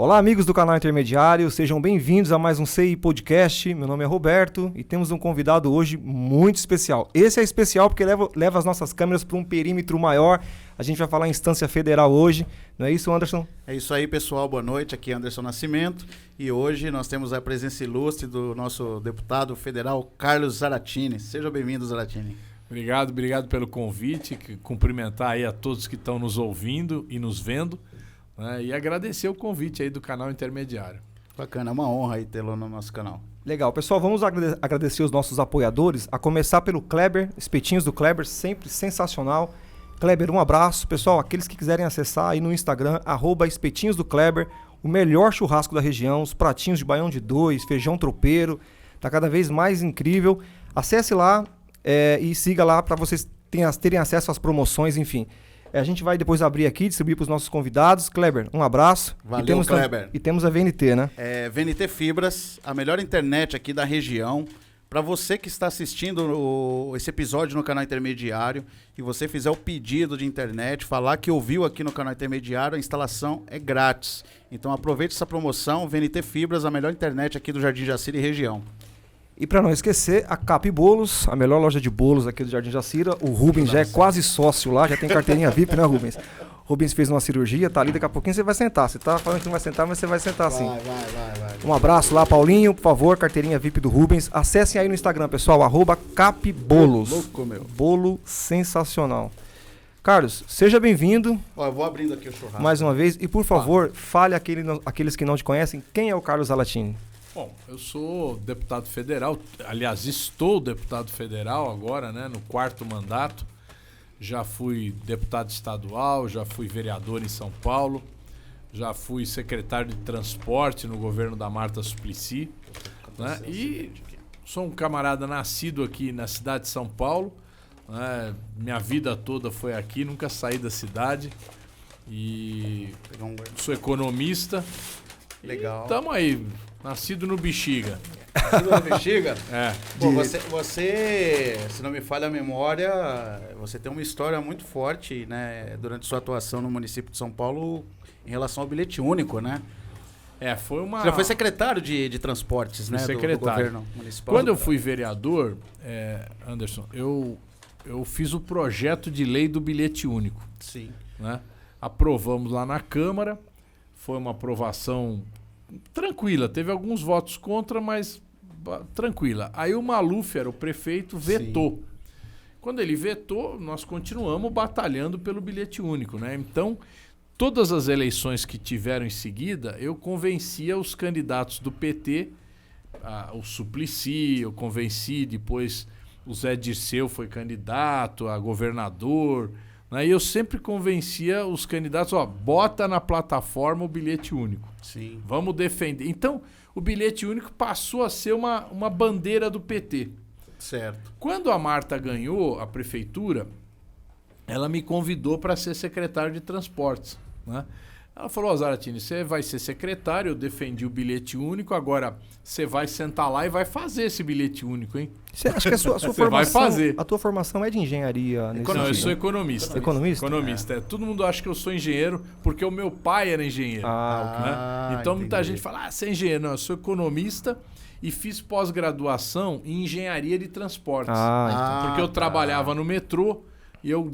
Olá, amigos do canal Intermediário, sejam bem-vindos a mais um CI Podcast. Meu nome é Roberto e temos um convidado hoje muito especial. Esse é especial porque leva as nossas câmeras para um perímetro maior. A gente vai falar em instância federal hoje, não é isso, Anderson? É isso aí, pessoal. Boa noite. Aqui é Anderson Nascimento e hoje nós temos a presença ilustre do nosso deputado federal Carlos Zaratini. Seja bem-vindo, Zaratini. Obrigado pelo convite. Cumprimentar aí a todos que estão nos ouvindo e nos vendo. E agradecer o convite aí do canal Intermediário. Bacana, é uma honra aí tê-lo no nosso canal. Legal, pessoal, vamos agradecer os nossos apoiadores, a começar pelo Kleber, espetinhos do Kleber, sempre sensacional. Kleber, um abraço. Pessoal, aqueles que quiserem acessar aí no Instagram, @espetinhos do Kleber, o melhor churrasco da região, os pratinhos de baião de dois, feijão tropeiro, tá cada vez mais incrível. Acesse lá e siga lá para vocês terem acesso às promoções, enfim. A gente vai depois abrir aqui, distribuir para os nossos convidados. Kleber, um abraço. Valeu, Kleber. E temos a VNT, né? VNT Fibras, a melhor internet aqui da região. Para você que está assistindo esse episódio no canal Intermediário e você fizer o pedido de internet, falar que ouviu aqui no canal Intermediário, a instalação é grátis. Então aproveite essa promoção, VNT Fibras, a melhor internet aqui do Jardim Jacira e região. E para não esquecer, a Cap Bolos, a melhor loja de bolos aqui do Jardim Jacira. O Rubens já é quase sócio lá, já tem carteirinha VIP, né, Rubens? Rubens fez uma cirurgia, tá ali, daqui a pouquinho você vai sentar. Você tá falando que não vai sentar, mas você vai sentar sim. Vai. Um abraço lá, Paulinho, por favor, carteirinha VIP do Rubens. Acessem aí no Instagram, pessoal, @capbolos. Louco, meu. Bolo sensacional. Carlos, seja bem-vindo. Eu vou abrindo aqui o churrasco. Mais uma vez. E, por favor, fale aqueles que não te conhecem, quem é o Carlos Zaratini? Bom, eu sou deputado federal, aliás, estou deputado federal agora, né, no 4º mandato. Já fui deputado estadual, já fui vereador em São Paulo, já fui secretário de transporte no governo da Marta Suplicy, né, e sou um camarada nascido aqui na cidade de São Paulo, né, minha vida toda foi aqui, nunca saí da cidade e sou economista. Legal. Estamos aí. Nascido no Bexiga. Nascido no Bexiga? É. Bom, você, se não me falha a memória, você tem uma história muito forte, né, durante sua atuação no município de São Paulo em relação ao bilhete único, né? Foi uma... Você já foi secretário de transportes, né, do governo municipal. Quando eu fui vereador, Anderson, eu fiz o projeto de lei do bilhete único. Sim. Né? Aprovamos lá na Câmara, foi uma aprovação tranquila, teve alguns votos contra, mas tranquila. Aí o Maluf, era o prefeito, vetou. Sim. Quando ele vetou, nós continuamos batalhando pelo bilhete único, né? Então, todas as eleições que tiveram em seguida, eu convencia os candidatos do PT, o Suplicy, eu convenci, depois o Zé Dirceu foi candidato a governador, né? E eu sempre convencia os candidatos, bota na plataforma o bilhete único. Sim. Vamos defender. Então, o bilhete único passou a ser uma bandeira do PT. Certo. Quando a Marta ganhou a prefeitura, ela me convidou para ser secretário de transportes, né? Ela falou, Zaratini, você vai ser secretário, eu defendi o bilhete único, agora você vai sentar lá e vai fazer esse bilhete único, hein? Você acha que a sua formação, vai fazer. A tua formação é de engenharia? Não, eu sou economista. Economista? Economista. Todo mundo acha que eu sou engenheiro porque o meu pai era engenheiro. Né? Então muita gente fala, você é engenheiro. Não, eu sou economista e fiz pós-graduação em engenharia de transportes. Porque eu trabalhava no metrô e eu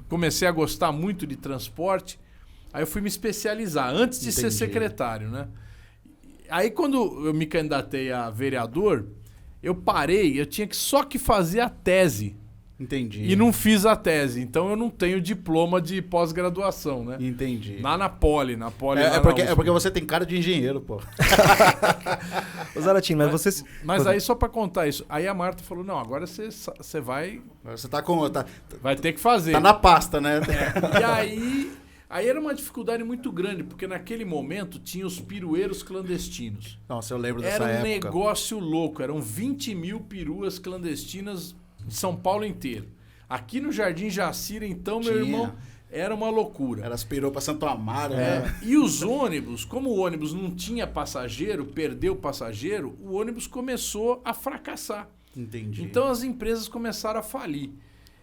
comecei a gostar muito de transporte. Aí eu fui me especializar antes de ser secretário, né? Aí quando eu me candidatei a vereador, eu parei, eu tinha só que fazer a tese. Entendi. E não fiz a tese, então eu não tenho diploma de pós-graduação, né? Entendi. Na Poli. É porque você tem cara de engenheiro, pô. Zaratini, mas você... Mas aí só pra contar isso, aí a Marta falou, não, agora você vai... Você vai ter que fazer. Tá na pasta, né? E aí era uma dificuldade muito grande, porque naquele momento tinha os pirueiros clandestinos. Nossa, eu lembro dessa época. Era um negócio louco, eram 20 mil peruas clandestinas em São Paulo inteiro. Aqui no Jardim Jacira, então, meu irmão, era uma loucura. Elas pirou pra Santo Amaro, né? E os ônibus, como o ônibus não tinha passageiro, perdeu o passageiro, o ônibus começou a fracassar. Entendi. Então as empresas começaram a falir.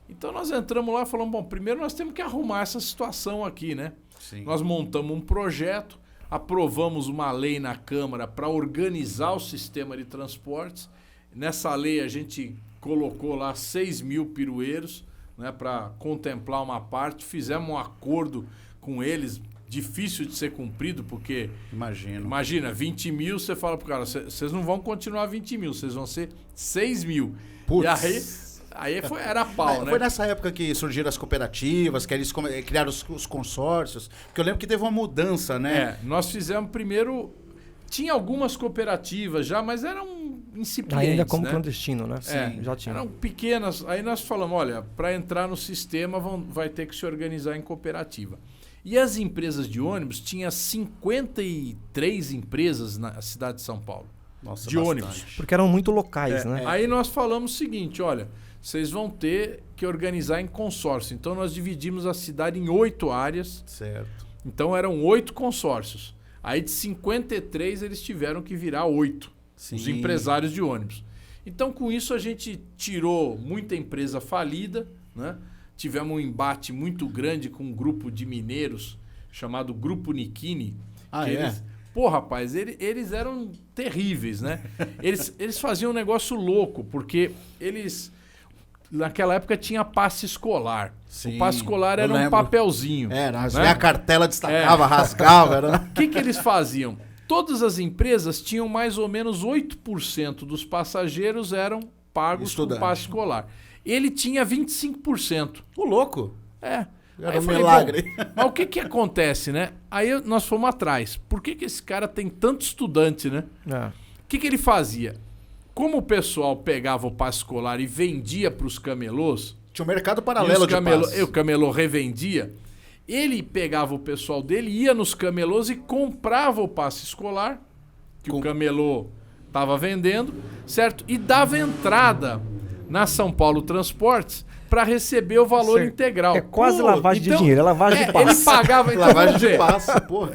Então nós entramos lá e falamos, bom, primeiro nós temos que arrumar essa situação aqui, né? Sim. Nós montamos um projeto, aprovamos uma lei na Câmara para organizar o sistema de transportes. Nessa lei a gente colocou lá 6 mil pirueiros, né, para contemplar uma parte. Fizemos um acordo com eles, difícil de ser cumprido, porque... Imagina, 20 mil, você fala pro cara, vocês não vão continuar 20 mil, vocês vão ser 6 mil. Putz. E aí era pau, né? Foi nessa época que surgiram as cooperativas, que eles criaram os consórcios, porque eu lembro que teve uma mudança, né? Nós fizemos primeiro... Tinha algumas cooperativas já, mas eram incipientes, ainda como né? clandestino, né? Sim, já tinha. Eram pequenas. Aí nós falamos, olha, para entrar no sistema vai ter que se organizar em cooperativa. E as empresas de ônibus, tinha 53 empresas na cidade de São Paulo. Nossa, de bastante. ônibus. Porque eram muito locais, né? Aí nós falamos o seguinte, olha, vocês vão ter que organizar em consórcio. Então nós dividimos a cidade em 8 áreas. Certo. Então eram 8 consórcios. Aí de 53 eles tiveram que virar 8, Sim. os empresários de ônibus. Então com isso a gente tirou muita empresa falida, né? Tivemos um embate muito grande com um grupo de mineiros chamado Grupo Nikini. Pô, rapaz, eles eram terríveis, né? Eles faziam um negócio louco, porque eles... Naquela época tinha passe escolar. Sim, o passe escolar era um papelzinho. Era, né? A cartela destacava, rasgava. O que eles faziam? Todas as empresas tinham mais ou menos 8% dos passageiros eram pagos com passe escolar. Ele tinha 25%. O louco. Era um milagre. Mas o que acontece, né? Aí nós fomos atrás. Por que esse cara tem tanto estudante, né? O que ele fazia? Como o pessoal pegava o passe escolar e vendia para os camelôs... Tinha um mercado paralelo de passes. O camelô revendia. Ele pegava o pessoal dele, ia nos camelôs e comprava o passe escolar, que o camelô estava vendendo, certo? E dava entrada na São Paulo Transportes para receber o valor integral. É quase lavagem de dinheiro, é lavagem de passe. Ele pagava... Então, lavagem de passe, porra.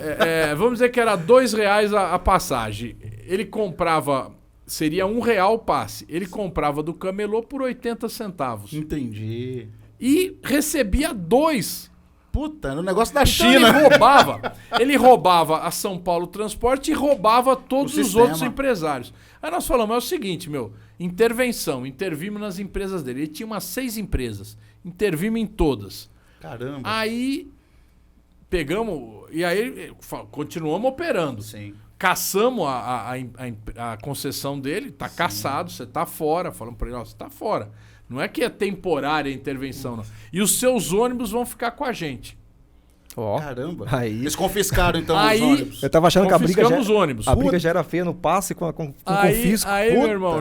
Vamos dizer que era R$2 a passagem. Ele comprava... Seria R$1 o passe. Ele comprava do camelô por 80 centavos. Entendi. E recebia 2. Puta, no negócio da então China. Ele roubava a São Paulo Transporte e roubava todos os outros empresários. Aí nós falamos, é o seguinte, intervenção. Intervimos nas empresas dele. Ele tinha umas 6 empresas. Intervimos em todas. Caramba. Aí pegamos... E aí continuamos operando. Sim. Caçamos a concessão dele, tá caçado, você tá fora. Falamos para ele, você tá fora. Não é que é temporária a intervenção, não. E os seus ônibus vão ficar com a gente. Caramba. Aí... Eles confiscaram, então, os ônibus. Eu tava achando que a briga ônibus. A briga já era feia no passe com confisco. Aí, meu irmão,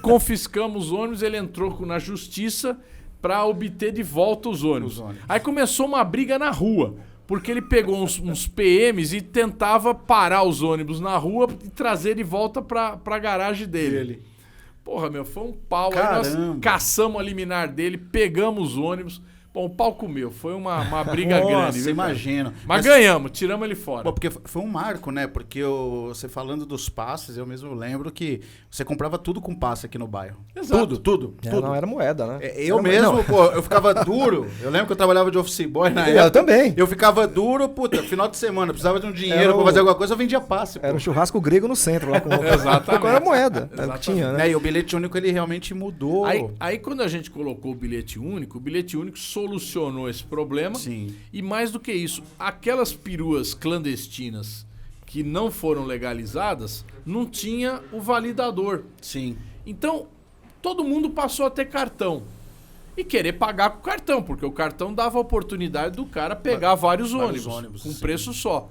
confiscamos os ônibus, ele entrou na justiça para obter de volta os ônibus. Aí começou uma briga na rua. Porque ele pegou uns PMs e tentava parar os ônibus na rua e trazer de volta pra garagem dele. Porra, foi um pau. Caramba. Aí nós caçamos a liminar dele, pegamos os ônibus. Bom, o pau comeu. Foi uma briga grande. Nossa, imagino. Mas ganhamos, tiramos ele fora. Bom, porque foi um marco, né? Porque você falando dos passes, eu mesmo lembro que você comprava tudo com passe aqui no bairro. Exato. Tudo. Não, era moeda, né? Eu ficava duro. Eu lembro que eu trabalhava de office boy na época. Eu também. Eu ficava duro, final de semana, precisava de um dinheiro pra fazer alguma coisa, eu vendia passe. Era um churrasco grego no centro, lá com Exatamente. Era moeda. Era o que tinha, né? E o bilhete único, ele realmente mudou. Aí quando a gente colocou o bilhete único solucionou esse problema. Sim. E mais do que isso, aquelas peruas clandestinas que não foram legalizadas, não tinha o validador. Sim. Então, todo mundo passou a ter cartão. E querer pagar com o cartão, porque o cartão dava a oportunidade do cara pegar vários ônibus com preço só.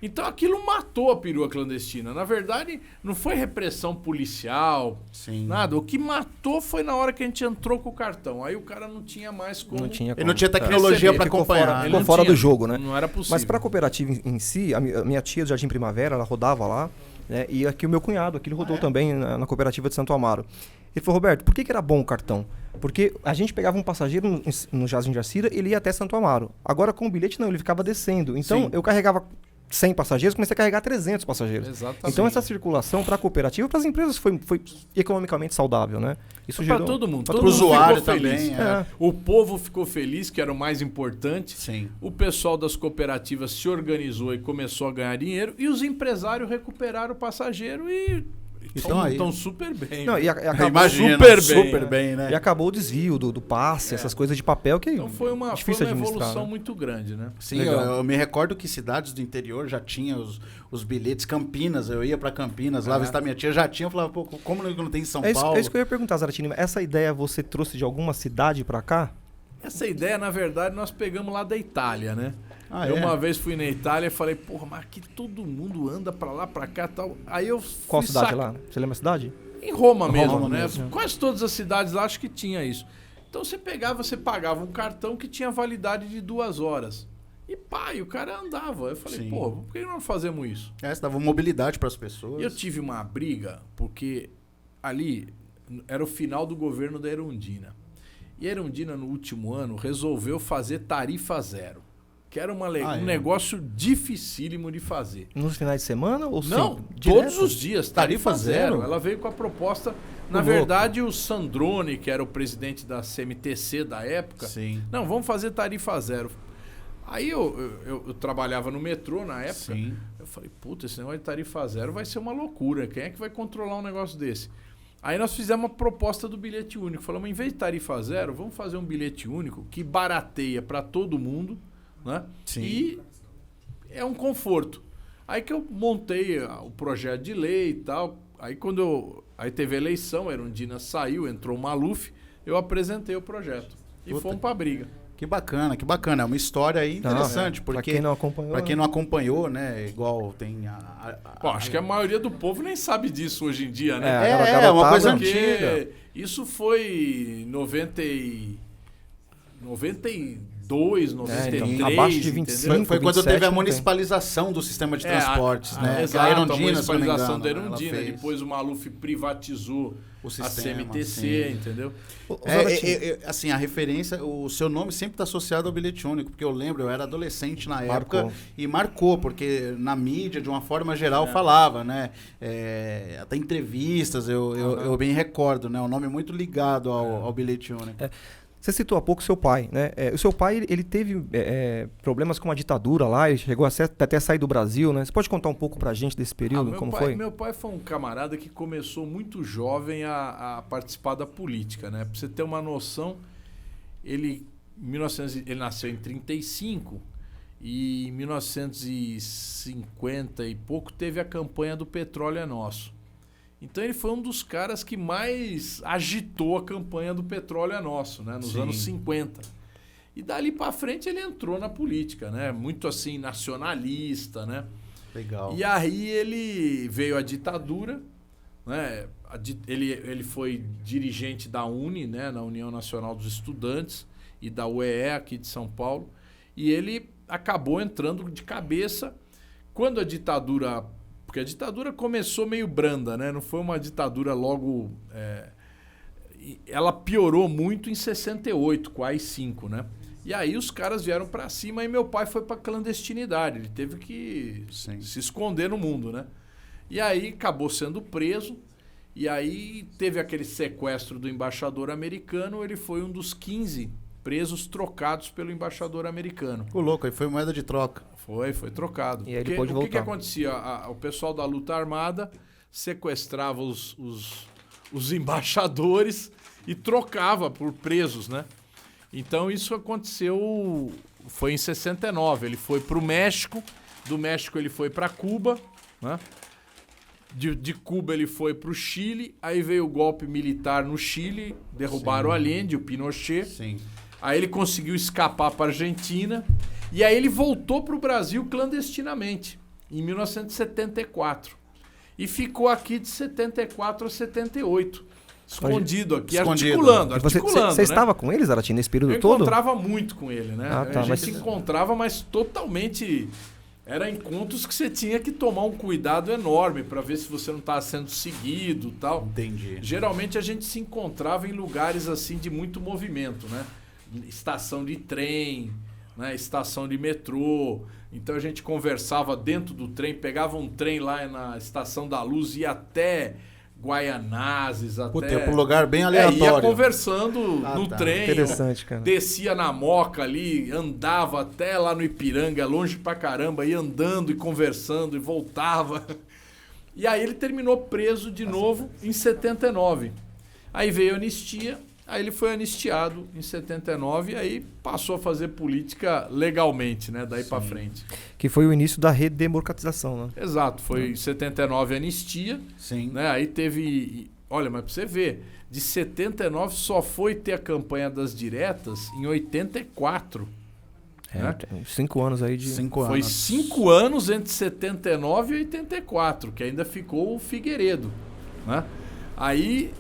Então aquilo matou a perua clandestina. Na verdade, não foi repressão policial, nada. O que matou foi na hora que a gente entrou com o cartão. Aí o cara não tinha mais como... Ele não tinha tecnologia para acompanhar. Ficou fora do jogo, né? Não era possível. Mas para a cooperativa em si, a minha tia do Jardim Primavera, ela rodava lá, né? E aqui o meu cunhado, aqui ele rodou também na cooperativa de Santo Amaro. Ele falou, Roberto, por que era bom o cartão? Porque a gente pegava um passageiro no Jardim Jacira, ele ia até Santo Amaro. Agora com o bilhete não, ele ficava descendo. Então eu carregava 100 passageiros, comecei a carregar 300 passageiros. Exatamente. Então essa circulação para a cooperativa, para as empresas foi economicamente saudável, né? Isso Para gerou todo mundo. pra Todo Pro mundo usuário ficou feliz. também. O povo ficou feliz, que era o mais importante. Sim. O pessoal das cooperativas se organizou e começou a ganhar dinheiro. E os empresários recuperaram o passageiro e estão super bem. Não, e acabou Imagina, super bem, né? E acabou o desvio do passe, essas coisas de papel que Então foi uma difícil administrar. evolução Né? muito grande, né? Sim, eu me recordo que cidades do interior já tinham os bilhetes. Campinas, eu ia pra Campinas lá visitar minha tia, já tinha. Eu falava, pô, como não tem em São Paulo? É isso que eu ia perguntar, Zaratini. Essa ideia você trouxe de alguma cidade pra cá? Essa ideia, na verdade, nós pegamos lá da Itália, né? Ah, Eu é? uma vez fui na Itália e falei, porra, mas aqui todo mundo anda pra lá, pra cá e tal. Aí eu Qual fui cidade lá? Você lembra a cidade? Em Roma mesmo, Roma né? mesmo. Quase todas as cidades lá acho que tinha isso. Então você pagava um cartão que tinha validade de 2 horas. E pá, e o cara andava. Eu falei, Sim. pô, por que não fazemos isso? Você dava mobilidade para as E pessoas. eu tive uma briga, porque ali era o final do governo da Erundina. E a Erundina, no último ano, resolveu fazer tarifa zero. Que era um negócio dificílimo de fazer. Nos finais de semana ou Não, sempre? todos Direto? os dias, Tarifa tarifa zero. zero? Ela veio com a proposta. Na louco. verdade, o Sandrone, que era o presidente da CMTC da época, Sim. não, vamos fazer tarifa zero. Aí eu trabalhava no metrô na época. Sim. Eu falei, puta, esse negócio de tarifa zero vai ser uma loucura. Quem é que vai controlar um negócio desse? Aí nós fizemos uma proposta do bilhete único. Falamos, em vez de tarifa zero, vamos fazer um bilhete único que barateia para todo mundo, né? Sim. E é um conforto. Aí que eu montei o projeto de lei e tal. Aí aí teve a eleição, a Erundina saiu, entrou o Maluf, eu apresentei o projeto. E Puta. fomos pra briga. Que bacana, que bacana. É uma história aí interessante, Pra porque quem não acompanhou. para quem não acompanhou, né, igual tem Pô, acho que a maioria do povo nem sabe disso hoje em dia, né? aquela uma garotada coisa Porque antiga. isso foi 92, 93, abaixo de 25. entendeu? Foi quando 27 teve a não tem. municipalização do sistema de transportes, né? Exato, Que a Erundina, se não me municipalização engano, da ela Erundina. fez Depois o Maluf privatizou o a sistema, CMTC, sim. entendeu? Assim, a referência, o seu nome sempre está associado ao bilhete único, porque eu lembro, eu era adolescente na época Marcou. e marcou, porque na mídia, de uma forma geral, falava, né? Até entrevistas, eu bem recordo, né? Um nome muito ligado ao bilhete único. Você citou há pouco seu pai, né? O seu pai, ele teve problemas com a ditadura lá, ele chegou até a sair do Brasil, né? Você pode contar um pouco pra gente desse período, como foi? Meu pai foi um camarada que começou muito jovem a participar da política, né? Pra você ter uma noção, ele nasceu em 35 e em 1950 e pouco teve a campanha do Petróleo é Nosso. Então ele foi um dos caras que mais agitou a campanha do Petróleo é Nosso, né? Nos Sim. anos 50. E dali pra frente ele entrou na política, né? Muito assim, nacionalista, né? Legal. E aí ele veio a ditadura, né? Ele foi dirigente da UNE, né? Na União Nacional dos Estudantes, e da UEE aqui de São Paulo. E ele acabou entrando de cabeça quando a ditadura... Porque a ditadura começou meio branda, né? Não foi uma ditadura logo... Ela piorou muito em 68, com a AI-5, né? E aí os caras vieram pra cima e meu pai foi pra clandestinidade. Ele teve que se esconder no mundo, né? E aí acabou sendo preso. E aí teve aquele sequestro do embaixador americano. Ele foi um dos 15 presos trocados pelo embaixador americano. O louco, aí foi moeda de troca. Foi trocado. E aí ele Porque pôde o que voltar. acontecia? O pessoal da luta armada sequestrava os embaixadores e trocava por presos, né? Então isso aconteceu, foi em 69. Ele foi para o México, do México ele foi para Cuba, né? De Cuba ele foi para o Chile, aí veio o golpe militar no Chile, derrubaram o Allende, o Pinochet. Sim. Aí ele conseguiu escapar para a Argentina e aí ele voltou para o Brasil clandestinamente, em 1974. E ficou aqui de 74 a 78, escondido aqui, articulando, Você né? estava com eles, Zaratini, nesse período Eu todo? encontrava muito com ele, né? Ah, tá, a gente mas- se encontrava, mas totalmente... Era encontros que você tinha que tomar um cuidado enorme para ver se você não estava sendo seguido e tal. Entendi. Geralmente a gente se encontrava em lugares assim de muito movimento, né? Estação de trem, né? Estação de metrô, Então a gente conversava dentro do trem, pegava um trem lá na Estação da Luz, ia até Guaianazes, Puta, até... é pra um lugar bem aleatório. Ia conversando no trem, Interessante, cara. descia na Moca ali, andava até lá no Ipiranga, longe pra caramba, ia andando e conversando e voltava. E aí ele terminou preso de novo em 79. Aí veio a anistia, aí ele foi anistiado em 79 e aí passou a fazer política legalmente, né, daí pra frente. Que foi o início da redemocratização, né? Exato, foi em 79 a anistia, Sim. né, aí teve... Olha, mas pra você ver, de 79 só foi ter a campanha das diretas em 84. Né? Tem 5 anos aí de... 5 anos. Foi 5 anos entre 79 e 84, que ainda ficou o Figueiredo. Né? Aí,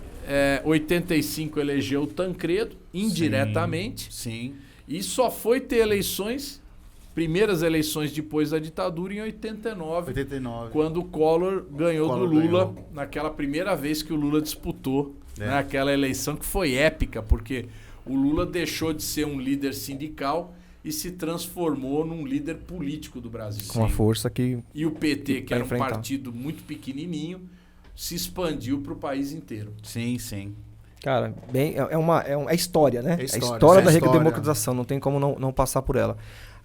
85 elegeu o Tancredo, indiretamente, Sim. e só foi ter eleições, primeiras eleições depois da ditadura, em 89, 89. quando o Collor ganhou Collor do Lula, ganhou. naquela primeira vez que o Lula disputou, né? Aquela eleição que foi épica, porque o Lula deixou de ser um líder sindical e se transformou num líder político do Brasil. Com uma força que... E o PT, que Pra era um enfrentar. partido muito pequenininho, se expandiu para o país inteiro. Sim, sim. Cara, é história, né? É história, a história da é história. redemocratização, não tem como não passar por ela.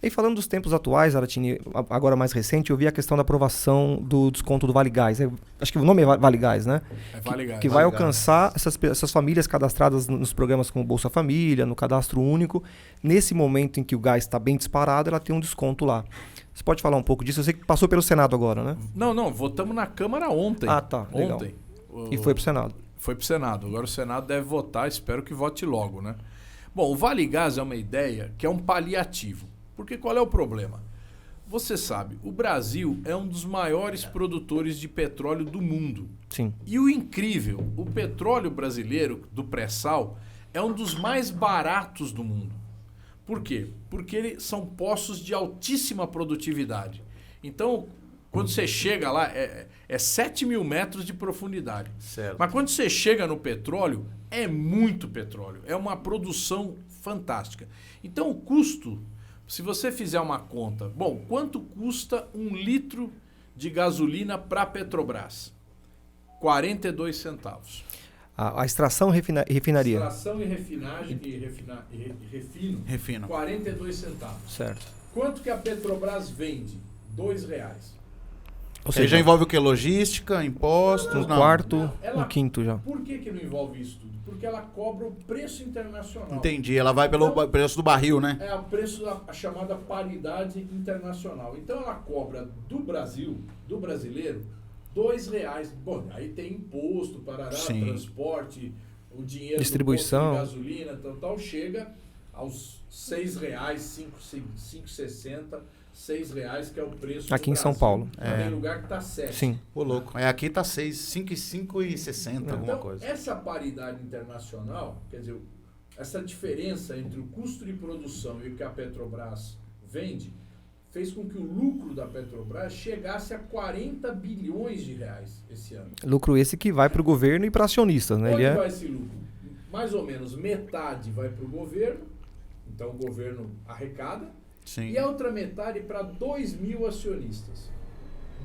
E falando dos tempos atuais, Aratini, agora mais recente, eu vi a questão da aprovação do desconto do Vale Gás. Acho que o nome é Vale Gás, né? Vale Gás. Que vai Vale Gás. alcançar essas famílias cadastradas nos programas como Bolsa Família, no Cadastro Único. Nesse momento em que o gás está bem disparado, ela tem um desconto lá. Você pode falar um pouco disso? Eu sei que passou pelo Senado agora, né? Não, votamos na Câmara ontem. Ah, tá, legal. Ontem. E foi pro Senado. Foi pro Senado. Agora o Senado deve votar, espero que vote logo, né? Bom, o Vale Gás é uma ideia que é um paliativo. Porque qual é o problema? Você sabe, o Brasil é um dos maiores produtores de petróleo do mundo. Sim. E o incrível, o petróleo brasileiro do pré-sal é um dos mais baratos do mundo. Por quê? Porque são poços de altíssima produtividade. Então, quando você chega lá, é 7 mil metros de profundidade. Certo. Mas quando você chega no petróleo, é muito petróleo. É uma produção fantástica. Então, o custo, se você fizer uma conta, bom, quanto custa 1 litro de gasolina para a Petrobras? 42 centavos. A extração e refinaria. Extração e refinagem Refino. 42 centavos. Certo. Quanto que a Petrobras vende? R$2. Ou Você já envolve o quê? Logística, impostos? um Não. quarto, Ela- um quinto já. Por que não envolve isso tudo? Porque ela cobra o preço internacional. Entendi. Ela vai pelo preço do barril, né? É o preço a chamada paridade internacional. Então ela cobra do Brasil, do brasileiro, R$2. Bom, aí tem imposto, parará, Sim. transporte, o dinheiro Distribuição. do posto de gasolina, tal, chega aos R$6, 5,60, R$6, que é o preço Aqui do em São Brasil. Paulo. Tem lugar que está 7. Sim. Ô, louco. Aqui tá 5,60, alguma Então, coisa. essa paridade internacional, quer dizer, essa diferença entre o custo de produção e o que a Petrobras vende, fez com que o lucro da Petrobras chegasse a 40 bilhões de reais esse ano. Lucro esse que vai para o governo e para acionistas, né? Onde Ele vai esse lucro? Mais ou menos metade vai para o governo, então o governo arrecada, Sim. e a outra metade para 2.000 acionistas.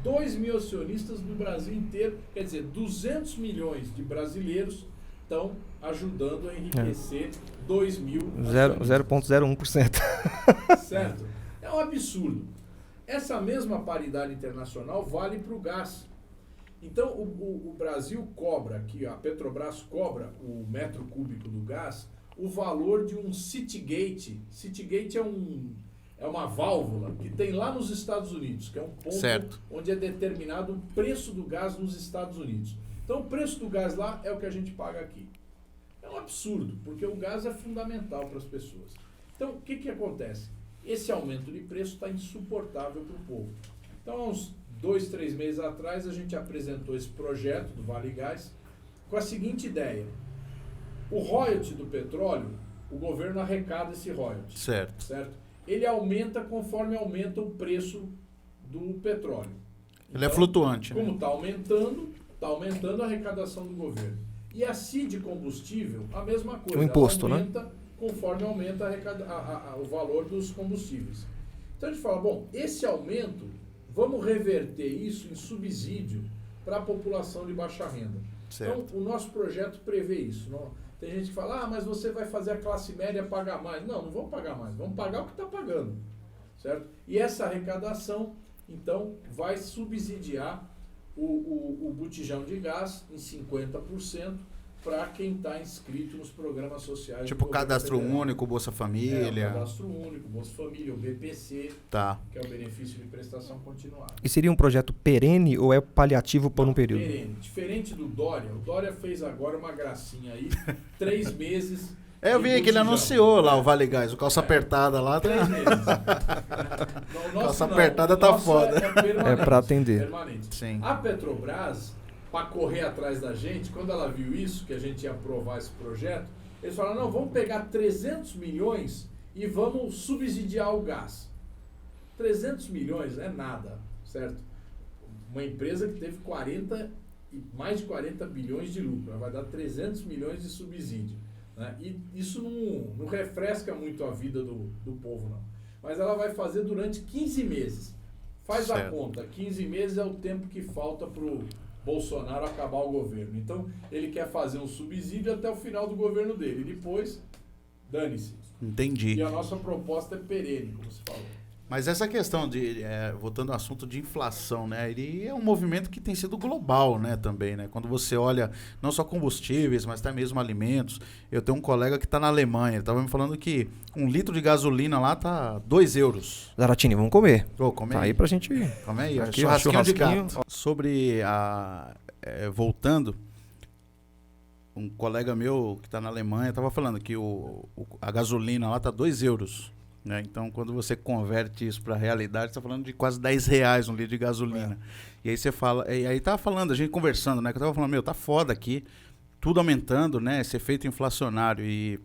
2.000 acionistas no Brasil inteiro, quer dizer, 200 milhões de brasileiros estão ajudando a enriquecer 2.000 acionistas. 0,01%. Certo? É um absurdo. Essa mesma paridade internacional vale para o gás. Então, o Brasil cobra, que a Petrobras cobra o metro cúbico do gás, o valor de um Citygate. Citygate é uma válvula que tem lá nos Estados Unidos, que é um ponto Certo. onde é determinado o preço do gás nos Estados Unidos. Então, o preço do gás lá é o que a gente paga aqui. É um absurdo, porque o gás é fundamental para as pessoas. Então, o que acontece? Esse aumento de preço está insuportável para o povo. Então, há uns 2, 3 meses atrás, a gente apresentou esse projeto do Vale Gás com a seguinte ideia. O royalty do petróleo, o governo arrecada esse royalty. Certo. Certo? Ele aumenta conforme aumenta o preço do petróleo. Ele é flutuante, né? Como está aumentando a arrecadação do governo. E a CID combustível, a mesma coisa. O imposto, ela aumenta conforme aumenta o valor dos combustíveis. Então a gente fala, bom, esse aumento, vamos reverter isso em subsídio para a população de baixa renda. Certo. Então o nosso projeto prevê isso. Não, tem gente que fala, mas você vai fazer a classe média pagar mais. Não vamos pagar mais, vamos pagar o que está pagando. Certo? E essa arrecadação, então, vai subsidiar o botijão de gás em 50% para quem está inscrito nos programas sociais. Tipo Cadastro Único, Bolsa Família. Cadastro Único, Bolsa Família, o BPC, Tá. que é o benefício de prestação continuada. E seria um projeto perene ou é paliativo por um período? Perene. Diferente do Dória, o Dória fez agora uma gracinha aí, 3 meses. Eu vi que ele anunciou lá o Vale Gás, o calça apertada lá. 3 meses. Calça apertada tá foda. É para atender. Permanente. Sim. A Petrobras, para correr atrás da gente, quando ela viu isso, que a gente ia aprovar esse projeto, eles falaram, não, vamos pegar 300 milhões e vamos subsidiar o gás. 300 milhões é nada, certo? Uma empresa que teve mais de 40 bilhões de lucro, ela vai dar 300 milhões de subsídio. Né? E isso não refresca muito a vida do povo, não. Mas ela vai fazer durante 15 meses. Faz certo. a conta, 15 meses é o tempo que falta para o Bolsonaro acabar o governo. Então, ele quer fazer um subsídio até o final do governo dele. E depois, dane-se. Entendi. E a nossa proposta é perene, como você falou. Mas essa questão de, voltando ao assunto de inflação, né? Ele é um movimento que tem sido global, né? Também, né? Quando você olha não só combustíveis, mas até mesmo alimentos. Eu tenho um colega que está na Alemanha, ele estava me falando que 1 litro de gasolina lá tá 2 euros. Zaratini, vamos comer. Ô, come Tá aí. aí pra gente... Come aí, Aqui, churrasquinho de churrasquinho. gato. Sobre voltando, um colega meu que está na Alemanha estava falando que a gasolina lá tá 2 euros. Né? Então, quando você converte isso para a realidade, você está falando de quase R$10 um litro de gasolina. E aí você fala, e aí tava falando, a gente conversando, né? Que eu tava falando, tá foda aqui, tudo aumentando, né? Esse efeito inflacionário. E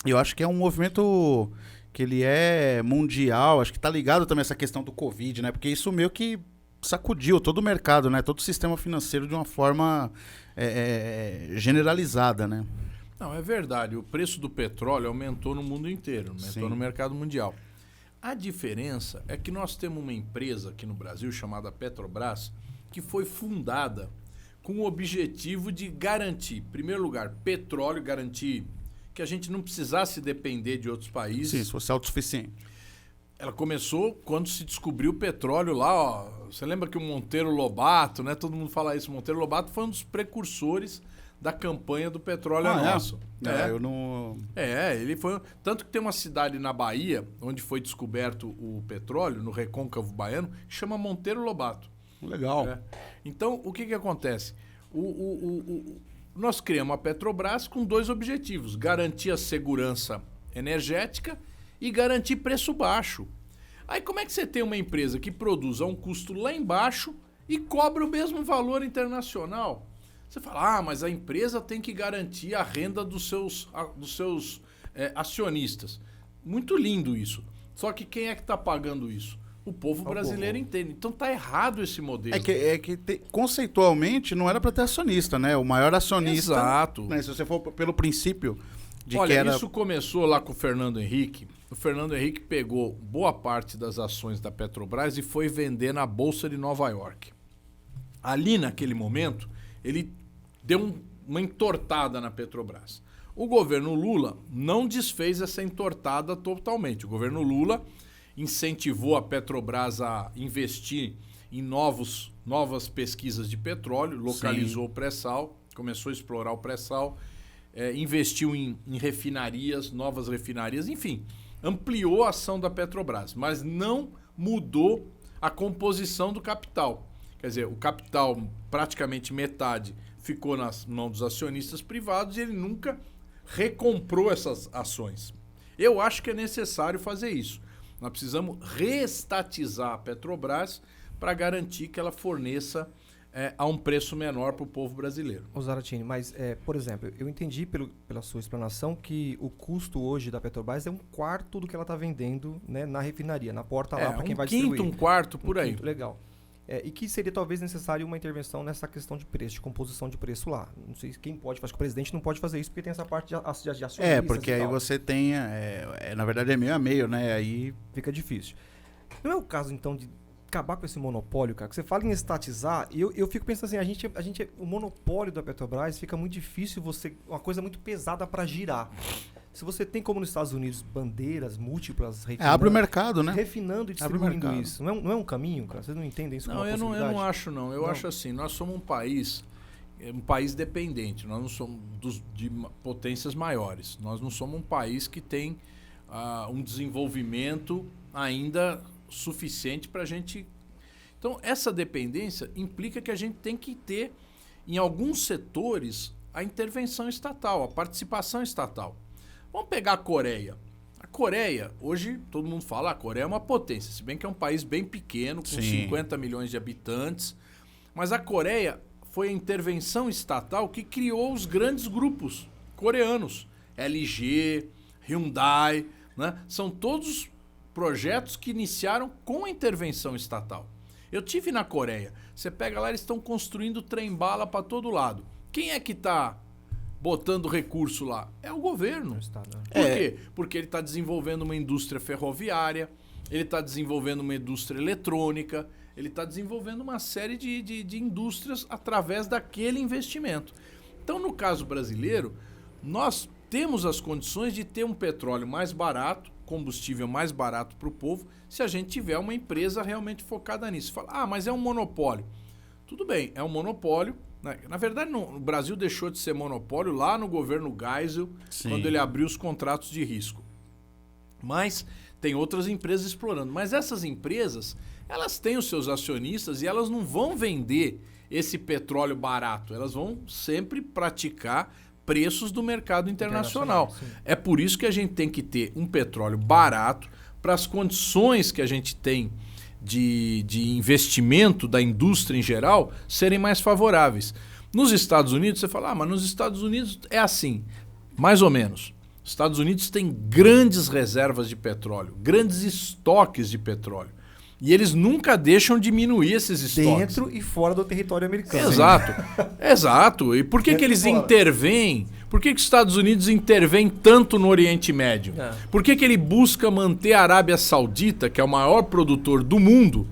eu acho que é um movimento que ele é mundial, acho que tá ligado também a essa questão do Covid, né? Porque isso meio que sacudiu todo o mercado, né? Todo o sistema financeiro de uma forma generalizada, né? Não, é verdade. O preço do petróleo aumentou no mundo inteiro, aumentou Sim. no mercado mundial. A diferença é que nós temos uma empresa aqui no Brasil chamada Petrobras, que foi fundada com o objetivo de garantir, em primeiro lugar, petróleo, garantir que a gente não precisasse depender de outros países. Sim, se fosse autossuficiente. Ela começou quando se descobriu o petróleo lá, ó. Você lembra que o Monteiro Lobato, né? Todo mundo fala isso. O Monteiro Lobato foi um dos precursores da campanha do petróleo nosso. Eu não... Ele foi... Tanto que tem uma cidade na Bahia, onde foi descoberto o petróleo, no recôncavo baiano, que chama Monteiro Lobato. Legal. Então, o que acontece? Nós criamos a Petrobras com 2 objetivos. Garantir a segurança energética e garantir preço baixo. Aí como é que você tem uma empresa que produz a um custo lá embaixo e cobra o mesmo valor internacional? Você fala, mas a empresa tem que garantir a renda dos seus acionistas. Muito lindo isso. Só que quem é que está pagando isso? O povo brasileiro entende. Então tá errado esse modelo. Conceitualmente não era para ter acionista, né? O maior acionista... Exato. Né? Se você for pelo princípio de Olha, que era... isso começou lá com o Fernando Henrique. O Fernando Henrique pegou boa parte das ações da Petrobras e foi vender na Bolsa de Nova York. Ali, naquele momento, ele deu uma entortada na Petrobras. O governo Lula não desfez essa entortada totalmente. O governo Lula incentivou a Petrobras a investir em novas pesquisas de petróleo, localizou o pré-sal, começou a explorar o pré-sal, investiu em refinarias, novas refinarias, enfim, ampliou a ação da Petrobras, mas não mudou a composição do capital. Quer dizer, o capital, praticamente metade, ficou nas mãos dos acionistas privados e ele nunca recomprou essas ações. Eu acho que é necessário fazer isso. Nós precisamos reestatizar a Petrobras para garantir que ela forneça a um preço menor para o povo brasileiro. Ô Zaratini, mas, por exemplo, eu entendi pela sua explanação que o custo hoje da Petrobras é 1/4 do que ela está vendendo, né, na refinaria, na porta lá para quem vai distribuir. 1/4 por aí. Legal. E que seria talvez necessário uma intervenção nessa questão de preço, de composição de preço lá. Não sei quem pode, acho que o presidente não pode fazer isso porque tem essa parte de acionistas. Porque aí você tem, na verdade é meio a meio, né? Aí fica difícil. Não é o caso, então, de acabar com esse monopólio, cara? Que você fala em estatizar, e eu fico pensando assim, o monopólio da Petrobras fica muito difícil, uma coisa muito pesada para girar. Se você tem, como nos Estados Unidos, bandeiras múltiplas, abre o mercado, né? Refinando e distribuindo isso. Não é um caminho, cara? Vocês não entendem isso como uma possibilidade? Eu não acho, não. Eu acho assim, nós somos um país dependente. Nós não somos de potências maiores. Nós não somos um país que tem um desenvolvimento ainda suficiente para a gente... Então, essa dependência implica que a gente tem que ter, em alguns setores, a intervenção estatal, a participação estatal. Vamos pegar a Coreia. A Coreia, hoje todo mundo fala, a Coreia é uma potência, se bem que é um país bem pequeno, com 50 milhões de habitantes. Mas a Coreia foi a intervenção estatal que criou os grandes grupos coreanos. LG, Hyundai, né? São todos projetos que iniciaram com a intervenção estatal. Eu tive na Coreia. Você pega lá, eles estão construindo trem-bala para todo lado. Quem é que está botando recurso lá? É o governo. Por quê? Porque ele está desenvolvendo uma indústria ferroviária, ele está desenvolvendo uma indústria eletrônica, ele está desenvolvendo uma série de indústrias através daquele investimento. Então, no caso brasileiro, nós temos as condições de ter um petróleo mais barato, combustível mais barato para o povo, se a gente tiver uma empresa realmente focada nisso. Fala, mas é um monopólio. Tudo bem, é um monopólio. Na verdade, o Brasil deixou de ser monopólio lá no governo Geisel, quando ele abriu os contratos de risco. Mas tem outras empresas explorando. Mas essas empresas, elas têm os seus acionistas e elas não vão vender esse petróleo barato. Elas vão sempre praticar preços do mercado internacional. É por isso que a gente tem que ter um petróleo barato para as condições que a gente tem de investimento da indústria em geral serem mais favoráveis. Nos Estados Unidos, você fala, mas nos Estados Unidos é assim, mais ou menos. Os Estados Unidos têm grandes reservas de petróleo, grandes estoques de petróleo. E eles nunca deixam diminuir esses estoques. Dentro e fora do território americano. Exato. E por que eles intervêm? Por que os Estados Unidos intervêm tanto no Oriente Médio? Por que ele busca manter a Arábia Saudita, que é o maior produtor do mundo,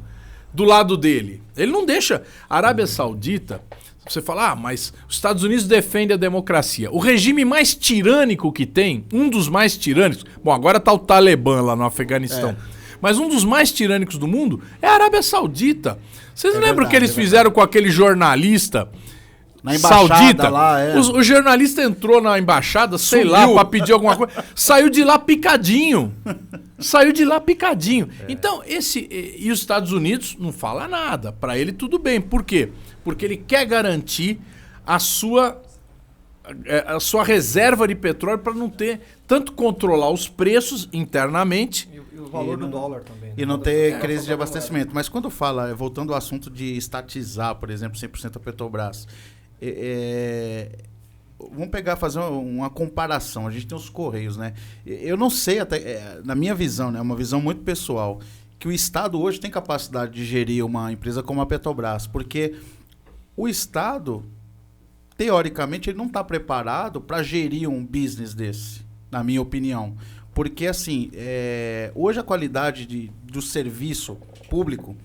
do lado dele? Ele não deixa. A Arábia Saudita, você fala, mas os Estados Unidos defende a democracia. O regime mais tirânico que tem, um dos mais tirânicos... Bom, agora está o Talibã lá no Afeganistão. Mas um dos mais tirânicos do mundo é a Arábia Saudita. Vocês lembram o que eles fizeram com aquele jornalista na embaixada saudita? Lá, o jornalista entrou na embaixada, sei lá, para pedir alguma coisa. Saiu de lá picadinho. Então, e os Estados Unidos não fala nada. Para ele tudo bem. Por quê? Porque ele quer garantir a sua reserva de petróleo para não ter tanto controlar os preços internamente e o valor do dólar também. E não ter crise de abastecimento. Mas quando fala, voltando ao assunto de estatizar, por exemplo, 100% a Petrobras, vamos fazer uma comparação. A gente tem os Correios, né? Eu não sei, até na minha visão, né, uma visão muito pessoal, que o Estado hoje tem capacidade de gerir uma empresa como a Petrobras, porque o Estado, teoricamente, ele não está preparado para gerir um business desse, na minha opinião. Porque, assim, hoje a qualidade do serviço público,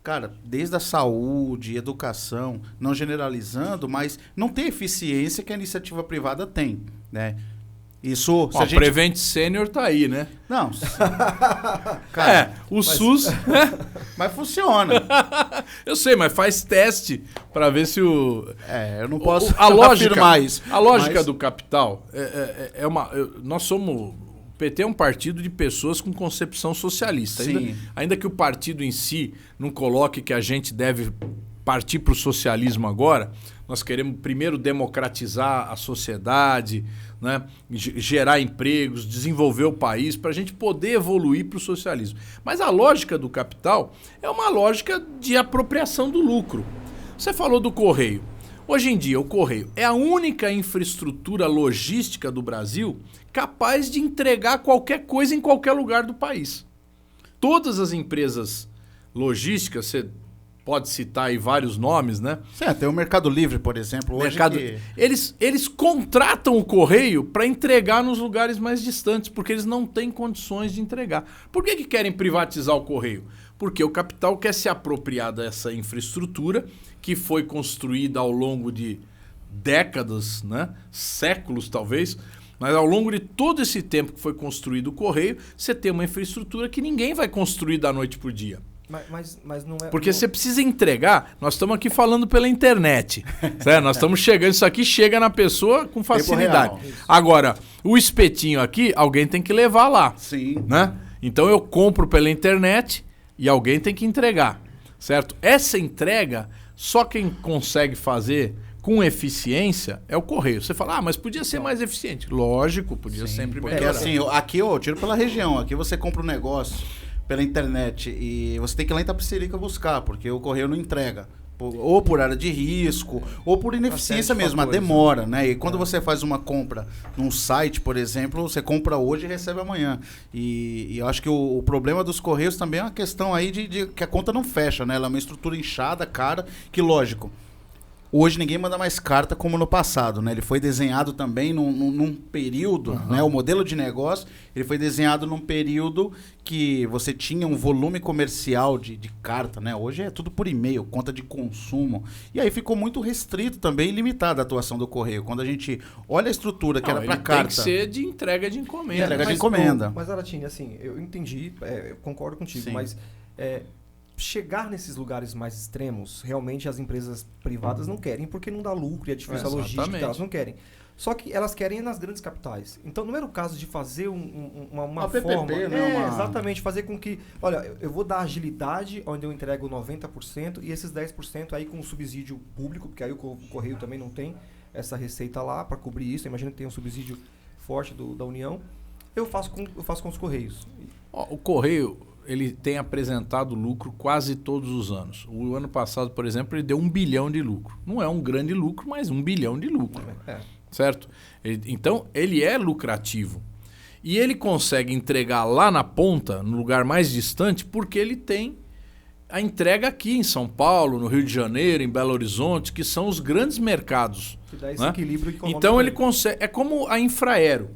cara, desde a saúde, educação, não generalizando, mas não tem eficiência que a iniciativa privada tem, né? Isso... a Prevent Senior tá aí, né? Não. Cara, SUS... Mas funciona. Eu sei, mas faz teste para ver se o... eu não posso afirmar isso. A lógica do capital nós somos... O PT é um partido de pessoas com concepção socialista. Ainda que o partido em si não coloque que a gente deve partir para o socialismo agora, nós queremos primeiro democratizar a sociedade, né? Gerar empregos, desenvolver o país para a gente poder evoluir para o socialismo. Mas a lógica do capital é uma lógica de apropriação do lucro. Você falou do Correio. Hoje em dia, o Correio é a única infraestrutura logística do Brasil capaz de entregar qualquer coisa em qualquer lugar do país. Todas as empresas logísticas, você pode citar aí vários nomes, né? Sim, tem o Mercado Livre, por exemplo. Hoje Eles contratam o correio para entregar nos lugares mais distantes, porque eles não têm condições de entregar. Por que querem privatizar o correio? Porque o capital quer se apropriar dessa infraestrutura que foi construída ao longo de décadas, né? Séculos talvez, mas ao longo de todo esse tempo que foi construído o correio, você tem uma infraestrutura que ninguém vai construir da noite pro dia. Mas não é... Porque você precisa entregar, nós estamos aqui falando pela internet, certo? Nós estamos chegando, isso aqui chega na pessoa com facilidade. Agora, o espetinho aqui, alguém tem que levar lá. Sim. Né? Então eu compro pela internet e alguém tem que entregar, certo? Essa entrega, só quem consegue fazer com eficiência é o correio. Você fala, mas podia ser mais eficiente. Lógico, podia sempre melhorar. Porque assim, aqui eu tiro pela região, aqui você compra um negócio pela internet e você tem que ir lá em Itapecerica buscar, porque o correio não entrega. Ou por área de risco, ou por ineficiência mesmo, a demora, né? E quando você faz uma compra num site, por exemplo, você compra hoje e recebe amanhã. E eu acho que o problema dos correios também é uma questão aí de que a conta não fecha, né? Ela é uma estrutura inchada, cara, que lógico. Hoje ninguém manda mais carta como no passado, né? Ele foi desenhado também num período, né? O modelo de negócio, ele foi desenhado num período que você tinha um volume comercial de carta, né? Hoje é tudo por e-mail, conta de consumo. E aí ficou muito restrito também e limitada a atuação do correio. Quando a gente olha a estrutura que era para carta... tem que ser de entrega de encomenda. Entrega de encomenda. Mas, Aratini, assim, eu entendi, eu concordo contigo, Sim. mas... chegar nesses lugares mais extremos, realmente as empresas privadas não querem, porque não dá lucro e é difícil a logística, elas não querem. Só que elas querem nas grandes capitais. Então não era o caso de fazer uma forma... PPP, né? Exatamente, fazer com que... Olha, eu vou dar agilidade, onde eu entrego 90%, e esses 10% aí com subsídio público, porque aí o Correio também não tem essa receita lá para cobrir isso. Imagina que tem um subsídio forte da União. Eu faço com os Correios. O Correio... ele tem apresentado lucro quase todos os anos. O ano passado, por exemplo, ele deu 1 bilhão de lucro. Não é um grande lucro, mas 1 bilhão de lucro. Certo? Então, ele é lucrativo. E ele consegue entregar lá na ponta, no lugar mais distante, porque ele tem a entrega aqui em São Paulo, no Rio de Janeiro, em Belo Horizonte, que são os grandes mercados. Que dá esse equilíbrio econômico. Então, ele consegue... É como a Infraero,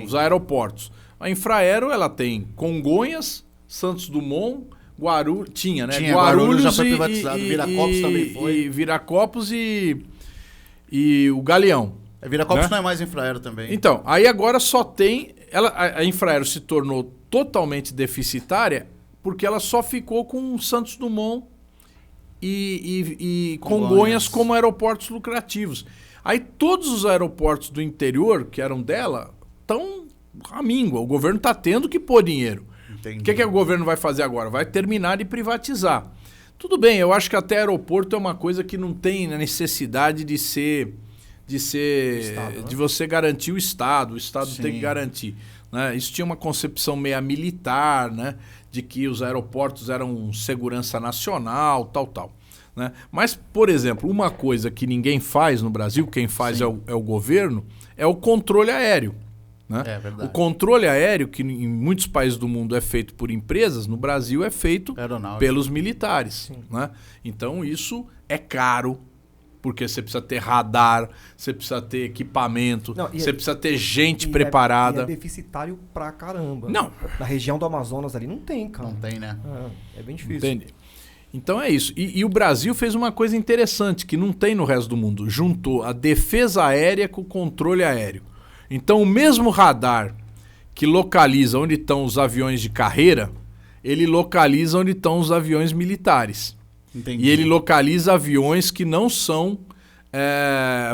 os aeroportos. A Infraero, ela tem Congonhas... Santos Dumont, Guarulhos... Tinha, né? Guarulhos já foi privatizado. Viracopos também foi. E Viracopos e o Galeão. Viracopos, né? Não é mais Infraero também. Então, aí agora só tem... a Infraero se tornou totalmente deficitária porque ela só ficou com Santos Dumont e Congonhas como aeroportos lucrativos. Aí todos os aeroportos do interior, que eram dela, estão à míngua. O governo está tendo que pôr dinheiro. O que o governo vai fazer agora? Vai terminar de privatizar. Tudo bem, eu acho que até aeroporto é uma coisa que não tem necessidade de Estado, né? De você garantir o Estado tem que garantir. Né? Isso tinha uma concepção meio militar, né? De que os aeroportos eram segurança nacional, tal. Né? Mas, por exemplo, uma coisa que ninguém faz no Brasil, quem faz é o governo, é o controle aéreo. Né? É verdade. O controle aéreo, que em muitos países do mundo é feito por empresas, no Brasil é feito pelos militares. Né? Então isso é caro, porque você precisa ter radar, você precisa ter equipamento, você precisa ter gente preparada. É deficitário pra caramba. Não. Na região do Amazonas ali não tem, cara. Não tem, né? É bem difícil. Entende? Então é isso. E o Brasil fez uma coisa interessante, que não tem no resto do mundo. Juntou a defesa aérea com o controle aéreo. Então, o mesmo radar que localiza onde estão os aviões de carreira, ele localiza onde estão os aviões militares. Entendi. E ele localiza aviões que não são,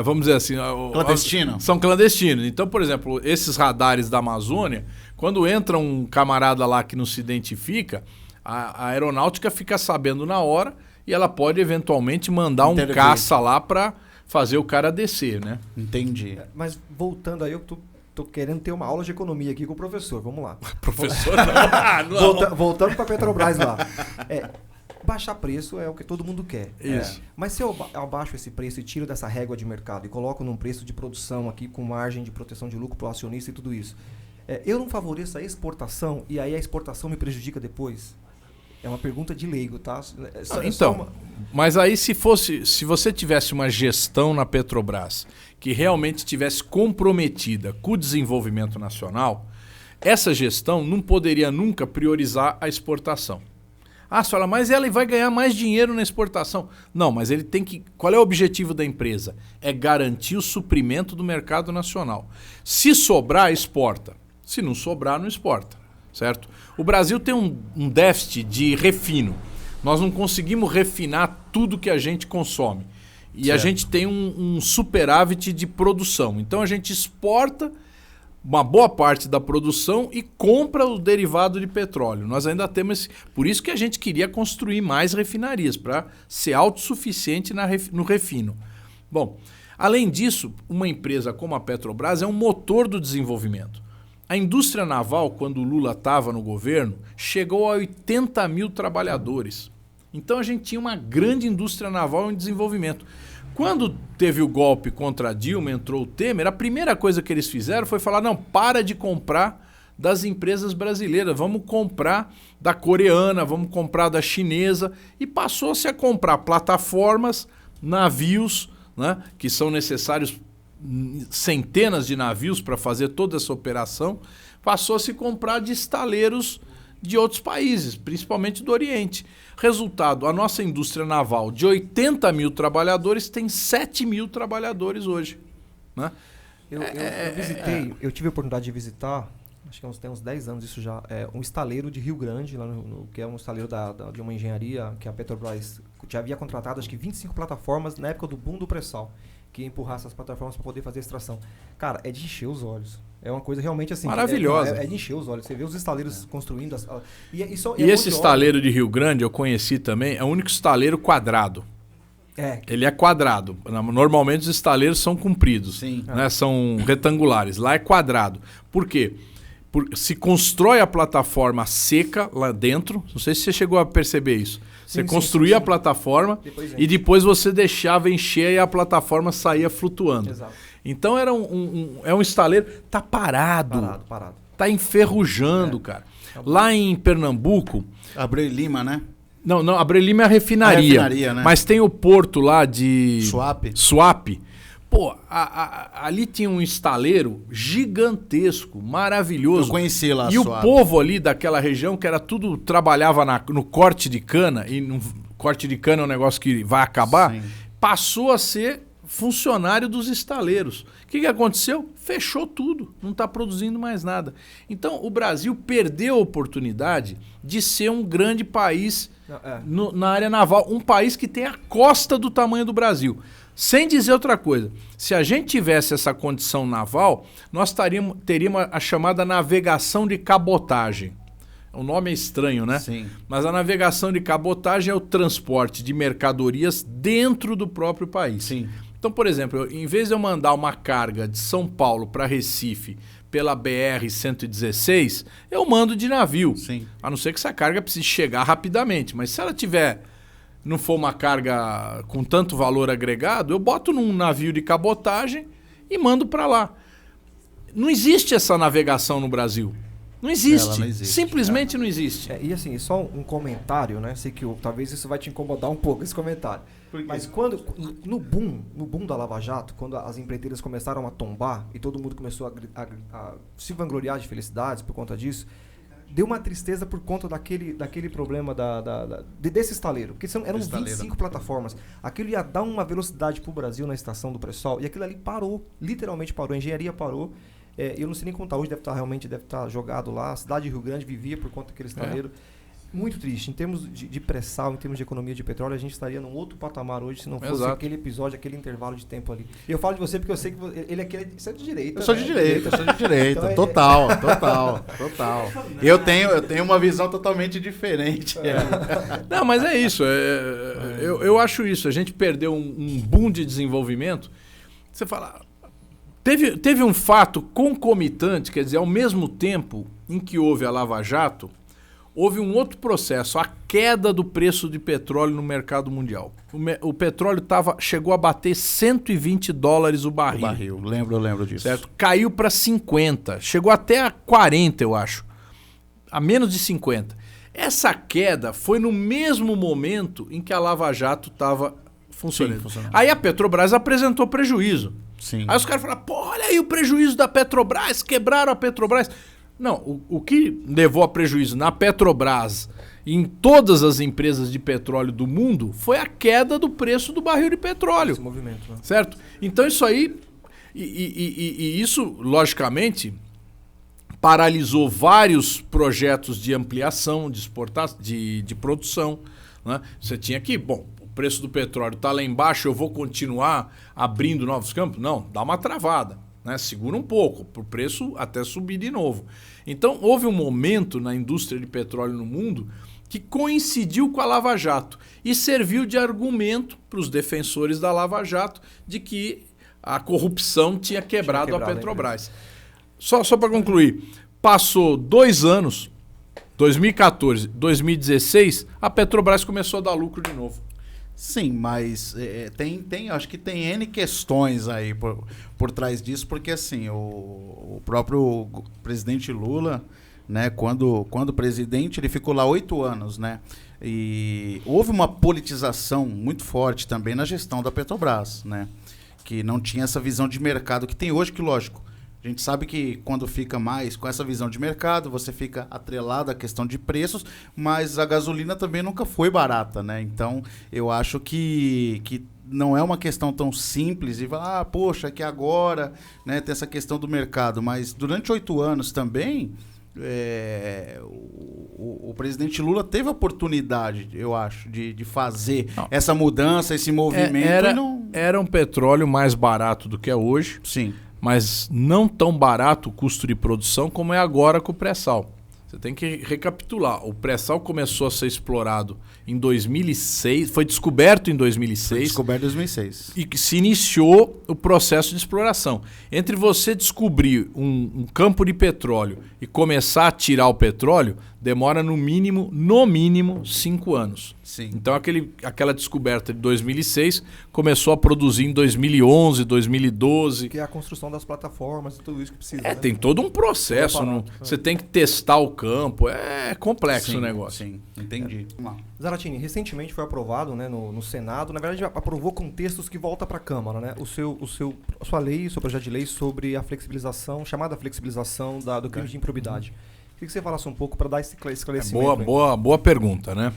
vamos dizer assim... Clandestinos. São clandestinos. Então, por exemplo, esses radares da Amazônia, quando entra um camarada lá que não se identifica, a aeronáutica fica sabendo na hora e ela pode eventualmente mandar um caça lá para... fazer o cara descer, né? Entendi. Mas voltando aí, eu tô querendo ter uma aula de economia aqui com o professor. Vamos lá. Professor, não. Voltando para a Petrobras lá. Baixar preço é o que todo mundo quer. Isso. Mas se eu abaixo esse preço e tiro dessa régua de mercado e coloco num preço de produção aqui com margem de proteção de lucro para o acionista e tudo isso, eu não favoreço a exportação e aí a exportação me prejudica depois? É uma pergunta de leigo, tá? Então, mas aí se você tivesse uma gestão na Petrobras que realmente estivesse comprometida com o desenvolvimento nacional, essa gestão não poderia nunca priorizar a exportação. Você fala, mas ela vai ganhar mais dinheiro na exportação. Não, mas ele tem que... Qual é o objetivo da empresa? É garantir o suprimento do mercado nacional. Se sobrar, exporta. Se não sobrar, não exporta. Certo? O Brasil tem um déficit de refino. Nós não conseguimos refinar tudo que a gente consome. E a gente tem um superávit de produção. Então a gente exporta uma boa parte da produção e compra o derivado de petróleo. Nós ainda temos... Por isso que a gente queria construir mais refinarias, para ser autossuficiente no refino. Bom, além disso, uma empresa como a Petrobras é um motor do desenvolvimento. A indústria naval, quando o Lula estava no governo, chegou a 80 mil trabalhadores. Então a gente tinha uma grande indústria naval em desenvolvimento. Quando teve o golpe contra a Dilma, entrou o Temer, a primeira coisa que eles fizeram foi falar, não, para de comprar das empresas brasileiras, vamos comprar da coreana, vamos comprar da chinesa, e passou-se a comprar plataformas, navios, né, que são necessários centenas de navios para fazer toda essa operação, passou-se a comprar de estaleiros de outros países, principalmente do Oriente. Resultado, a nossa indústria naval de 80 mil trabalhadores tem 7 mil trabalhadores hoje. Né? Eu tive a oportunidade de visitar, acho que tem uns 10 anos isso já, um estaleiro de Rio Grande, lá que é um estaleiro de uma engenharia que a Petrobras já havia contratado, acho que 25 plataformas na época do boom do pré-sal, que ia empurrar essas plataformas para poder fazer extração. Cara, é de encher os olhos. É uma coisa realmente assim... Maravilhosa. É de encher os olhos. Você vê os estaleiros construindo... E esse estaleiro de Rio Grande, eu conheci também, é o único estaleiro quadrado. Ele é quadrado. Normalmente os estaleiros são compridos, né? São retangulares. Lá é quadrado. Por quê? Se constrói a plataforma seca lá dentro. Não sei se você chegou a perceber isso. Você construía a plataforma e depois você deixava encher e a plataforma saía flutuando. Exato. Então era um estaleiro... Tá parado. Tá enferrujando, cara. Lá em Pernambuco... Abreu Lima, né? Não, Abreu Lima é a refinaria. Né? Mas tem o porto lá de... Suape. Pô, ali tinha um estaleiro gigantesco, maravilhoso. Eu conheci lá. E o povo ali daquela região, que era tudo, trabalhava no corte de cana, e corte de cana é um negócio que vai acabar, passou a ser funcionário dos estaleiros. O que aconteceu? Fechou tudo, não está produzindo mais nada. Então o Brasil perdeu a oportunidade de ser um grande país na área naval, um país que tem a costa do tamanho do Brasil. Sem dizer outra coisa, se a gente tivesse essa condição naval, nós teríamos a chamada navegação de cabotagem. O nome é estranho, né? Sim. Mas a navegação de cabotagem é o transporte de mercadorias dentro do próprio país. Sim. Então, por exemplo, em vez de eu mandar uma carga de São Paulo para Recife pela BR-116, eu mando de navio. Sim. A não ser que essa carga precise chegar rapidamente. Mas se ela não for uma carga com tanto valor agregado, eu boto num navio de cabotagem e mando para lá. Não existe essa navegação no Brasil. Não existe. Não existe. Simplesmente não existe. E assim, só um comentário, né? Sei que talvez isso vai te incomodar um pouco, esse comentário. Mas quando, no boom da Lava Jato, quando as empreiteiras começaram a tombar e todo mundo começou a se vangloriar de felicidades por conta disso, deu uma tristeza por conta daquele problema desse estaleiro. Porque eram 25 plataformas. Aquilo ia dar uma velocidade para o Brasil na estação do pré-sal e aquilo ali parou, literalmente parou. A engenharia parou. Eu não sei nem contar hoje, deve estar jogado lá. A cidade de Rio Grande vivia por conta daquele estaleiro. Muito triste. Em termos de pré-sal, em termos de economia de petróleo, a gente estaria num outro patamar hoje se não fosse aquele episódio, aquele intervalo de tempo ali. E eu falo de você porque eu sei que você é de direita. Eu sou de direita. Então, total. Eu tenho uma visão totalmente diferente. Não, mas é isso. Eu acho isso. A gente perdeu um boom de desenvolvimento. Você fala... Teve um fato concomitante, quer dizer, ao mesmo tempo em que houve a Lava Jato, houve um outro processo, a queda do preço de petróleo no mercado mundial. O petróleo chegou a bater $120 o barril. Eu lembro disso. Certo? Caiu para 50, chegou até a 40, eu acho. A menos de 50. Essa queda foi no mesmo momento em que a Lava Jato estava funcionando. Sim, funcionando. Aí a Petrobras apresentou prejuízo. Sim. Aí os caras falaram, pô, olha aí o prejuízo da Petrobras, quebraram a Petrobras. Não, o que levou a prejuízo na Petrobras e em todas as empresas de petróleo do mundo foi a queda do preço do barril de petróleo. Esse movimento, né? Certo? Então isso aí, e isso, logicamente, paralisou vários projetos de ampliação, de exportação, de produção. Né? Você tinha que, bom, o preço do petróleo está lá embaixo, eu vou continuar abrindo novos campos? Não, dá uma travada. Né? Segura um pouco, para o preço até subir de novo. Então, houve um momento na indústria de petróleo no mundo que coincidiu com a Lava Jato e serviu de argumento para os defensores da Lava Jato de que a corrupção tinha quebrado a Petrobras. Só para concluir, passou 2 anos, 2014, 2016, a Petrobras começou a dar lucro de novo. Sim, mas acho que tem N questões aí por trás disso, porque assim, o próprio presidente Lula, né, quando presidente, ele ficou lá 8 anos, né? E houve uma politização muito forte também na gestão da Petrobras, né? Que não tinha essa visão de mercado que tem hoje, que lógico, a gente sabe que quando fica mais com essa visão de mercado, você fica atrelado à questão de preços, mas a gasolina também nunca foi barata, né? Então, eu acho que não é uma questão tão simples e falar, poxa, que agora, né, tem essa questão do mercado. Mas durante 8 anos também, o presidente Lula teve a oportunidade, eu acho, de fazer essa mudança, esse movimento. Era um petróleo mais barato do que é hoje. Sim. Mas não tão barato o custo de produção como é agora com o pré-sal. Você tem que recapitular. O pré-sal começou a ser explorado em 2006, foi descoberto em 2006. Foi descoberto em 2006. E que se iniciou o processo de exploração. Entre você descobrir um campo de petróleo e começar a tirar o petróleo, demora no mínimo 5 anos. Sim. Então aquela descoberta de 2006 começou a produzir em 2011, 2012. Que é a construção das plataformas e tudo isso que precisa. Né? Tem todo um processo. Você tem que testar o campo. É complexo o negócio. Sim, entendi. Vamos lá. Zaratini, recentemente foi aprovado, né, no Senado, na verdade aprovou com textos que volta para a Câmara, né? A sua lei, o seu projeto de lei sobre a flexibilização, chamada flexibilização do crime de improbidade. Queria que você falasse um pouco para dar esse esclarecimento. Boa pergunta, né?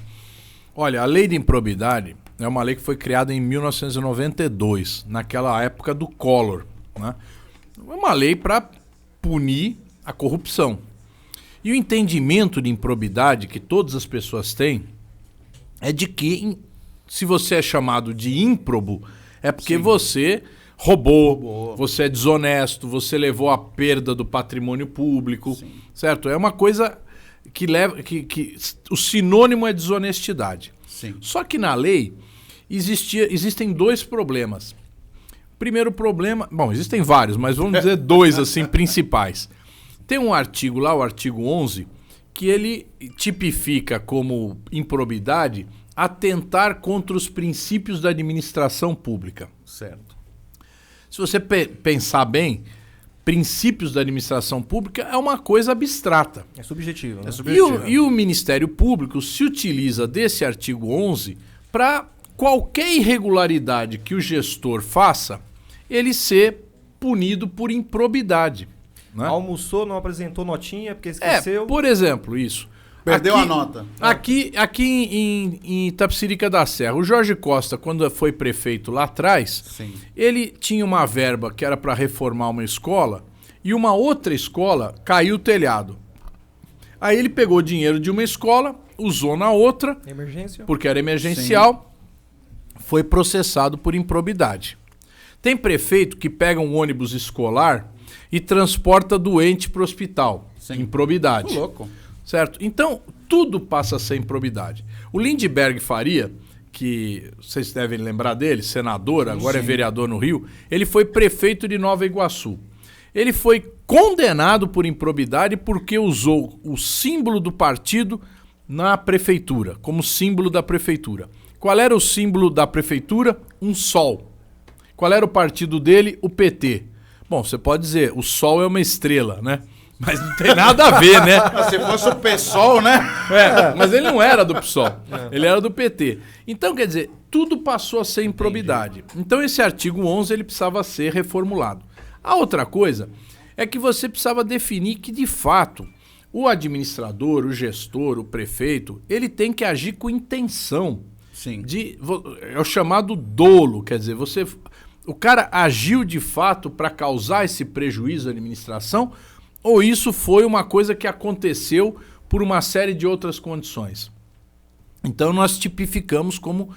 Olha, a lei de improbidade é uma lei que foi criada em 1992, naquela época do Collor, né? É uma lei para punir a corrupção. E o entendimento de improbidade que todas as pessoas têm é de que se você é chamado de ímprobo, é porque você roubou, você é desonesto, você levou a perda do patrimônio público, certo? É uma coisa que leva que o sinônimo é desonestidade. Sim. Só que na lei existem 2 problemas. Primeiro problema, bom, existem vários, mas vamos dizer 2 assim principais. Tem um artigo lá, o artigo 11, que ele tipifica como improbidade atentar contra os princípios da administração pública. Certo. Se você pensar bem, princípios da administração pública é uma coisa abstrata. É subjetivo. Né? É subjetivo. E o Ministério Público se utiliza desse artigo 11 para qualquer irregularidade que o gestor faça, ele ser punido por improbidade. Né? Almoçou, não apresentou notinha porque esqueceu. Por exemplo, isso. Perdeu a nota. Aqui em Itapecerica da Serra, o Jorge Costa, quando foi prefeito lá atrás, ele tinha uma verba que era para reformar uma escola e uma outra escola caiu o telhado. Aí ele pegou o dinheiro de uma escola, usou na outra, Emergência. porque era emergencial, foi processado por improbidade. Tem prefeito que pega um ônibus escolar e transporta doente para o hospital. Improbidade. Louco. Certo? Então, tudo passa a ser improbidade. O Lindbergh Faria, que vocês devem lembrar dele, senador, agora é vereador no Rio, ele foi prefeito de Nova Iguaçu. Ele foi condenado por improbidade porque usou o símbolo do partido na prefeitura, como símbolo da prefeitura. Qual era o símbolo da prefeitura? Um sol. Qual era o partido dele? O PT. Bom, você pode dizer, o sol é uma estrela, né? Mas não tem nada a ver, né? Se fosse o PSOL, né? Mas ele não era do PSOL, ele era do PT. Então, quer dizer, tudo passou a ser improbidade. Então, esse artigo 11 ele precisava ser reformulado. A outra coisa é que você precisava definir que, de fato, o administrador, o gestor, o prefeito, ele tem que agir com intenção. Sim. É o chamado dolo, quer dizer, o cara agiu de fato para causar esse prejuízo à administração, ou isso foi uma coisa que aconteceu por uma série de outras condições. Então nós tipificamos como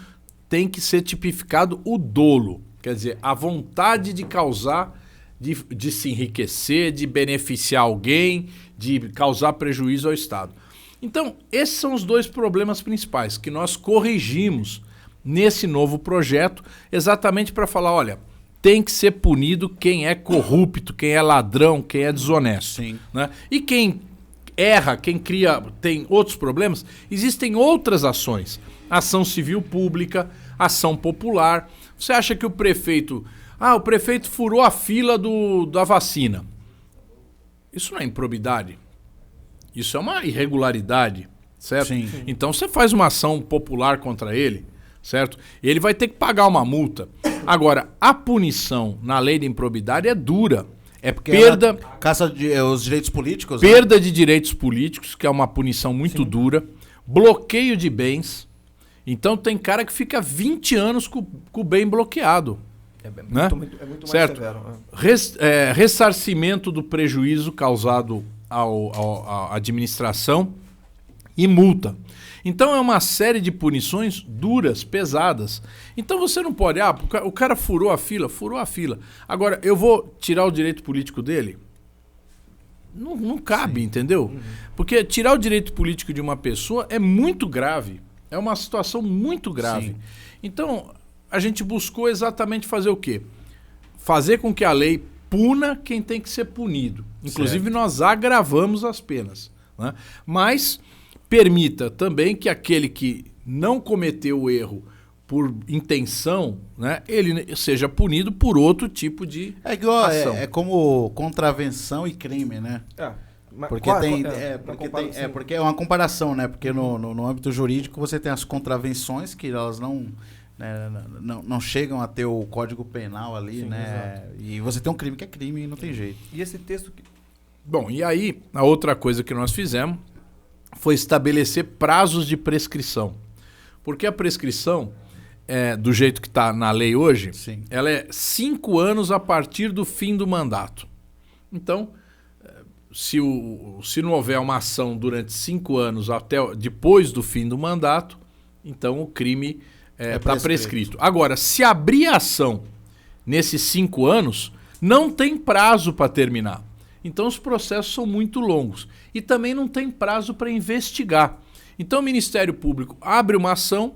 tem que ser tipificado o dolo, quer dizer, a vontade de causar, de se enriquecer, de beneficiar alguém, de causar prejuízo ao Estado. Então, esses são os dois problemas principais que nós corrigimos nesse novo projeto, exatamente para falar, olha, tem que ser punido quem é corrupto, quem é ladrão, quem é desonesto. Sim. Né? E quem erra, quem tem outros problemas, existem outras ações. Ação civil pública, ação popular. Você acha que o prefeito furou a fila da vacina. Isso não é improbidade. Isso é uma irregularidade, certo? Sim. Então você faz uma ação popular contra ele, certo? Ele vai ter que pagar uma multa. Agora, a punição na lei de improbidade é dura. É Porque perda, caça os direitos políticos. perda de direitos políticos, que é uma punição muito dura, bloqueio de bens. Então tem cara que fica 20 anos com o bem bloqueado. É né? muito Certo. mais severo. Ressarcimento do prejuízo causado à administração e multa. Então é uma série de punições duras, pesadas. Então você não pode, o cara furou a fila. Agora, eu vou tirar o direito político dele? Não cabe, entendeu? Porque tirar o direito político de uma pessoa é muito grave. É uma situação muito grave. Sim. Então, a gente buscou exatamente fazer o quê? Fazer com que a lei puna quem tem que ser punido. Inclusive, nós agravamos as penas. Né? Mas permita também que aquele que não cometeu o erro por intenção, né, ele seja punido por outro tipo de ação. É como contravenção e crime, né? Porque porque é uma comparação, né? Porque no âmbito jurídico você tem as contravenções que elas não chegam a ter o Código Penal ali, sim, né? Exato. E você tem um crime que é crime e não tem jeito. E esse texto... Bom, e aí a outra coisa que nós fizemos foi estabelecer prazos de prescrição. Porque a prescrição, do jeito que está na lei hoje, sim, ela é 5 anos a partir do fim do mandato. Então, se não houver uma ação durante 5 anos até depois do fim do mandato, então o crime está prescrito. Agora, se abrir a ação nesses 5 anos, não tem prazo para terminar. Então os processos são muito longos. E também não tem prazo para investigar. Então o Ministério Público abre uma ação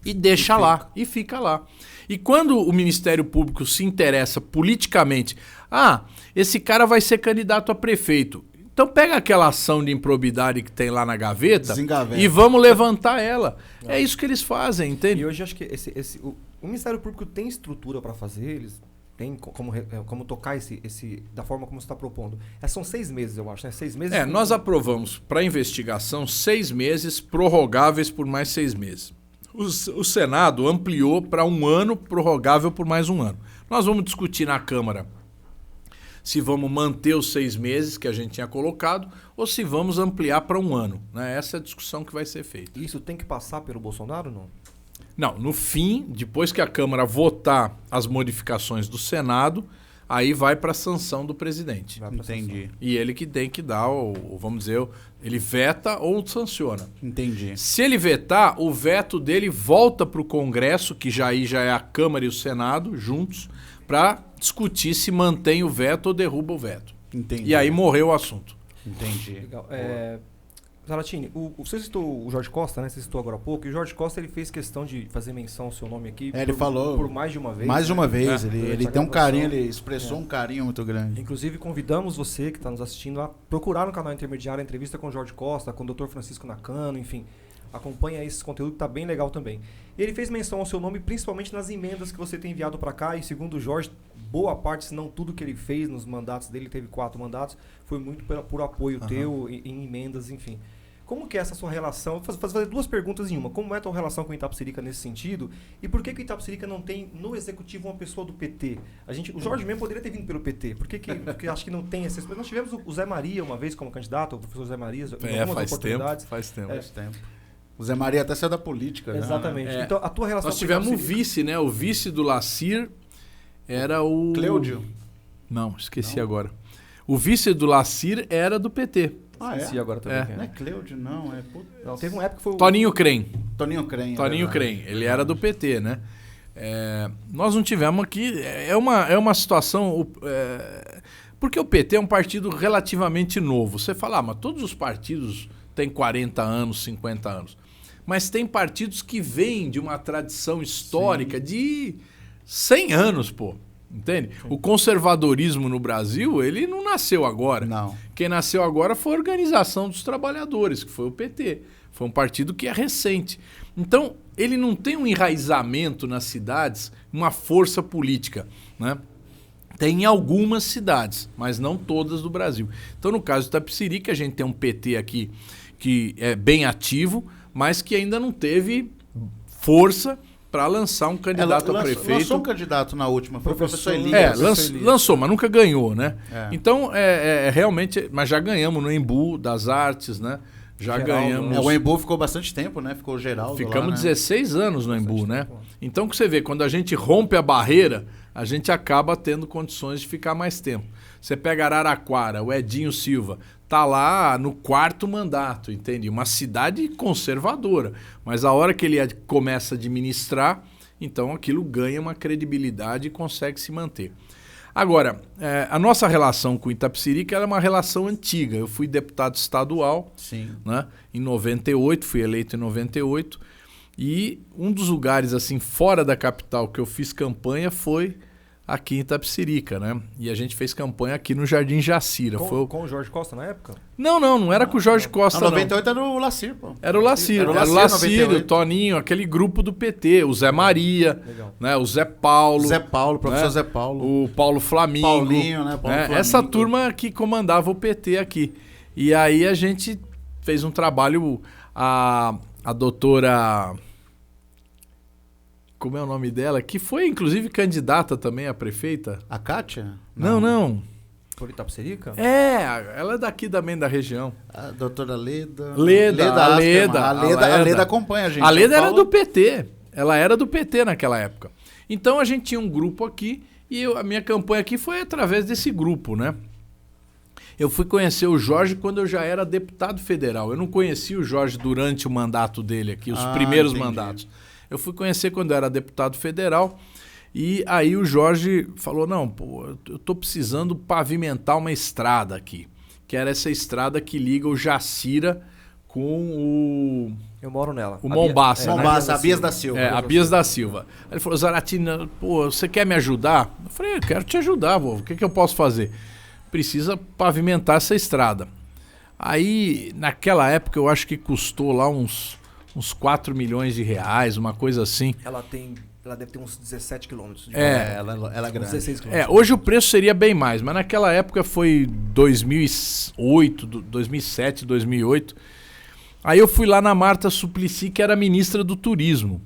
e deixa lá, e fica lá. E quando o Ministério Público se interessa politicamente, esse cara vai ser candidato a prefeito. Então pega aquela ação de improbidade que tem lá na gaveta e vamos levantar ela. É isso que eles fazem, entende? E hoje acho que o Ministério Público tem estrutura para fazer, eles têm como tocar da forma como você está propondo. São 6 meses, eu acho, né? 6 meses. Nós aprovamos para investigação 6 meses, prorrogáveis por mais 6 meses. O Senado ampliou para 1 ano, prorrogável por mais 1 ano. Nós vamos discutir na Câmara se vamos manter os 6 meses que a gente tinha colocado ou se vamos ampliar para 1 ano. Né? Essa é a discussão que vai ser feita. Isso tem que passar pelo Bolsonaro ou não? Não, no fim, depois que a Câmara votar as modificações do Senado, aí vai para a sanção do presidente. Entendi. E ele que tem que dar, vamos dizer, ele veta ou sanciona. Entendi. Se ele vetar, o veto dele volta para o Congresso, que já é a Câmara e o Senado juntos, para discutir se mantém o veto ou derruba o veto. Entendi. E aí morreu o assunto. Entendi. Legal. Zaratini, você citou o Jorge Costa, né? Você citou agora há pouco. E o Jorge Costa ele fez questão de fazer menção ao seu nome aqui. Ele falou por mais de uma vez. Mais de uma vez. Né? Ele tem um carinho, ele expressou um carinho muito grande. Inclusive, convidamos você que está nos assistindo a procurar no canal Intermediário a entrevista com o Jorge Costa, com o Dr. Francisco Nakano, enfim. Acompanha esse conteúdo que tá bem legal também. E ele fez menção ao seu nome, principalmente nas emendas que você tem enviado para cá, e segundo o Jorge, boa parte, se não tudo que ele fez nos mandatos dele, teve 4 mandatos, foi muito por apoio teu em emendas, enfim. Como que é essa sua relação? Vou fazer 2 perguntas em uma. Como é a tua relação com o Itapecerica nesse sentido? E por que o Itapecerica não tem no executivo uma pessoa do PT? O Jorge mesmo poderia ter vindo pelo PT. Porque acho que não tem essa... Nós tivemos o Zé Maria uma vez como candidato, o professor Zé Maria, em algumas oportunidades. Faz tempo. O Zé Maria até saiu da política. Exatamente. Já, né? Então, a tua relação Nós tivemos o vice, né? O vice do Lacir era o... Cleudio. Não, esqueci agora. O vice do Lacir era do PT. Esqueci agora também. Não é Cleudio, não. Não, teve uma época que foi o... Toninho Crem. Toninho Crem. Toninho Crem. Ele era do PT, né? Nós não tivemos aqui... É uma situação... porque o PT é um partido relativamente novo. Você fala, mas todos os partidos têm 40 anos, 50 anos. Mas tem partidos que vêm de uma tradição histórica de 100 anos, pô. Entende? Sim. O conservadorismo no Brasil, ele não nasceu agora. Não. Quem nasceu agora foi a Organização dos Trabalhadores, que foi o PT. Foi um partido que é recente. Então, ele não tem um enraizamento nas cidades, uma força política, né? Tem em algumas cidades, mas não todas do Brasil. Então, no caso do Itapecerica, a gente tem um PT aqui que é bem ativo, mas que ainda não teve força para lançar um candidato a prefeito. Lançou um candidato na última, foi o professor Elias. Lançou, mas nunca ganhou, né? Então, realmente... Mas já ganhamos no Embu das Artes, né? Já ganhamos... O Embu ficou bastante tempo, né? Ficou o Geraldo Ficamos lá, 16 anos no Embu, né? Então, que você vê, quando a gente rompe a barreira, a gente acaba tendo condições de ficar mais tempo. Você pega Araraquara, o Edinho Silva, tá lá no 4º mandato, entende? Uma cidade conservadora. Mas a hora que ele começa a administrar, então aquilo ganha uma credibilidade e consegue se manter. Agora, a nossa relação com Itapecerica é uma relação antiga. Eu fui deputado estadual, né, em 98, fui eleito em 98. E um dos lugares assim fora da capital que eu fiz campanha foi aqui em Itapecerica, né? E a gente fez campanha aqui no Jardim Jacira. Com o Jorge Costa na época? Não era com o Jorge Costa, não. 98 era o Lacir, pô. Era o Lacir, o Toninho, aquele grupo do PT, o Zé Maria, né? O Zé Paulo. Professor, né? Zé Paulo. O Paulo Flamingo. Paulinho, né? Flamingo. Essa turma que comandava o PT aqui. E aí a gente fez um trabalho, a doutora... Como é o nome dela? Que foi, inclusive, candidata também a prefeita. A Kátia? Não. Por Itapecerica? Ela é daqui também da região. A doutora Leda. A Leda acompanha a gente. A Leda era do PT. Ela era do PT naquela época. Então, a gente tinha um grupo aqui e a minha campanha aqui foi através desse grupo, né? Eu fui conhecer o Jorge quando eu já era deputado federal. Eu não conheci o Jorge durante o mandato dele aqui, os primeiros mandatos. Eu fui conhecer quando eu era deputado federal e aí o Jorge falou, não, pô, eu tô precisando pavimentar uma estrada aqui, que era essa estrada que liga o Jacira com o... Eu moro nela. O Mombaça, né? A Bias da Silva. A Bias da Silva. Aí ele falou, Zaratina, pô, você quer me ajudar? Eu falei, eu quero te ajudar, pô. O que eu posso fazer? Precisa pavimentar essa estrada. Aí, naquela época, eu acho que custou lá uns 4 milhões de reais, uma coisa assim. Ela deve ter uns 17 quilômetros. Ela é grande. 16 quilômetros. Hoje o preço seria bem mais, mas naquela época foi 2007, 2008. Aí eu fui lá na Marta Suplicy, que era ministra do Turismo.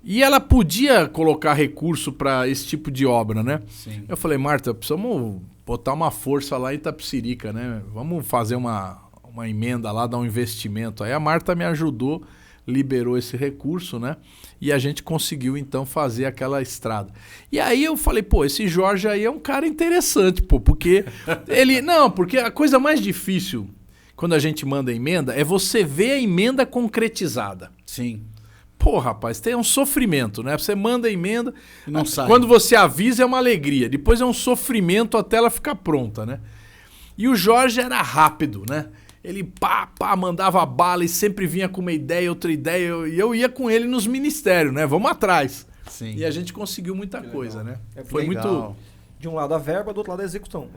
E ela podia colocar recurso para esse tipo de obra, né? Sim. Eu falei, Marta, precisamos botar uma força lá em Itapecerica, né? Vamos fazer uma emenda lá, dar um investimento. Aí a Marta me ajudou, liberou esse recurso, né? E a gente conseguiu, então, fazer aquela estrada. E aí eu falei, pô, esse Jorge aí é um cara interessante, pô, porque ele... Não, porque a coisa mais difícil, quando a gente manda emenda, é você ver a emenda concretizada. Sim. Pô, rapaz, tem um sofrimento, né? Você manda a emenda, não sai. Quando você avisa é uma alegria, depois é um sofrimento até ela ficar pronta, né? E o Jorge era rápido, né? Ele mandava bala e sempre vinha com uma ideia, outra ideia. E eu ia com ele nos ministérios, né? Vamos atrás. Sim. E a gente conseguiu muita coisa, né? Foi muito... De um lado a verba, do outro lado a execução.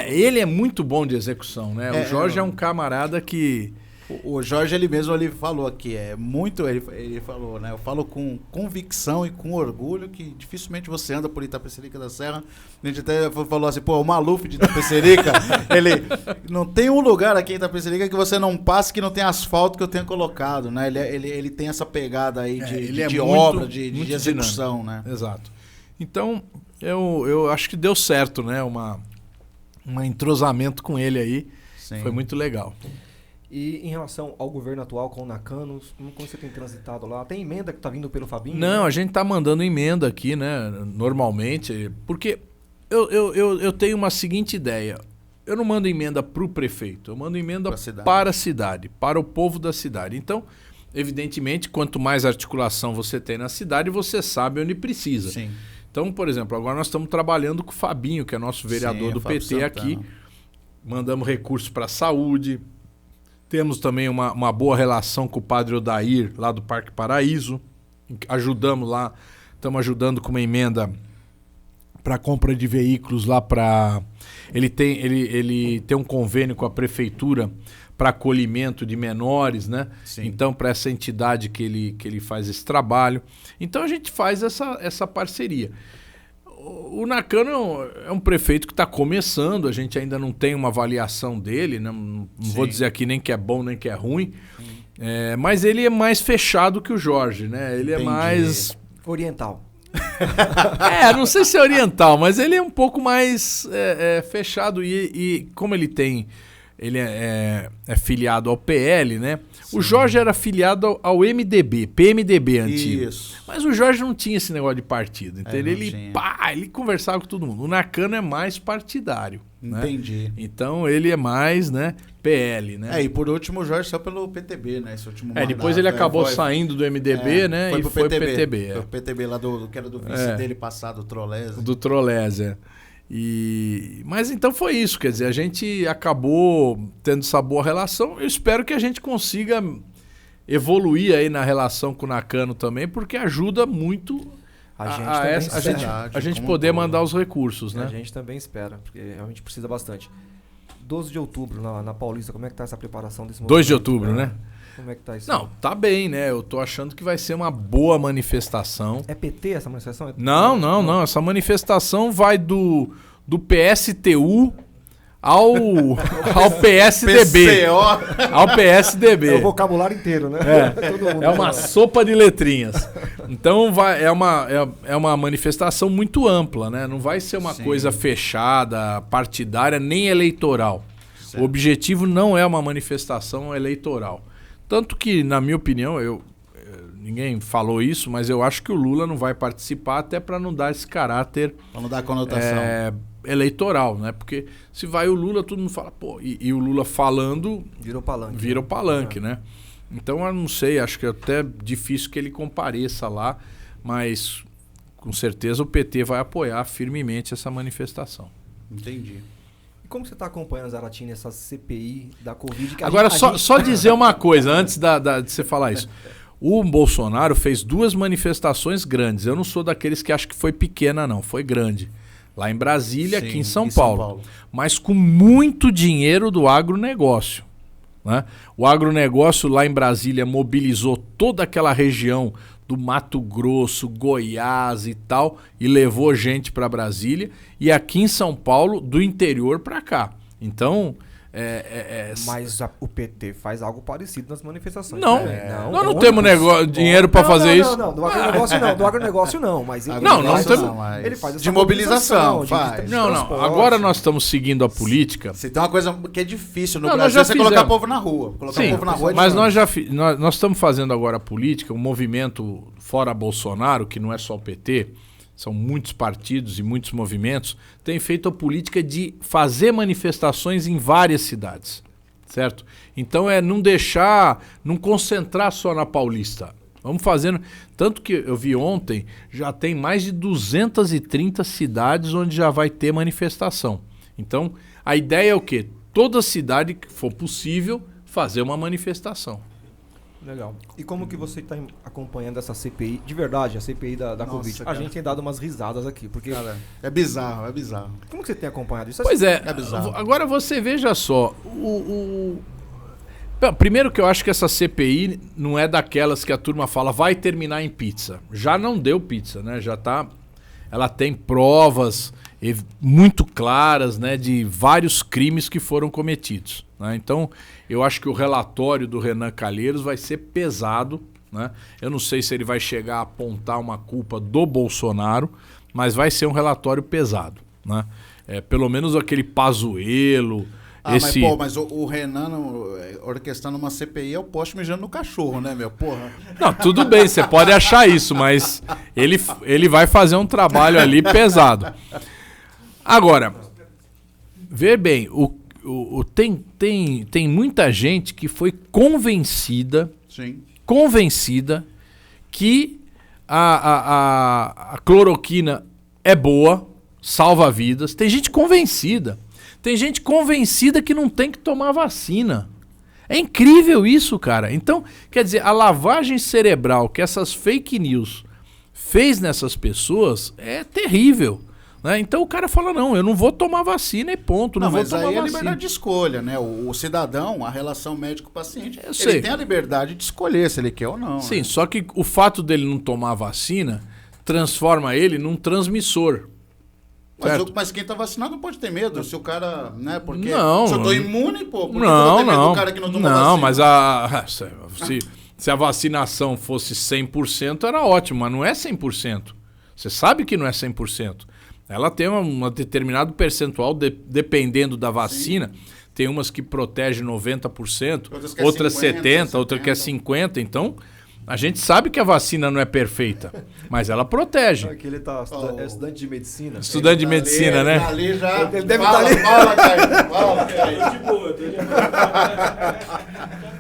Ele é muito bom de execução, né? O Jorge é um camarada que... O Jorge, ele mesmo, ele falou aqui, ele falou, né? Eu falo com convicção e com orgulho que dificilmente você anda por Itapecerica da Serra. A gente até falou assim, pô, o Maluf de Itapecerica, ele não tem um lugar aqui em Itapecerica que você não passe que não tem asfalto que eu tenha colocado, né? Ele tem essa pegada aí de obra, de execução, né? Exato. Então, eu acho que deu certo, né? Um entrosamento com ele aí. Sim. Foi muito legal. E em relação ao governo atual com o Nakano, como você tem transitado lá? Tem emenda que tá vindo pelo Fabinho? Não, né? a gente tá mandando emenda aqui, né? Normalmente, porque eu tenho uma seguinte ideia. Eu não mando emenda pro prefeito, eu mando emenda para a cidade, para o povo da cidade. Então, evidentemente, quanto mais articulação você tem na cidade, você sabe onde precisa. Sim. Então, por exemplo, agora nós estamos trabalhando com o Fabinho, que é nosso vereador do PT Santana. aqui. Mandamos recursos para a saúde. Temos também uma boa relação com o Padre Odair, lá do Parque Paraíso. Ajudamos lá, estamos ajudando com uma emenda para compra de veículos lá para... Ele tem um convênio com a prefeitura para acolhimento de menores, né? Sim. Então, para essa entidade que ele faz esse trabalho. Então, a gente faz essa parceria. O Nakano é um prefeito que está começando, a gente ainda não tem uma avaliação dele, né? Não vou dizer aqui nem que é bom nem que é ruim, mas ele é mais fechado que o Jorge, né? Ele é mais... Oriental. Não sei se é oriental, mas ele é um pouco mais fechado e como ele é filiado ao PL, né? Sim. O Jorge era filiado ao MDB, PMDB antigo. Isso. Mas o Jorge não tinha esse negócio de partido. Então ele conversava com todo mundo. O Nakano é mais partidário. Entendi. Né? Então ele é mais, né, PL, né? E por último o Jorge saiu pelo PTB, né? Esse último mandato, depois ele acabou saindo do MDB, né? Foi e pro foi PTB. pro PTB. Foi pro PTB lá que era do vice dele passado, o Trolese. Do Trolese, Mas então foi isso, quer dizer, a gente acabou tendo essa boa relação. Eu espero que a gente consiga evoluir aí na relação com o Nakano também, porque ajuda muito a gente poder mandar os recursos, né? A gente também espera, porque realmente precisa bastante. 12 de outubro na Paulista, como é que tá essa preparação desse movimento? 2 de outubro, né? Como é que tá isso? Não, tá bem, né? Eu tô achando que vai ser uma boa manifestação. É PT essa manifestação? Não. Essa manifestação vai do PSTU ao PSDB. Ao PSDB. É o vocabulário inteiro, né? É uma sopa de letrinhas. Então é uma manifestação muito ampla, né? Não vai ser uma coisa fechada, partidária, nem eleitoral. Certo. O objetivo não é uma manifestação eleitoral. Tanto que, na minha opinião, ninguém falou isso, mas eu acho que o Lula não vai participar até para não dar esse caráter... Para não dar conotação. Eleitoral, né? Porque se vai o Lula, todo mundo fala, pô, e o Lula falando... Vira o palanque, né? Então, eu não sei, acho que é até difícil que ele compareça lá, mas com certeza o PT vai apoiar firmemente essa manifestação. Entendi. E como você está acompanhando, Zaratini, essa CPI da Covid? Agora, só dizer uma coisa, antes de você falar isso. O Bolsonaro fez 2 manifestações grandes. Eu não sou daqueles que acham que foi pequena, não. Foi grande. Lá em Brasília, aqui em São Paulo. Mas com muito dinheiro do agronegócio. Né? O agronegócio lá em Brasília mobilizou toda aquela região do Mato Grosso, Goiás e tal, e levou gente para Brasília. E aqui em São Paulo, do interior para cá. Então... Mas o PT faz algo parecido nas manifestações. Não, nós não temos dinheiro para fazer isso. Não, do agronegócio não. Do agronegócio não, mas ele faz essa mobilização. Não. Agora nós estamos seguindo a política. Se tem uma coisa que é difícil no Brasil, é você colocar o povo na rua. Mas nós estamos fazendo agora a política, um movimento fora Bolsonaro, que não é só o PT, são muitos partidos e muitos movimentos, têm feito a política de fazer manifestações em várias cidades, certo? Então não concentrar só na Paulista. Vamos fazendo... Tanto que eu vi ontem, já tem mais de 230 cidades onde já vai ter manifestação. Então, a ideia é o quê? Toda cidade que for possível fazer uma manifestação. Legal. E como que você está acompanhando essa CPI, de verdade, a CPI da Covid? A gente tem dado umas risadas aqui, porque... Cara, é bizarro. Como que você tem acompanhado isso? Pois é, bizarro. Agora você veja só, Primeiro que eu acho que essa CPI não é daquelas que a turma fala vai terminar em pizza. Já não deu pizza, né? Já tá... Ela tem provas muito claras, né, de vários crimes que foram cometidos, né? Então, eu acho que o relatório do Renan Calheiros vai ser pesado, né? Eu não sei se ele vai chegar a apontar uma culpa do Bolsonaro, mas vai ser um relatório pesado, né? Pelo menos aquele Pazuello... Mas o Renan orquestrando uma CPI é o poste mijando no cachorro, né, meu? Porra. Não, tudo bem, você pode achar isso, mas ele vai fazer um trabalho ali pesado. Agora, vê bem, tem muita gente que foi convencida, Sim. Que a cloroquina é boa, salva vidas. Tem gente convencida. Tem gente convencida que não tem que tomar vacina. É incrível isso, cara. Então, quer dizer, a lavagem cerebral que essas fake news fez nessas pessoas é terrível, né? Então o cara fala, não, eu não vou tomar vacina e ponto, não vou mas tomar aí vacina. é liberdade de escolha, né? O cidadão, a relação médico-paciente, Eu sei. ele tem a liberdade de escolher se ele quer ou não. Sim, né? só que o fato dele não tomar vacina transforma ele num transmissor. Mas quem tá vacinado não pode ter medo. Se o cara, né? Porque Não, se eu tô não. imune, pô, por que eu Não, vou ter medo não. do cara que não tomou Não, vacina? mas se a vacinação fosse 100%, era ótimo, mas não é 100%. Você sabe que não é 100%. Ela tem um determinado percentual, dependendo da vacina. Sim. Tem umas que protegem 90%, outras 50%, outras que é 50%. Então, a gente sabe que a vacina não é perfeita, mas ela protege. Aqui ele tá estudante de medicina. Estudante de medicina, né? Ali já... Ele deve estar ali. Fala, Caio. De boa, tô de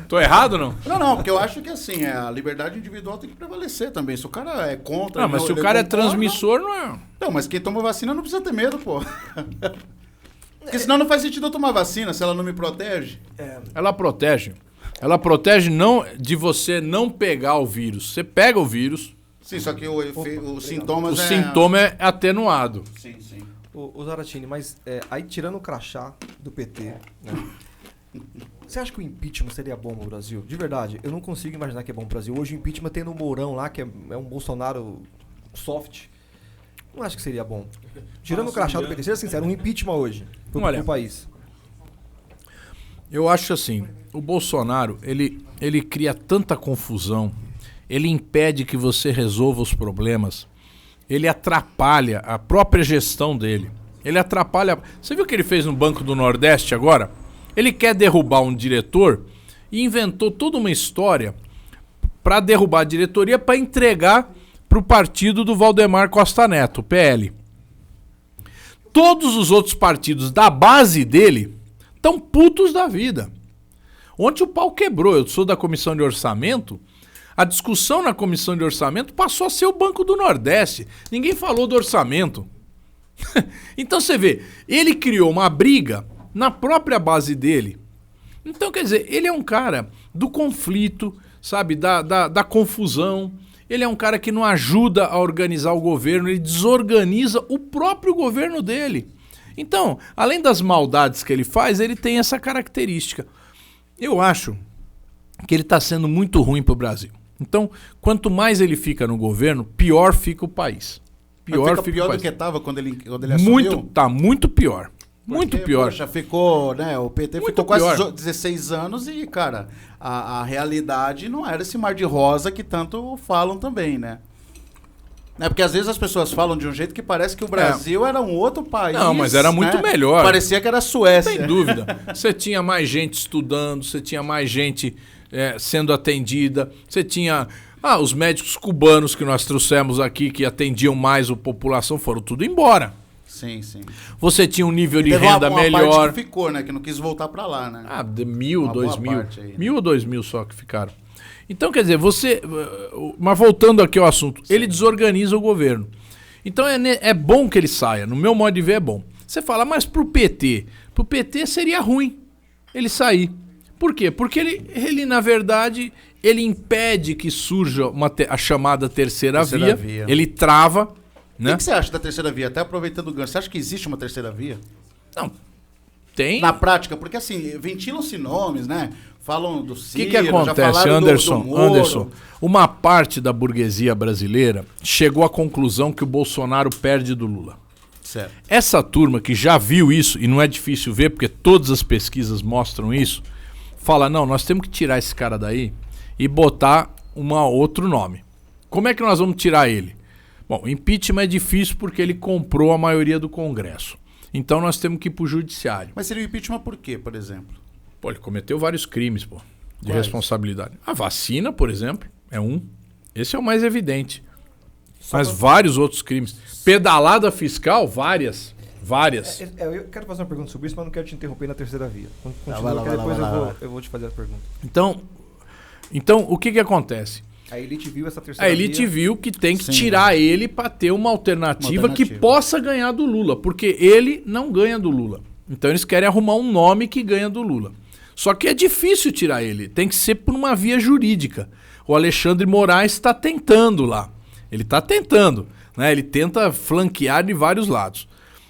Tô errado, não? Não, porque eu acho que assim, a liberdade individual tem que prevalecer também. Se o cara é contra... Não, mas se o cara é transmissor, não é... Não, mas quem toma vacina não precisa ter medo, pô. Porque senão não faz sentido eu tomar vacina se ela não me protege. Ela protege. Ela protege não de você não pegar o vírus. Você pega o vírus. Sim, só que os sintomas O sintoma é atenuado. Sim, sim. O Zaratini, mas aí tirando o crachá do PT, né? Você acha que o impeachment seria bom no Brasil? De verdade, eu não consigo imaginar que é bom no Brasil. Hoje o impeachment tem no Mourão lá, que é um Bolsonaro soft. Não acho que seria bom. Tirando o crachá do PT, seja sincero, um impeachment hoje pro país. Eu acho assim, o Bolsonaro, ele cria tanta confusão, ele impede que você resolva os problemas, ele atrapalha a própria gestão dele. Ele atrapalha... Você viu o que ele fez no Banco do Nordeste agora? Ele quer derrubar um diretor e inventou toda uma história para derrubar a diretoria para entregar para o partido do Valdemar Costa Neto, o PL. Todos os outros partidos da base dele estão putos da vida. Ontem o pau quebrou. Eu sou da Comissão de Orçamento. A discussão na Comissão de Orçamento passou a ser o Banco do Nordeste. Ninguém falou do orçamento. Então você vê, ele criou uma briga na própria base dele. Então, quer dizer, ele é um cara do conflito, sabe, da confusão. Ele é um cara que não ajuda a organizar o governo, ele desorganiza o próprio governo dele. Então, além das maldades que ele faz, ele tem essa característica. Eu acho que ele está sendo muito ruim para o Brasil. Então, quanto mais ele fica no governo, pior fica o país. Pior do que estava quando ele assumiu? Tá muito pior. Muito pior. Poxa, ficou, né? O PT Muito ficou quase pior. 16 anos e, cara, a realidade não era esse mar de rosa que tanto falam também, né? Porque às vezes as pessoas falam de um jeito que parece que o Brasil era um outro país. Não, mas era muito melhor. Parecia que era a Suécia. Sem dúvida. Você tinha mais gente estudando, você tinha mais gente sendo atendida, você tinha... os médicos cubanos que nós trouxemos aqui, que atendiam mais a população, foram tudo embora. Sim, sim. Você tinha um nível de teve renda uma melhor. Parte que ficou, né? Que não quis voltar pra lá, né? De 1.000, 2.000. Aí, 1.000 ou 2.000 só que ficaram. Então, quer dizer, mas voltando aqui ao assunto, sim, ele desorganiza o governo. Então é bom que ele saia, no meu modo de ver é bom. Você fala, mas pro PT seria ruim ele sair. Por quê? Porque ele na verdade, ele impede que surja a chamada terceira via, ele trava. Né? O que você acha da terceira via? Até aproveitando o gancho, você acha que existe uma terceira via? Não. Tem. Na prática, porque assim, ventilam-se nomes, né? Falam do O Ciro, que acontece, Anderson? Uma parte da burguesia brasileira chegou à conclusão que o Bolsonaro perde do Lula. Certo. Essa turma que já viu isso, e não é difícil ver, porque todas as pesquisas mostram isso, fala, não, nós temos que tirar esse cara daí e botar outro nome. Como é que nós vamos tirar ele? Bom, impeachment é difícil porque ele comprou a maioria do Congresso. Então nós temos que ir pro judiciário. Mas seria o impeachment por quê, por exemplo? Pô, ele cometeu vários crimes, pô, de Quais? Responsabilidade. A vacina, por exemplo, é um. Esse é o mais evidente. Mas vários outros crimes. Pedalada fiscal, várias. Eu quero fazer uma pergunta sobre isso, mas não quero te interromper na terceira via. Continua, vai lá, que vai lá, depois vai lá. eu vou te fazer a pergunta. Então o que acontece? A elite viu essa terceira A elite via. viu que tem que Sim. tirar ele para ter uma alternativa que possa ganhar do Lula, porque ele não ganha do Lula. Então eles querem arrumar um nome que ganha do Lula. Só que é difícil tirar ele, tem que ser por uma via jurídica. O Alexandre Moraes está tentando lá. Ele está tentando, né? Ele tenta flanquear de vários lados.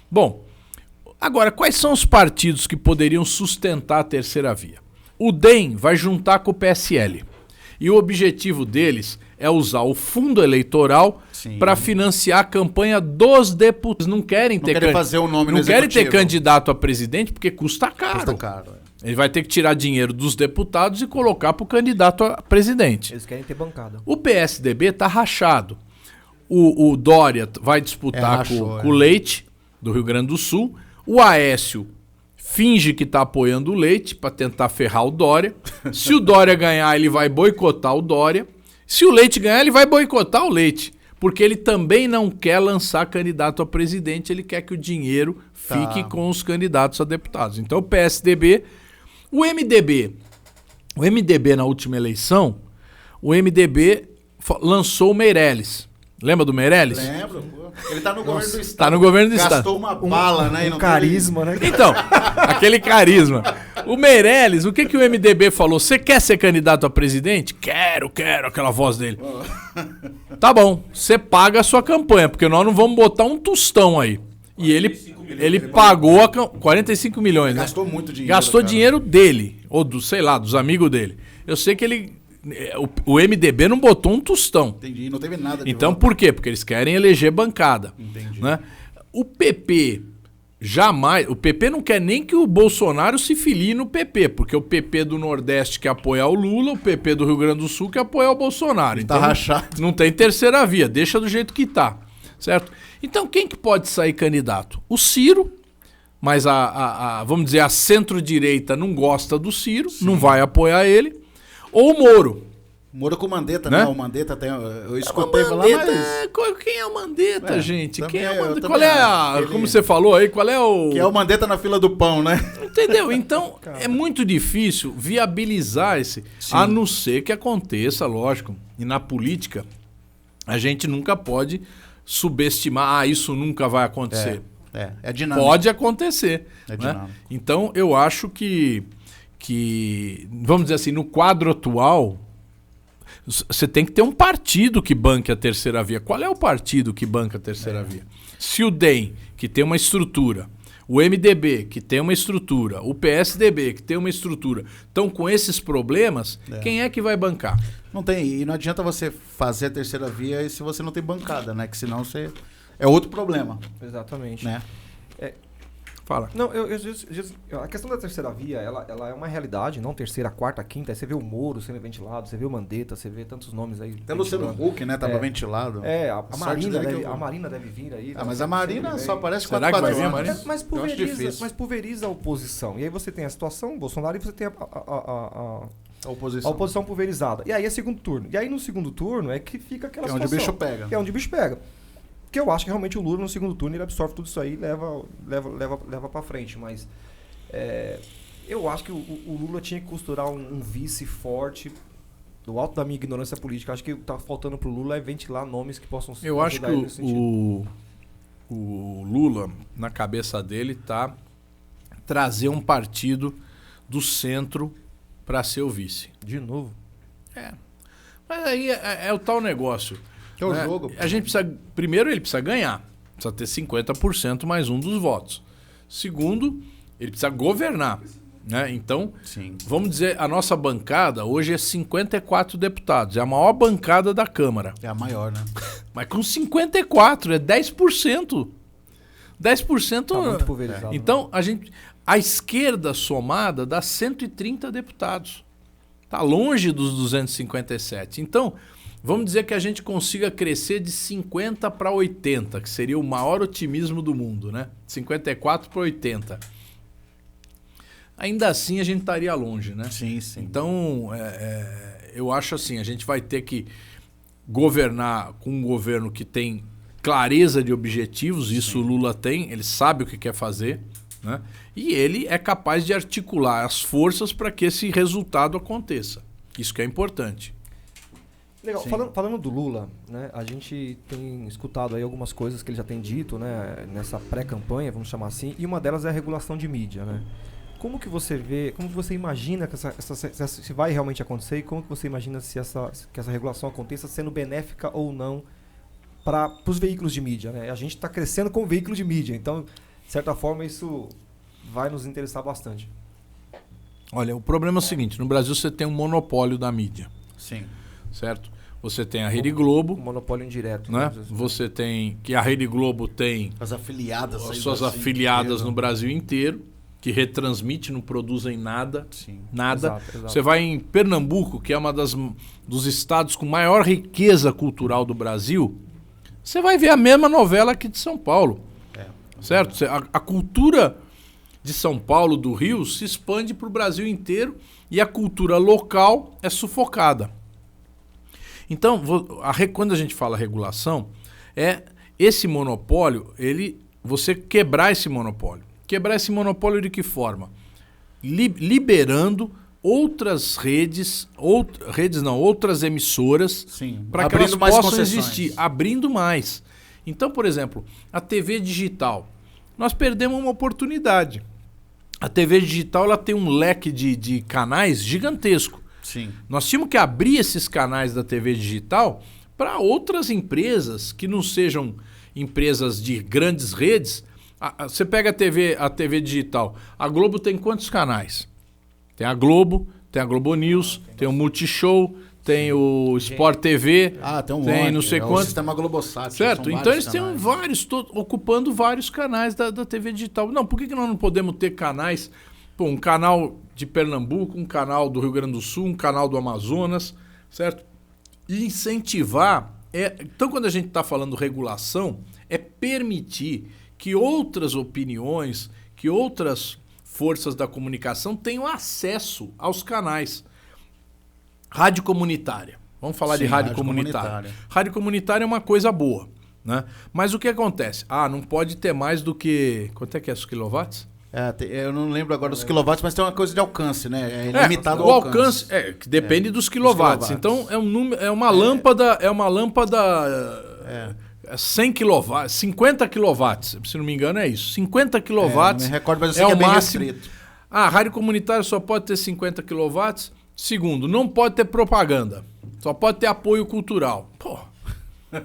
Bom, agora, quais são os partidos que poderiam sustentar a terceira via? O DEM vai juntar com o PSL. E o objetivo deles é usar o fundo eleitoral para financiar a campanha dos deputados. Não querem fazer o nome no Não querem ter executivo. candidato a presidente porque custa caro. Custa caro. Ele vai ter que tirar dinheiro dos deputados e colocar para o candidato a presidente. Eles querem ter bancada. O PSDB está rachado. O Dória vai disputar com o Leite, do Rio Grande do Sul. O Aécio finge que está apoiando o Leite para tentar ferrar o Dória. Se o Dória ganhar, ele vai boicotar o Dória. Se o Leite ganhar, ele vai boicotar o Leite. Porque ele também não quer lançar candidato a presidente, ele quer que o dinheiro fique com os candidatos a deputados. Então o PSDB... O MDB na última eleição, o MDB lançou o Meirelles. Lembra do Meirelles? Lembro, pô. Ele tá no governo do estado. Tá no governo do estado. Gastou uma bala, né? E não carisma, né? Então, aquele carisma. O Meirelles, o que o MDB falou? Você quer ser candidato a presidente? Quero, aquela voz dele. Tá bom, você paga a sua campanha, porque nós não vamos botar um tostão aí. E ele pagou 45 milhões, né? Gastou muito dinheiro. Gastou cara. dinheiro dele, ou dos amigos dele. Eu sei que o MDB não botou um tostão. Entendi, não teve nada de Então voto. por quê? Porque eles querem eleger bancada. Entendi. Né? O PP o PP não quer nem que o Bolsonaro se filie no PP, porque o PP do Nordeste quer apoiar o Lula, o PP do Rio Grande do Sul quer apoiar o Bolsonaro. Tá rachado. Não tem terceira via, deixa do jeito que tá, certo? Então quem que pode sair candidato? O Ciro, mas vamos dizer, a centro-direita não gosta do Ciro, não vai apoiar ele, ou o Moro. Moro com o Mandetta, Né? né? O Mandetta tem... Eu escutei falar, mas... Quem é o Mandetta, gente? também Quem é o eu Mandetta? também Qual é acho. Ele- como você falou aí, qual é o... Que é o Mandetta na fila do pão, né? Entendeu? Então, é muito difícil viabilizar a não ser que aconteça, lógico. E na política, a gente nunca pode subestimar, isso nunca vai acontecer. É dinâmico. Pode acontecer. É né? dinâmico. Então, eu acho que, vamos dizer assim, no quadro atual, você tem que ter um partido que banque a terceira via. Qual é o partido que banca a terceira via? Se o DEM, que tem uma estrutura, o MDB, que tem uma estrutura, o PSDB, que tem uma estrutura, estão com esses problemas, quem é que vai bancar? Não tem, e não adianta você fazer a terceira via se você não tem bancada, né? Que senão você... É outro problema, Exatamente. né? Fala. Não, a questão da terceira via, ela é uma realidade, não terceira, quarta, quinta. Aí você vê o Moro sendo ventilado, você vê o Mandetta, você vê tantos nomes aí. Até o Luciano Huck, né? Tava ventilado. A Sorte Marina dele que deve, eu- a Marina deve vir aí. Ah, mas a Marina só aparece Será que vai 4 vir a anos. Marina? Mas Eu acho difícil. pulveriza a oposição. E aí você tem a situação Bolsonaro e você tem A a oposição. oposição pulverizada. E aí é segundo turno. E aí no segundo turno é que fica aquela É onde o situação. bicho pega. É onde o bicho pega. Que eu acho que realmente o Lula no segundo turno ele absorve tudo isso aí e leva pra frente. Mas eu acho que o Lula tinha que costurar um vice forte. Do alto da minha ignorância política, acho que o que tá faltando pro Lula é ventilar nomes que possam Eu acho que ajudar ele nesse sentido. o Lula, na cabeça dele, tá trazer um partido do centro para ser o vice. De novo. Mas aí é o tal negócio. Que é o né? jogo. A gente precisa, primeiro, ele precisa ganhar. Precisa ter 50% mais um dos votos. Segundo, Ele precisa governar. Né? Então, Sim. vamos dizer, a nossa bancada hoje é 54 deputados. É a maior bancada da Câmara. É a maior, né? Mas com 54, é 10%. 10%. Tá muito pulverizado. Então, a esquerda somada dá 130 deputados. Está longe dos 257. Então, vamos dizer que a gente consiga crescer de 50 para 80, que seria o maior otimismo do mundo, né? 54 para 80. Ainda assim, a gente estaria longe, né? Sim, sim. Então, eu acho assim, a gente vai ter que governar com um governo que tem clareza de objetivos, isso o Lula tem, ele sabe o que quer fazer, né? E ele é capaz de articular as forças para que esse resultado aconteça. Isso que é importante. Legal. Falando do Lula, né, a gente tem escutado aí algumas coisas que ele já tem dito, né, nessa pré-campanha, vamos chamar assim, e uma delas é a regulação de mídia, né? Como que você vê, como que você imagina que se vai realmente acontecer e como que você imagina que essa regulação aconteça sendo benéfica ou não para os veículos de mídia, né? A gente está crescendo com veículo de mídia, então, de certa forma, isso vai nos interessar bastante. Olha, o problema é o seguinte, no Brasil você tem um monopólio da mídia, Sim. certo? Você tem a Rede Globo, Um monopólio indireto. né? Assim. Você tem, que a Rede Globo tem As afiliadas. as aí suas do Brasil afiliadas inteiro. no Brasil inteiro, que retransmite, não produzem nada. Sim. Nada. Exato. Você vai em Pernambuco, que é uma dos estados com maior riqueza cultural do Brasil, você vai ver a mesma novela aqui de São Paulo. Certo? A cultura de São Paulo, do Rio, se expande para o Brasil inteiro e a cultura local é sufocada. Então, quando a gente fala regulação, é esse monopólio, você quebrar esse monopólio. Quebrar esse monopólio de que forma? Liberando outras outras emissoras Sim. para que elas Abrindo mais possam concessões. existir, abrindo mais. Então, por exemplo, a TV digital, nós perdemos uma oportunidade. A TV digital ela tem um leque de canais gigantesco. Sim. Nós tínhamos que abrir esses canais da TV digital para outras empresas que não sejam empresas de grandes redes. Você pega a TV digital. A Globo tem quantos canais? Tem a Globo, tem a Globo News, tem o Multishow, tem o Sport TV, Tem um tem monte. não sei O quanto. sistema Globosat. Certo? são Então vários eles têm canais. vários, ocupando vários canais da TV digital. Não, por que nós não podemos ter canais? Pô, um canal de Pernambuco, um canal do Rio Grande do Sul, um canal do Amazonas, certo? E incentivar. Então, quando a gente está falando regulação, é permitir que outras opiniões, que outras forças da comunicação tenham acesso aos canais. Rádio comunitária. Vamos falar Sim, de rádio rádio comunitária. comunitária. Rádio comunitária é uma coisa boa, né? Mas o que acontece? Não pode ter mais do que... Quanto é que é os quilowatts? Eu não lembro agora dos quilowatts, mas tem uma coisa de alcance, né? É limitado o ao alcance. Que depende dos quilowatts. Então é uma lâmpada... É uma lâmpada... 100 kW, 50 kW, se não me engano é isso. 50 kW não me recordo, mas eu sei que o é bem máximo. restrito. A rádio comunitária só pode ter 50 kW. Segundo, não pode ter propaganda. Só pode ter apoio cultural. Pô,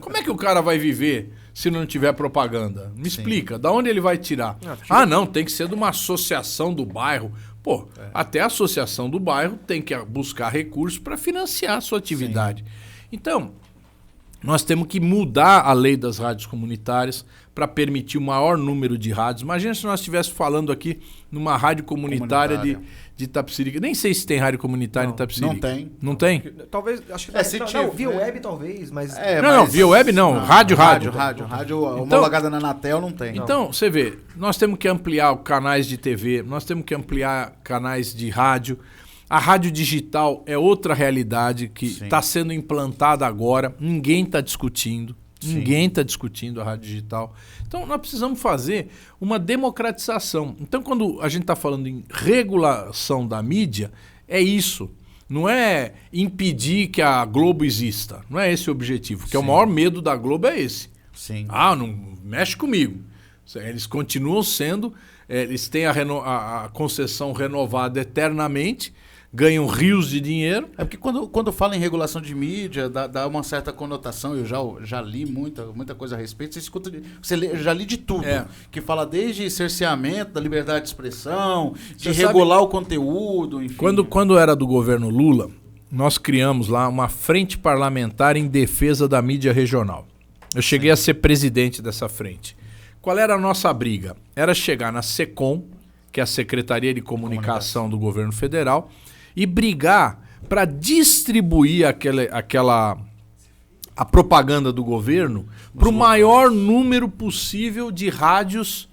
como é que o cara vai viver se não tiver propaganda? Me explica, da onde ele vai tirar? Não, tem que ser de uma associação do bairro. Pô, até a associação do bairro tem que buscar recursos para financiar a sua atividade. Então, nós temos que mudar a lei das rádios comunitárias para permitir o maior número de rádios. Imagina se nós estivéssemos falando aqui numa rádio comunitária de Itapecerica. Nem sei se tem rádio comunitária em Itapecerica. Não tem. Não tem? Talvez, acho que se não, tiver. via web talvez, mas... Não, via web não. Rádio. Rádio homologada na Anatel não tem. Então, você vê, nós temos que ampliar canais de TV, nós temos que ampliar canais de rádio. A rádio digital é outra realidade que está sendo implantada agora. Ninguém está discutindo. Ninguém está discutindo a rádio digital. Então, nós precisamos fazer uma democratização. Então, quando a gente está falando em regulação da mídia, é isso. Não é impedir que a Globo exista. Não é esse o objetivo. Porque o maior medo da Globo é esse. Sim. Não mexe comigo. Eles continuam sendo... Eles têm a concessão renovada eternamente. ganham rios de dinheiro. É porque quando fala em regulação de mídia, dá uma certa conotação. Eu já li muita coisa a respeito. Já li de tudo. Que fala desde cerceamento da liberdade de expressão, de regular o conteúdo, enfim. Quando era do governo Lula, nós criamos lá uma frente parlamentar em defesa da mídia regional. Eu cheguei a ser presidente dessa frente. Qual era a nossa briga? Era chegar na SECOM, que é a Secretaria de Comunicação do Governo Federal, e brigar para distribuir a propaganda do governo para o maior número possível de rádios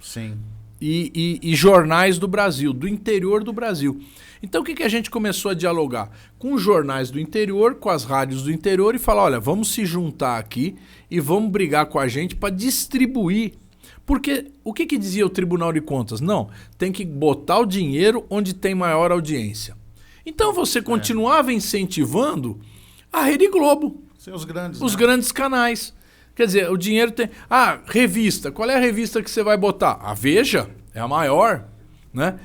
e jornais do Brasil, do interior do Brasil. Então o que a gente começou a dialogar? Com os jornais do interior, com as rádios do interior e falar, olha, vamos se juntar aqui e vamos brigar com a gente para distribuir. Porque o que dizia o Tribunal de Contas? Não, tem que botar o dinheiro onde tem maior audiência. Então você continuava incentivando a Rede Globo. Os grandes canais. Quer dizer, o dinheiro tem... revista. Qual é a revista que você vai botar? A Veja é a maior, né?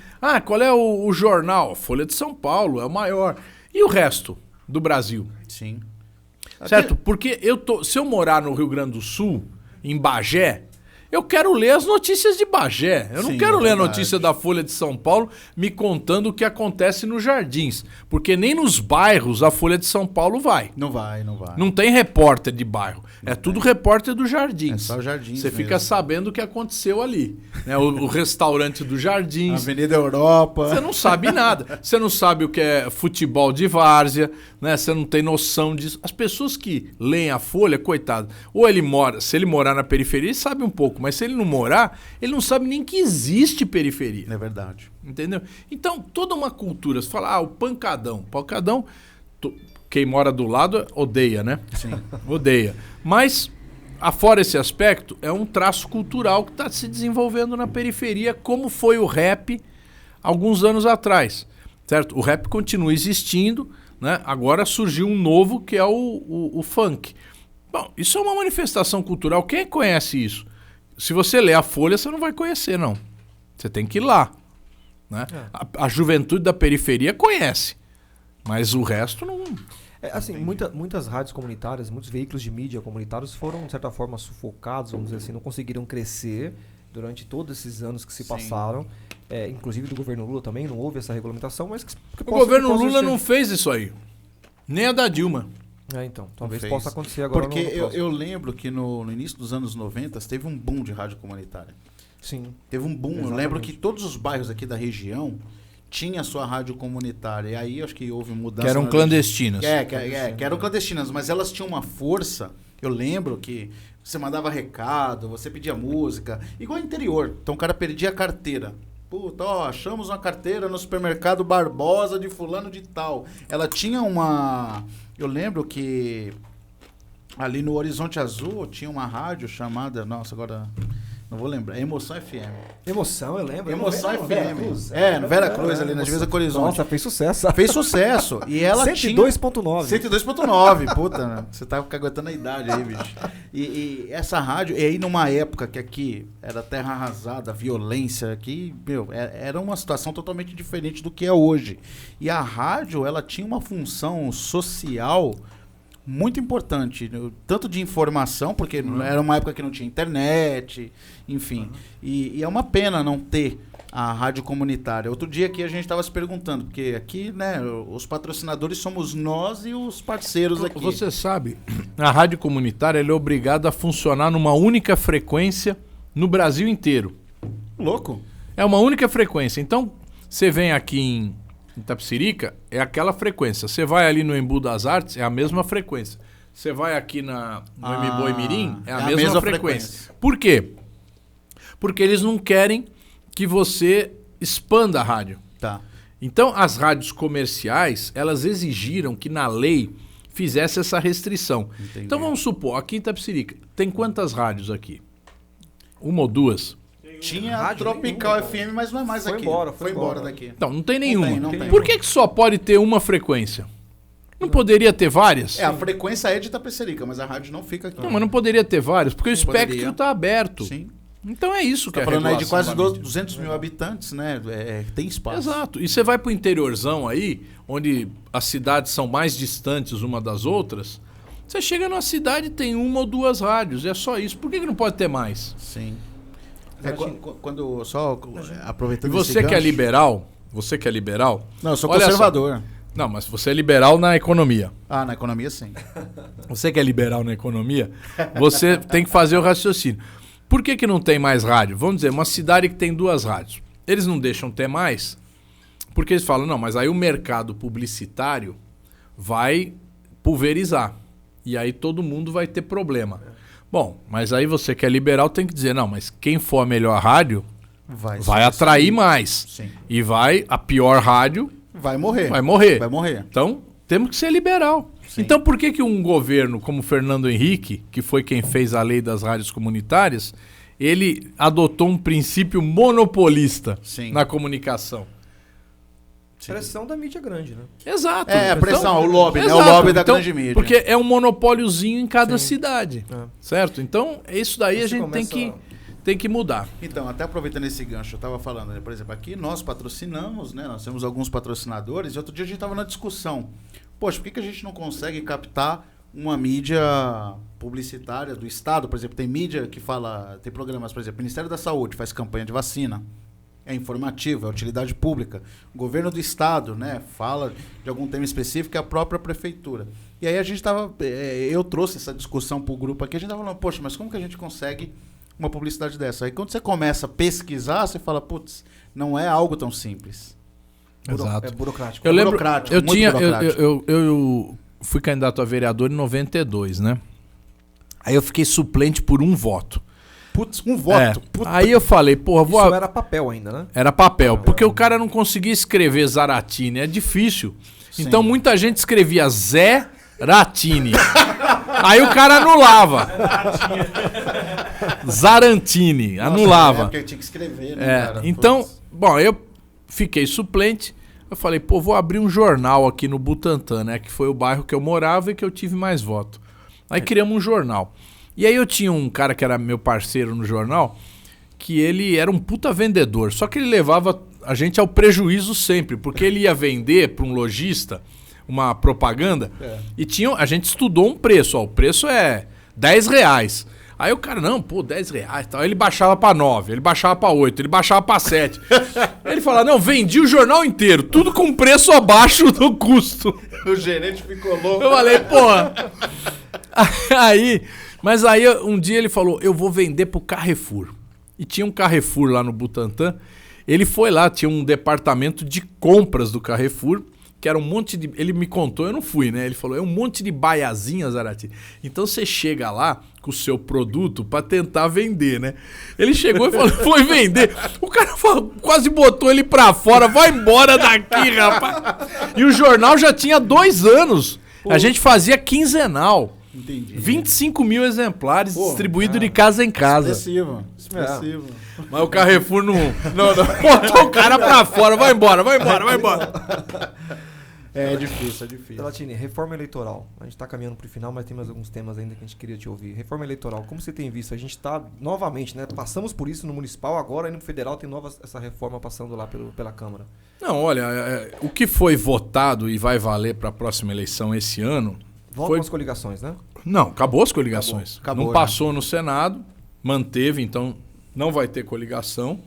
Qual é o jornal? Folha de São Paulo é o maior. E o resto do Brasil? Sim. Certo? Porque se eu morar no Rio Grande do Sul, em Bagé, eu quero ler as notícias de Bagé. Eu não quero ler a notícia da Folha de São Paulo me contando o que acontece nos jardins. Porque nem nos bairros a Folha de São Paulo vai. Não vai. Não tem repórter de bairro. É tudo repórter dos jardins. É só jardins. Você fica sabendo o que aconteceu ali. Né? O restaurante dos jardins. Avenida Europa. Você não sabe nada. Você não sabe o que é futebol de várzea. Né? Você não tem noção disso. As pessoas que leem a Folha, coitado, ou se ele morar na periferia, ele sabe um pouco. Mas se ele não morar, ele não sabe nem que existe periferia. É verdade. Entendeu? Então, toda uma cultura. Você fala, o pancadão. Pancadão, quem mora do lado odeia, né? Sim. Odeia. Mas, afora esse aspecto, é um traço cultural que está se desenvolvendo na periferia, como foi o rap alguns anos atrás. Certo? O rap continua existindo, né? Agora surgiu um novo que é o funk. Bom, isso é uma manifestação cultural. Quem conhece isso? Se você ler a Folha, você não vai conhecer, não. Você tem que ir lá. Né? A juventude da periferia conhece, mas o resto não... Muitas rádios comunitárias, muitos veículos de mídia comunitários foram, de certa forma, sufocados, vamos dizer assim, não conseguiram crescer durante todos esses anos que se passaram. Inclusive do governo Lula também, não houve essa regulamentação, mas... O governo Lula não fez isso aí. Nem a da Dilma. Então, talvez possa acontecer agora. Porque eu lembro que no início dos anos 90 teve um boom de rádio comunitária. Sim. Teve um boom. Exatamente. Eu lembro que todos os bairros aqui da região tinha sua rádio comunitária. E aí acho que houve mudança. Que eram clandestinas. Que eram clandestinas, mas elas tinham uma força. Eu lembro que você mandava recado, você pedia música, igual interior. Então o cara perdia a carteira. Puta, achamos uma carteira no supermercado Barbosa de fulano de tal. Ela tinha uma... Eu lembro que ali no Horizonte Azul tinha uma rádio chamada... Nossa, agora não vou lembrar. Emoção FM. Emoção, eu lembro. Emoção FM. Veracruz. No Veracruz, ali na divisa com o Horizonte. Nossa, fez sucesso. Fez sucesso. E ela 102.9. 102.9. Puta, você tá caguetando a idade aí, bicho. E essa rádio... E aí numa época que aqui era terra arrasada, violência aqui... era uma situação totalmente diferente do que é hoje. E a rádio, ela tinha uma função social... muito importante, tanto de informação, porque era uma época que não tinha internet, enfim. E é uma pena não ter a rádio comunitária. Outro dia aqui a gente estava se perguntando, porque aqui, né, os patrocinadores somos nós e os parceiros aqui. Você sabe, a rádio comunitária ela é obrigada a funcionar numa única frequência no Brasil inteiro. Louco. É uma única frequência. Então, você vem aqui em Itapecerica, é aquela frequência. Você vai ali no Embu das Artes, é a mesma frequência. Você vai aqui no Mboi Mirim, é a mesma frequência. Por quê? Porque eles não querem que você expanda a rádio. Tá. Então, as rádios comerciais, elas exigiram que na lei fizesse essa restrição. Entendi. Então, vamos supor, aqui em Itapecerica, tem quantas rádios aqui? Uma ou duas? Tinha a Tropical nenhuma, FM, mas não é mais aqui. Foi embora daqui. Então, não tem nenhuma. Não tem. Por que só pode ter uma frequência? Não poderia ter várias? A frequência é de Itapecerica, mas a rádio não fica aqui. Não, mas não poderia ter várias, porque o espectro está aberto. Sim. Então é isso que Tá é falando aí de regulação quase da mídia. 200 mil habitantes, né? Tem espaço. Exato. E você vai pro interiorzão aí, onde as cidades são mais distantes uma das outras, você chega numa cidade e tem uma ou duas rádios, é só isso. Por que não pode ter mais? Sim. Quando só aproveitando E você esse que é gancho- liberal, você que é liberal... Não, eu sou olha só. conservador. Não, mas você é liberal na economia. Ah, na economia sim. Você que é liberal na economia, você tem que fazer o raciocínio. Por que não tem mais rádio? Vamos dizer, uma cidade que tem 2 rádios. Eles não deixam ter mais, porque eles falam, não, mas aí o mercado publicitário vai pulverizar. E aí todo mundo vai ter problema. Bom, mas aí você que é liberal tem que dizer, não, mas quem for a melhor rádio vai atrair mais. Sim. E a pior rádio Vai morrer. vai morrer. Vai morrer. Então, temos que ser liberal. Sim. Então, por que um governo como Fernando Henrique, que foi quem fez a lei das rádios comunitárias, ele adotou um princípio monopolista Sim. na comunicação? Pressão da mídia grande, né? Exato. É, a pressão, o lobby, né? O exato. lobby da Então, grande mídia. Porque é um monopóliozinho em cada Sim. cidade. É. Certo? Então, isso daí Você a gente começa- tem que mudar. Então, até aproveitando esse gancho, eu estava falando, né, por exemplo, aqui nós patrocinamos, né? Nós temos alguns patrocinadores, e outro dia a gente estava na discussão. Poxa, por que a gente não consegue captar uma mídia publicitária do Estado? Por exemplo, tem mídia que fala, tem programas, por exemplo, o Ministério da Saúde faz campanha de vacina. É informativo, é utilidade pública. O governo do Estado, né, fala de algum tema específico, é a própria prefeitura. E aí a gente estava, eu trouxe essa discussão para o grupo aqui, a gente estava falando, poxa, mas como que a gente consegue uma publicidade dessa? Aí quando você começa a pesquisar, você fala, putz, não é algo tão simples. Exato. É burocrático. Eu lembro, burocrático, eu muito tinha, burocrático. eu fui candidato a vereador em 92, né? Aí eu fiquei suplente por 1 voto. Putz, um voto. É. Puta. Aí eu falei, porra, vou... Isso era papel ainda, né? Era papel, porque o cara não conseguia escrever Zaratini, é difícil. Sim. Então muita gente escrevia Zé Ratini. Aí o cara anulava. Zarantini, Nossa, anulava. É porque tinha que escrever, né, É, cara? então, Putz. bom, eu fiquei suplente. Eu falei, pô, vou abrir um jornal aqui no Butantã, né? Que foi o bairro que eu morava e que eu tive mais voto. Aí criamos um jornal. E aí eu tinha um cara que era meu parceiro no jornal, que ele era um puta vendedor. Só que ele levava a gente ao prejuízo sempre, porque ele ia vender para um lojista uma propaganda e a gente estudou um preço. Ó, o preço é R$10. Aí o cara, não, pô, R$10. Tal. Aí ele baixava pra 9, ele baixava pra 8, ele baixava pra 7. Ele falava, não, vendi o jornal inteiro, tudo com preço abaixo do custo. O gerente ficou louco. Eu falei, porra. Mas aí um dia ele falou, eu vou vender pro Carrefour. E tinha um Carrefour lá no Butantã. Ele foi lá, tinha um departamento de compras do Carrefour, que era um monte de... Ele me contou, eu não fui, né? Ele falou, é um monte de baiazinhas, Zarati. Então você chega lá com o seu produto pra tentar vender, né? Ele chegou e falou, foi vender. O cara quase botou ele pra fora, vai embora daqui, rapaz. E o jornal já tinha 2 anos. A gente fazia quinzenal. Entendi. 25 mil exemplares Pô, distribuídos de casa em casa. Expressivo. Expressivo. Mas o Carrefour não botou o cara pra fora. Vai embora, vai embora, vai embora. É difícil, é difícil. Telatini, reforma eleitoral. A gente está caminhando para o final, mas tem mais alguns temas ainda que a gente queria te ouvir. Reforma eleitoral, como você tem visto? A gente está novamente, né? Passamos por isso no municipal, agora aí no federal tem essa reforma passando lá pela Câmara. Não, olha, o que foi votado e vai valer para a próxima eleição esse ano... Voltam as coligações, né? Não, acabou as coligações. Acabou, não né? passou no Senado, manteve, então não vai ter coligação.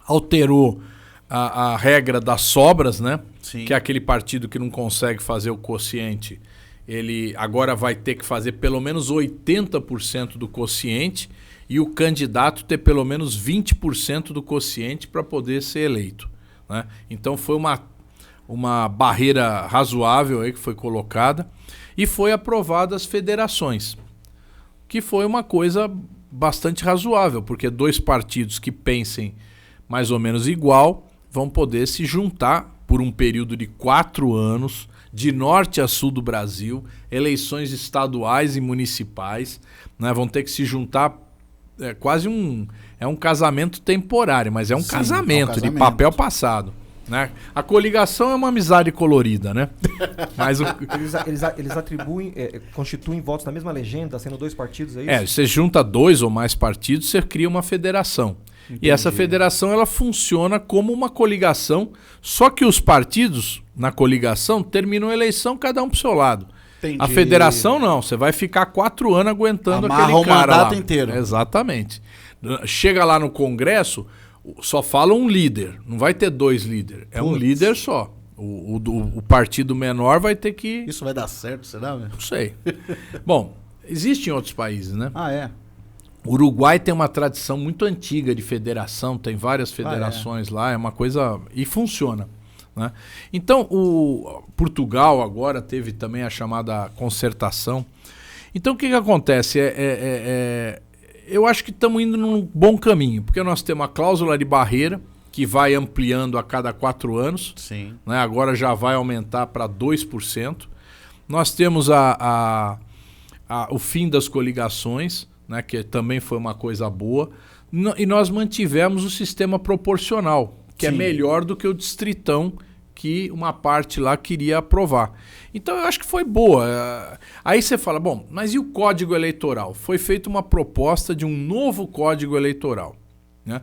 Alterou a regra das sobras, né? Sim. Que é aquele partido que não consegue fazer o quociente. Ele agora vai ter que fazer pelo menos 80% do quociente e o candidato ter pelo menos 20% do quociente para poder ser eleito, né? Então foi uma barreira razoável aí que foi colocada e foi aprovada as federações, que foi uma coisa bastante razoável, porque 2 partidos que pensem mais ou menos igual vão poder se juntar por um período de 4 anos, de norte a sul do Brasil, eleições estaduais e municipais, né? Vão ter que se juntar, é quase um casamento temporário, mas é um Sim, casamento é um de casamento. papel passado. Né? A coligação é uma amizade colorida, né? Mas Eles atribuem, constituem votos na mesma legenda, sendo 2 partidos, é isso? você junta 2 ou mais partidos, você cria uma federação. Entendi. E essa federação ela funciona como uma coligação, só que os partidos na coligação terminam a eleição cada um pro seu lado. Entendi. A federação não, você vai ficar 4 anos aguentando aquele cara lá. Inteiro. Exatamente. Chega lá no Congresso, só fala um líder, não vai ter 2 líderes, um líder só. O partido menor vai ter que... Isso vai dar certo, será? Não sei. Bom, existe em outros países, né? Ah, é? O Uruguai tem uma tradição muito antiga de federação, tem várias federações lá, é uma coisa... E funciona. Né? Então, o Portugal agora teve também a chamada concertação. Então, o que acontece? Eu acho que estamos indo num bom caminho, porque nós temos a cláusula de barreira, que vai ampliando a cada 4 anos. Sim. Né? Agora já vai aumentar para 2%. Nós temos o fim das coligações, né? Que também foi uma coisa boa. E nós mantivemos o sistema proporcional, que é melhor do que o distritão que uma parte lá queria aprovar. Então eu acho que foi boa. Aí você fala, bom, mas e o Código Eleitoral? Foi feita uma proposta de um novo Código Eleitoral, né?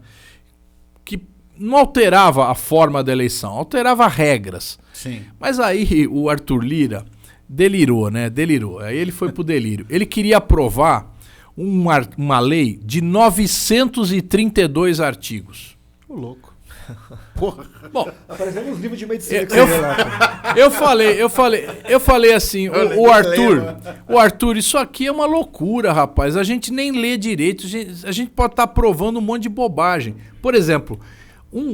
Que não alterava a forma da eleição, alterava regras. Sim. Mas aí o Arthur Lira delirou, né? Delirou. Aí ele foi pro delírio. Ele queria aprovar uma lei de 932 artigos. Ô, louco. Porra. Bom, aparecendo nos livros de medicina. Eu falei assim, o Arthur, isso aqui é uma loucura, rapaz. A gente nem lê direito, a gente pode estar aprovando um monte de bobagem. Por exemplo,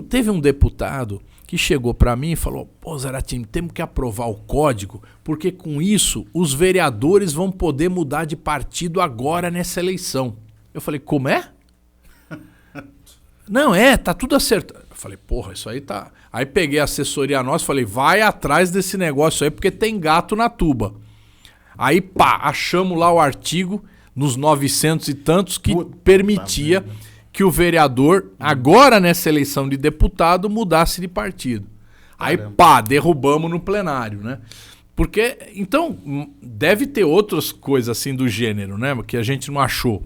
teve um deputado que chegou para mim e falou, pô, Zaratini, temos que aprovar o código, porque com isso os vereadores vão poder mudar de partido agora nessa eleição. Eu falei, como é? Não, tá tudo acertado. Eu falei, porra, isso aí tá... Aí peguei a assessoria nossa e falei, vai atrás desse negócio aí, porque tem gato na tuba. Aí, pá, achamos lá o artigo, nos 900 e tantos, que permitia que o vereador, agora nessa eleição de deputado, mudasse de partido. Aí, pá, derrubamos no plenário, né? Porque, então, deve ter outras coisas assim do gênero, né? Que a gente não achou.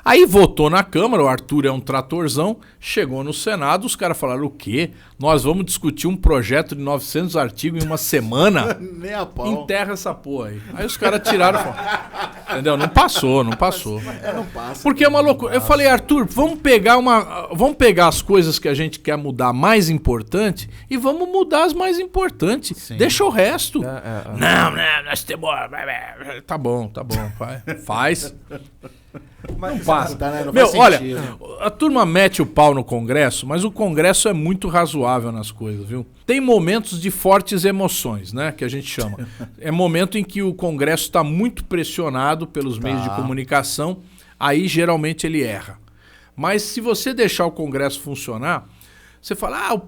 Aí votou na Câmara, o Arthur é um tratorzão, chegou no Senado, os caras falaram, o quê? Nós vamos discutir um projeto de 900 artigos em uma semana? Nem a pau. Enterra essa porra aí. Aí os caras tiraram. Entendeu? Não passou. Não passa. Porque é uma loucura. Eu falei, Arthur, vamos pegar as coisas que a gente quer mudar mais importante e vamos mudar as mais importantes. Sim. Deixa o resto. Não, nós temos... Tá bom, faz. Mas não passa. Não Meu, olha, a turma mete o pau no Congresso, mas o Congresso é muito razoável nas coisas, viu? Tem momentos de fortes emoções, né? Que a gente chama. É momento em que o Congresso está muito pressionado pelos meios de comunicação, aí geralmente ele erra. Mas se você deixar o Congresso funcionar, você fala,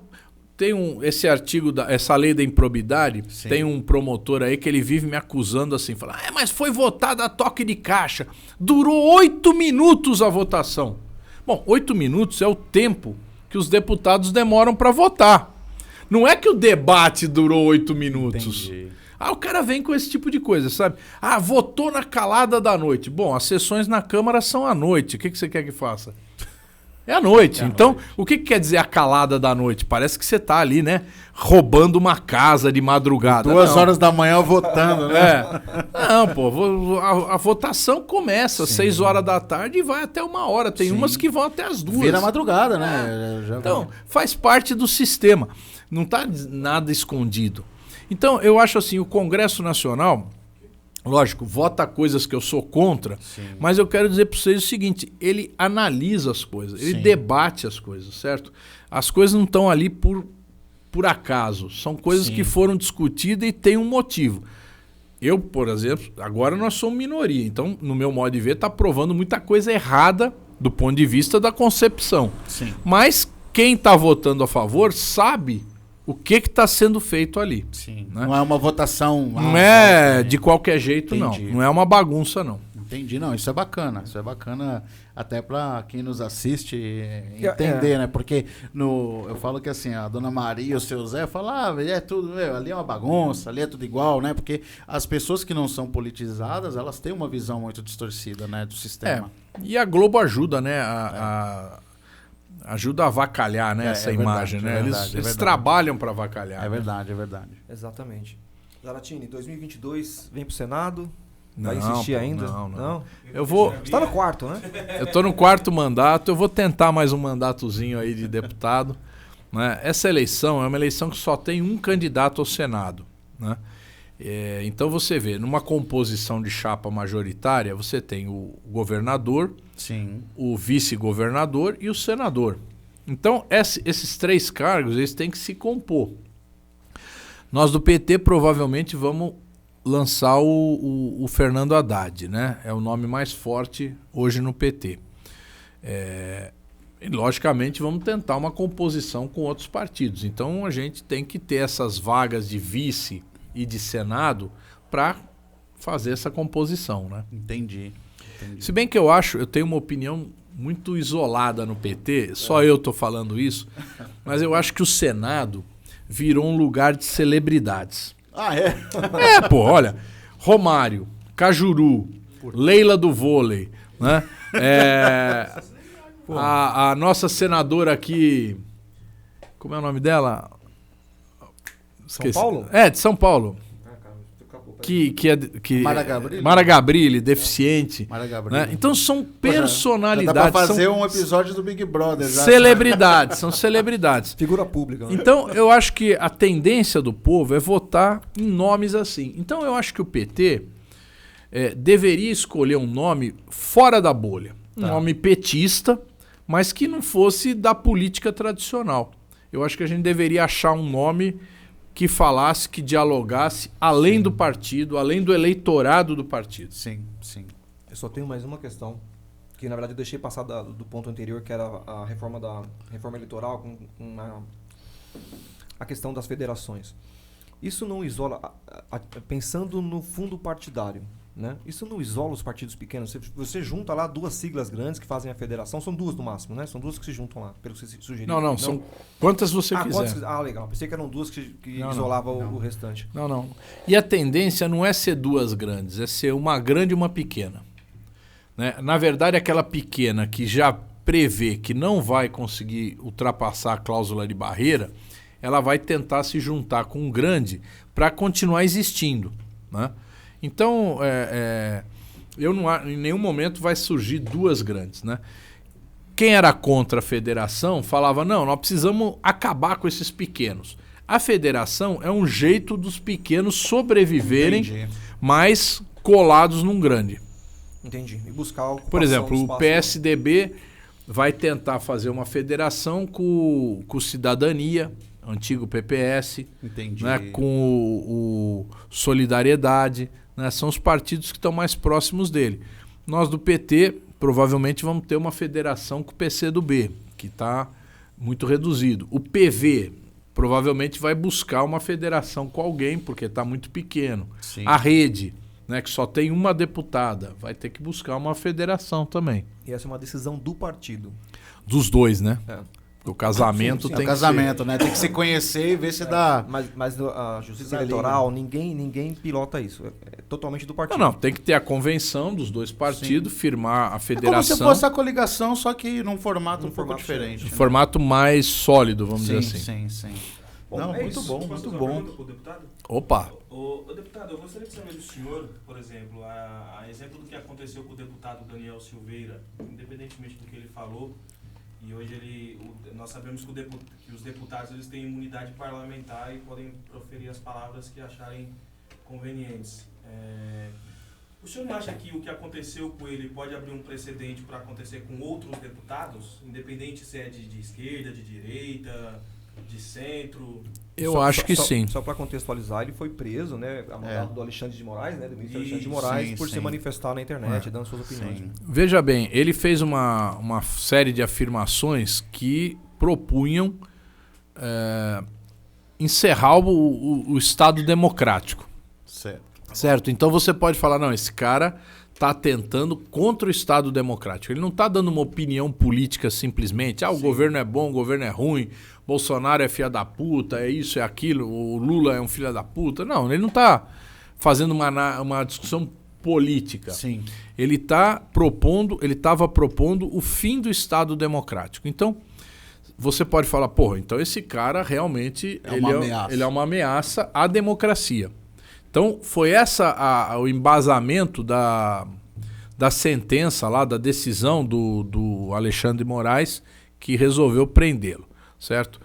tem esse artigo, essa lei da improbidade, sim, tem um promotor aí que ele vive me acusando assim, fala, mas foi votada a toque de caixa, durou 8 minutos a votação. Bom, 8 minutos é o tempo que os deputados demoram para votar. Não é que o debate durou 8 minutos. Entendi. O cara vem com esse tipo de coisa, sabe? Votou na calada da noite. Bom, as sessões na Câmara são à noite, o que você quer que faça? É à noite. Então, o que quer dizer a calada da noite? Parece que você tá ali, né? Roubando uma casa de madrugada. 2 horas da manhã votando, né? Não, pô. A votação começa às 6 horas da tarde e vai até 1 hora. Tem umas que vão até as 2. Vira madrugada, né? Então, faz parte do sistema. Não tá nada escondido. Então, eu acho assim, o Congresso Nacional... Lógico, vota coisas que eu sou contra, sim, mas eu quero dizer para vocês o seguinte, ele analisa as coisas, ele debate as coisas, certo? As coisas não estão ali por acaso, são coisas que foram discutidas e tem um motivo. Eu, por exemplo, agora nós somos minoria, então, no meu modo de ver, está provando muita coisa errada do ponto de vista da concepção. Sim. Mas quem está votando a favor sabe o que está sendo feito ali. Sim. Né? Não é uma votação... Não é de qualquer jeito, entendi, não. Não é uma bagunça, não. Entendi, não, isso é bacana até para quem nos assiste entender, né? Porque eu falo que assim, a Dona Maria e o seu Zé falam, é tudo, ali é uma bagunça, ali é tudo igual, né? Porque as pessoas que não são politizadas, elas têm uma visão muito distorcida, né, do sistema. E a Globo ajuda, né, ajuda a avacalhar, né, essa imagem, verdade, né? é Eles verdade. trabalham para avacalhar. É né? verdade, é verdade. Exatamente. Zaratini, 2022 vem pro Senado? Não, Vai insistir pô, ainda? não. Eu vou... Você tá no quarto, né? Eu tô no 4º mandato, eu vou tentar mais um mandatozinho aí de deputado. Né? Essa eleição é uma eleição que só tem um candidato ao Senado. Né? Então você vê, numa composição de chapa majoritária, você tem o governador, Sim. o vice-governador e o senador. Então esses 3 cargos eles têm que se compor. Nós do PT provavelmente vamos lançar o Fernando Haddad, né? É o nome mais forte hoje no PT. E logicamente vamos tentar uma composição com outros partidos. Então a gente tem que ter essas vagas de vice e de senado para fazer essa composição, né? Entendi. Se bem que eu tenho uma opinião muito isolada no PT, só eu tô falando isso, mas eu acho que o Senado virou um lugar de celebridades. Ah, é? Pô, olha, Romário, Cajuru, Leila do vôlei, né? A nossa senadora aqui, como é o nome dela? São Paulo? De São Paulo. Mara Gabrilli, deficiente. Mara Gabrilli. Né? Então são personalidades. Dá pra fazer um episódio do Big Brother. Já. Celebridades, são celebridades. Figura pública. Né? Então eu acho que a tendência do povo é votar em nomes assim. Então eu acho que o PT deveria escolher um nome fora da bolha. Um nome petista, mas que não fosse da política tradicional. Eu acho que a gente deveria achar um nome que falasse, que dialogasse além do partido, além do eleitorado do partido. Sim, sim. Eu só tenho mais uma questão, que na verdade eu deixei passar do ponto anterior, que era a reforma eleitoral com a questão das federações. Isso não isola, pensando no fundo partidário, né? Isso não isola os partidos pequenos. Você junta lá 2 siglas grandes que fazem a federação, são 2 no máximo, né? São 2 que se juntam lá, pelo que você sugeriu. Não, são quantas você quiser. Legal. Pensei que eram 2 que isolavam o restante. Não. E a tendência não é ser 2 grandes, é ser uma grande e uma pequena. Né? Na verdade, aquela pequena que já prevê que não vai conseguir ultrapassar a cláusula de barreira, ela vai tentar se juntar com um grande para continuar existindo. Né? Então, em nenhum momento vai surgir 2 grandes. Né? Quem era contra a federação falava, não, nós precisamos acabar com esses pequenos. A federação é um jeito dos pequenos sobreviverem, mas colados num grande. Entendi. E buscar a Por exemplo, o PSDB vai tentar fazer uma federação com o Cidadania, antigo PPS, né, com o Solidariedade, né, são os partidos que estão mais próximos dele. Nós do PT provavelmente vamos ter uma federação com o PCdoB, que está muito reduzido. O PV provavelmente vai buscar uma federação com alguém, porque está muito pequeno. Sim. A Rede, né, que só tem uma deputada, vai ter que buscar uma federação também. E essa é uma decisão do partido. Dos 2, né? O casamento tem que casamento, né? Tem que se conhecer e ver se dá... Mas a justiça eleitoral, ninguém pilota isso. É totalmente do partido. Não, tem que ter a convenção dos 2 partidos, firmar a federação. É como se fosse a coligação, só que num formato um pouco diferente. Um formato mais sólido, vamos dizer assim. Sim. Bom, não, muito isso. bom, muito bom. Opa! Ô, deputado, eu gostaria de saber do senhor, por exemplo, a exemplo do que aconteceu com o deputado Daniel Silveira, independentemente do que ele falou, e hoje nós sabemos que os deputados eles têm imunidade parlamentar e podem proferir as palavras que acharem convenientes. O senhor não acha que o que aconteceu com ele pode abrir um precedente para acontecer com outros deputados, independente se é de esquerda, de direita, de centro? Eu acho que sim. Só para contextualizar, ele foi preso, né, a mandado do Alexandre de Moraes, né, do ministro Alexandre de Moraes, por se manifestar na internet, dando suas opiniões. Sim. Veja bem, ele fez uma série de afirmações que propunham encerrar o Estado democrático. Certo. Então você pode falar, não, esse cara está atentando contra o Estado Democrático. Ele não está dando uma opinião política simplesmente. O governo é bom, o governo é ruim, Bolsonaro é filha da puta, é isso, é aquilo, o Lula é um filho da puta. Não, ele não está fazendo uma discussão política. Sim. Ele estava propondo o fim do Estado Democrático. Então, você pode falar, então esse cara realmente ele é uma ameaça à democracia. Então, foi o embasamento da sentença lá, da decisão do Alexandre de Moraes, que resolveu prendê-lo, certo?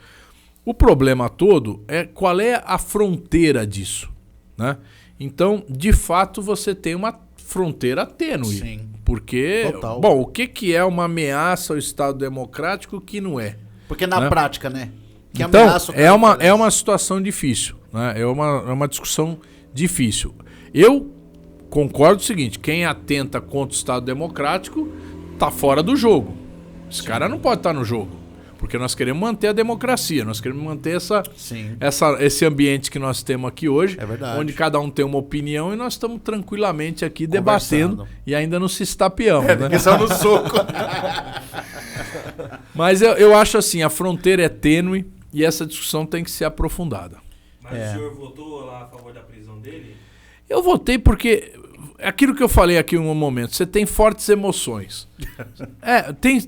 O problema todo é qual é a fronteira disso, né? Então, de fato, você tem uma fronteira tênue. Sim. Porque, Total. o que é uma ameaça ao Estado Democrático e o que não é? Porque na prática, né? Que Então, ameaça o cara é uma situação difícil, né? É uma discussão difícil. Eu concordo com o seguinte, quem atenta contra o Estado Democrático tá fora do jogo. Esse cara não pode estar no jogo. Porque nós queremos manter a democracia, nós queremos manter esse ambiente que nós temos aqui hoje, onde cada um tem uma opinião e nós estamos tranquilamente aqui debatendo e ainda não se estapeamos. Né? Só no soco. Mas eu acho assim, a fronteira é tênue e essa discussão tem que ser aprofundada. Mas o senhor votou lá a favor da prisão dele? Eu votei porque, aquilo que eu falei aqui em um momento, você tem fortes emoções.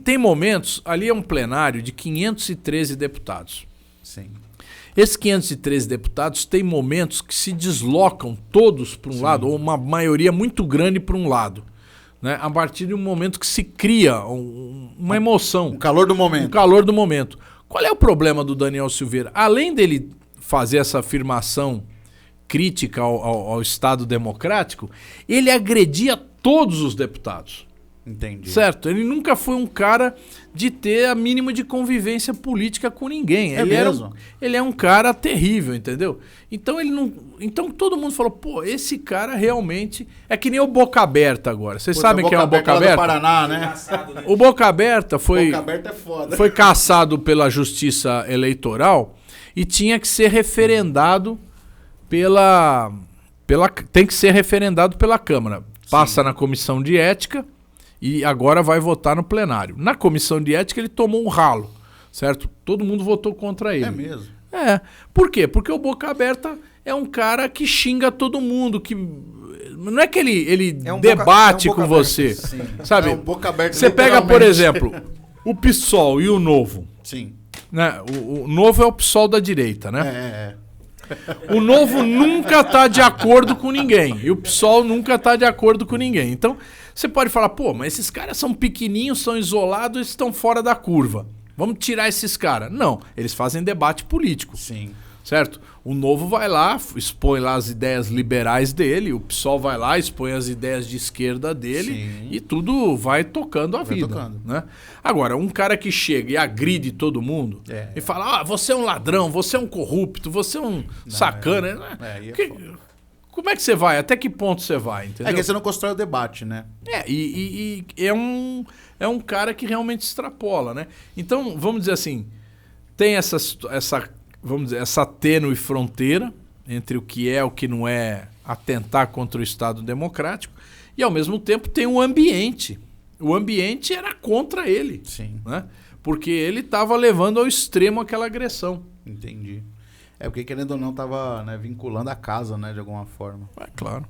Tem momentos, ali é um plenário de 513 deputados. Sim. Esses 513 deputados têm momentos que se deslocam todos para um lado, ou uma maioria muito grande para um lado. Né? A partir de um momento que se cria uma emoção. Um calor do momento. Um calor do momento. Qual é o problema do Daniel Silveira? Além dele fazer essa afirmação crítica ao Estado Democrático, ele agredia todos os deputados. Entendi. Certo? Ele nunca foi um cara de ter a mínima de convivência política com ninguém. Ele é um cara terrível, entendeu? Então Então todo mundo falou, esse cara realmente é que nem o Boca Aberta agora. Vocês sabem quem é o Boca Aberta? Do Paraná, né? O Boca Aberta Boca Aberta é foda. Foi cassado pela Justiça Eleitoral e tinha que ser referendado tem que ser referendado pela Câmara. Passa na Comissão de Ética e agora vai votar no plenário. Na Comissão de Ética ele tomou um ralo, certo? Todo mundo votou contra ele. É mesmo? Por quê? Porque o Boca Aberta é um cara que xinga todo mundo, que não é que ele debate com você, sabe? É um Boca Aberta. Você pega, por exemplo, o PSOL e o Novo. Sim. Né? O Novo é o PSOL da direita, né? O Novo nunca tá de acordo com ninguém. E o PSOL nunca tá de acordo com ninguém. Então, você pode falar, mas esses caras são pequenininhos, são isolados e estão fora da curva. Vamos tirar esses caras. Não, eles fazem debate político. Sim. Certo? O Novo vai lá, expõe lá as ideias liberais dele, o PSOL vai lá, expõe as ideias de esquerda dele. Sim. E tudo vai tocando a vida. Né? Agora, um cara que chega e agride todo mundo e fala, você é um ladrão, você é um corrupto, você é um sacana. Como é que você vai? Até que ponto você vai? Entendeu? É que você não constrói o debate, né? E é um cara que realmente extrapola, né? Então, vamos dizer assim, tem essa tênue fronteira entre o que é e o que não é atentar contra o Estado Democrático e, ao mesmo tempo, tem um ambiente. O ambiente era contra ele. Sim. Né? Porque ele estava levando ao extremo aquela agressão. Entendi. Porque, querendo ou não, estava vinculando a casa, né, de alguma forma. Claro.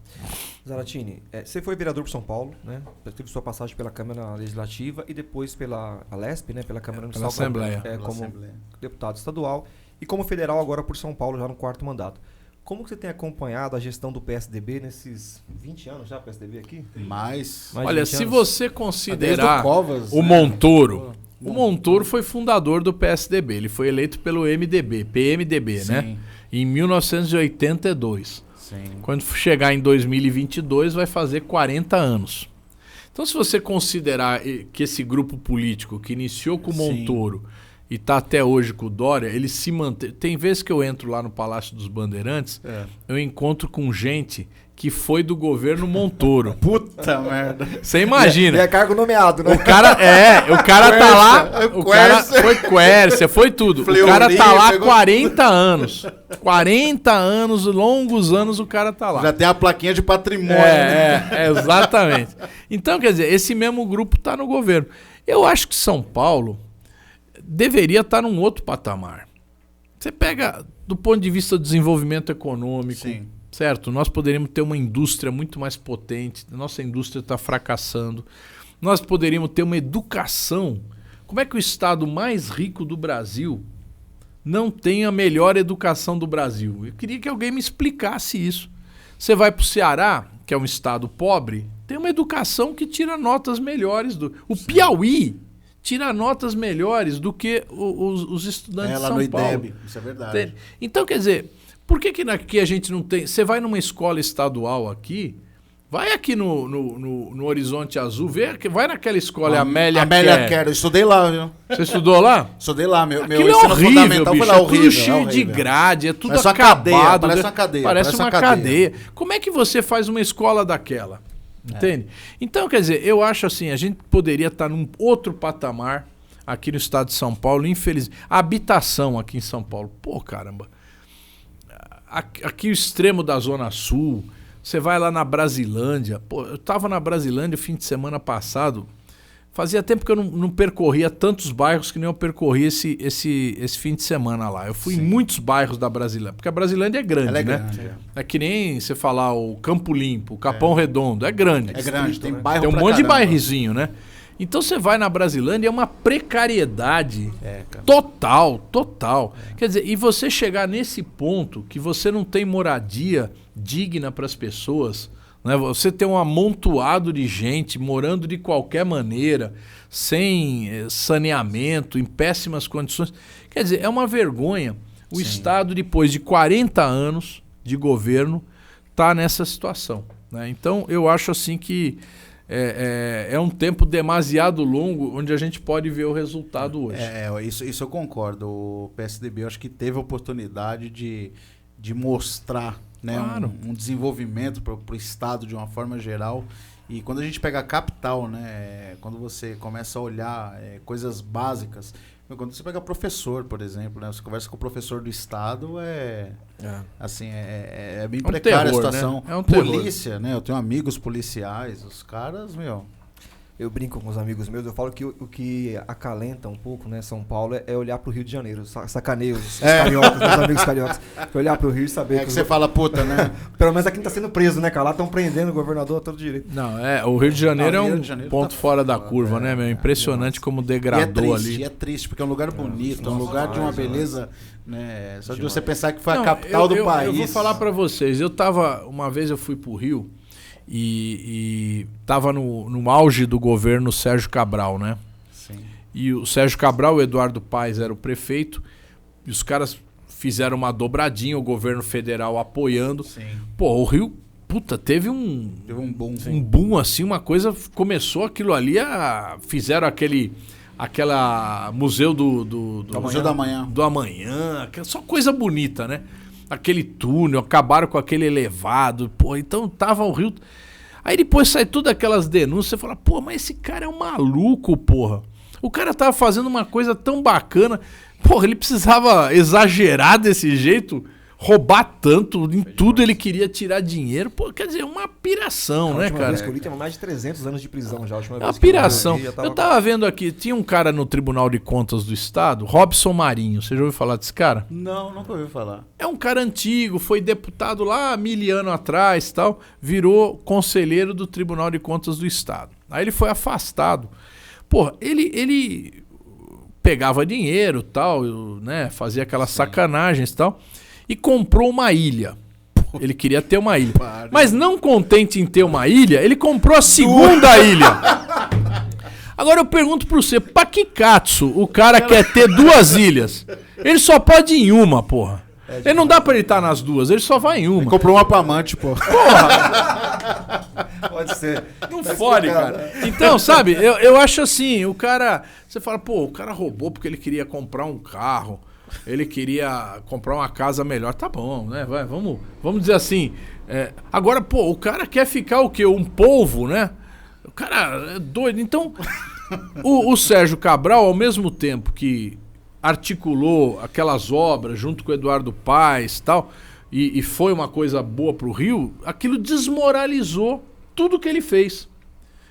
Zaratini, você foi vereador por São Paulo, né? Teve sua passagem pela Câmara Legislativa e depois pela Alesp, né? Pela Câmara Municipal. Assembleia. Como deputado estadual e como federal agora por São Paulo, já no 4º mandato. Como que você tem acompanhado a gestão do PSDB nesses 20 anos já, PSDB aqui? Mais Olha, se você considerar Covas, o Montoro... O Montoro foi fundador do PSDB, ele foi eleito pelo PMDB, Sim. né? Em 1982. Sim. Quando chegar em 2022 vai fazer 40 anos. Então se você considerar que esse grupo político que iniciou com o Montoro e tá até hoje com o Dória, ele se mantém. Tem vezes que eu entro lá no Palácio dos Bandeirantes, eu encontro com gente que foi do governo Montoro. Puta merda. Você imagina. E é cargo nomeado, né? O cara tá lá, o cara foi Quércia, foi tudo. O cara tá lá há 40 anos. 40 anos, longos anos o cara tá lá. Já tem a plaquinha de patrimônio. né? Exatamente. Então, quer dizer, esse mesmo grupo tá no governo. Eu acho que São Paulo deveria estar num outro patamar. Você pega do ponto de vista do desenvolvimento econômico, Sim. certo? Nós poderíamos ter uma indústria muito mais potente, nossa indústria está fracassando. Nós poderíamos ter uma educação. Como é que o estado mais rico do Brasil não tem a melhor educação do Brasil? Eu queria que alguém me explicasse isso. Você vai para o Ceará, que é um estado pobre, tem uma educação que tira notas melhores. O Piauí tira notas melhores do que os estudantes de Lá São no Paulo. IDEB, isso é verdade. Entende? Então, quer dizer, por que aqui a gente não tem... Você vai numa escola estadual aqui, vai aqui no Horizonte Azul, vai naquela escola Amélia Quer. Eu estudei lá, viu? Você estudou lá? Estudei lá, meu Aquilo é ensino horrível, fundamental bicho, foi lá, é tudo horrível. cheio de grade, é tudo Parece uma acabado. cadeia, parece uma cadeia, Parece uma cadeia. Como é que você faz uma escola daquela? Entende? Então, quer dizer, eu acho assim, a gente poderia estar num outro patamar aqui no estado de São Paulo, infelizmente. A habitação aqui em São Paulo, pô, caramba. Aqui o extremo da Zona Sul, você vai lá na Brasilândia. Pô, eu tava na Brasilândia o fim de semana passado. Fazia tempo que eu não percorria tantos bairros que nem eu percorri esse fim de semana lá. Eu fui em muitos bairros da Brasilândia, porque a Brasilândia é grande, né? Grande, É que nem você falar o Campo Limpo, o Capão Redondo, é grande. É grande, tem né? bairro Tem um pra monte de caramba. bairrozinho, né? Então você vai na Brasilândia, é uma precariedade Cara. total. Quer dizer, e você chegar nesse ponto que você não tem moradia digna para as pessoas, né? Você tem um amontoado de gente morando de qualquer maneira, sem saneamento, em péssimas condições. Quer dizer, é uma vergonha o Estado, depois de 40 anos de governo, tá nessa situação, né? Então eu acho assim que é um tempo demasiado longo onde a gente pode ver o resultado hoje. Isso eu concordo. O PSDB eu acho que teve a oportunidade de mostrar, né, Claro. um desenvolvimento para o Estado de uma forma geral. E quando a gente pega a capital, né, quando você começa a olhar coisas básicas, quando você pega professor, por exemplo, né, você conversa com o professor do Estado, assim, é bem precária terror, a situação. né? É um terror. Polícia, né, eu tenho amigos policiais, os caras, Eu brinco com os amigos meus, eu falo que o que acalenta um pouco, né, São Paulo, é olhar pro Rio de Janeiro. Sacaneio os cariocas, meus amigos cariocas. Olhar pro Rio e saber que você fala, puta, né? Pelo menos aqui não tá sendo preso, né, cara? Lá estão prendendo o governador a todo direito. Não, o Rio de Janeiro Não, é Rio um de Janeiro ponto tá fora da foda, curva, né, meu? Impressionante como degradou ali. É triste, porque é um lugar bonito, é um lugar de uma beleza, né? Só de você pensar que foi Não, a capital do país. Eu vou falar pra vocês, uma vez eu fui pro Rio e tava no auge do governo Sérgio Cabral, né? Sim. E o Sérgio Cabral, o Eduardo Paes era o prefeito, e os caras fizeram uma dobradinha, o governo federal apoiando. Sim. Pô, o Rio, puta, teve um boom. um boom assim, uma coisa, começou aquilo ali, fizeram aquela museu do Museu da Manhã. do amanhã, só coisa bonita, né? Aquele túnel, acabaram com aquele elevado, pô, então tava o Rio. Aí depois sai todas aquelas denúncias, você fala, pô, mas esse cara é um maluco, porra. O cara tava fazendo uma coisa tão bacana, porra, ele precisava exagerar desse jeito, roubar tanto, em tudo ele queria tirar dinheiro, pô, quer dizer, uma piração, né, A última cara? vez que eu li, tem mais de 300 anos de prisão já. A última É uma vez que eu piração. li, já Eu tava vendo aqui, tinha um cara no Tribunal de Contas do Estado, Robson Marinho, você já ouviu falar desse cara? Não, nunca ouvi falar. É um cara antigo, foi deputado lá 1000 anos atrás, tal, virou conselheiro do Tribunal de Contas do Estado. Aí ele foi afastado. Porra, ele pegava dinheiro, tal, né, fazia aquelas sacanagens e tal, e comprou uma ilha. Ele queria ter uma ilha. Mas não contente em ter uma ilha, ele comprou a segunda ilha. Agora eu pergunto pra você, pra que catso o cara quer ter 2 ilhas? Ele só pode ir em uma, porra. Ele não dá pra ele estar nas duas, ele só vai em uma. Ele comprou uma pra amante, pô. Pode ser. Não Tá fode, explicado. cara. Então, sabe, eu acho assim, o cara... Você fala, pô, o cara roubou porque ele queria comprar um carro, ele queria comprar uma casa melhor. Tá bom, né? Vai, vamos dizer assim. Agora, pô, o cara quer ficar o quê? Um polvo, né? O cara é doido. Então, o Sérgio Cabral, ao mesmo tempo que articulou aquelas obras junto com o Eduardo Paes e tal, e foi uma coisa boa pro Rio, aquilo desmoralizou tudo que ele fez.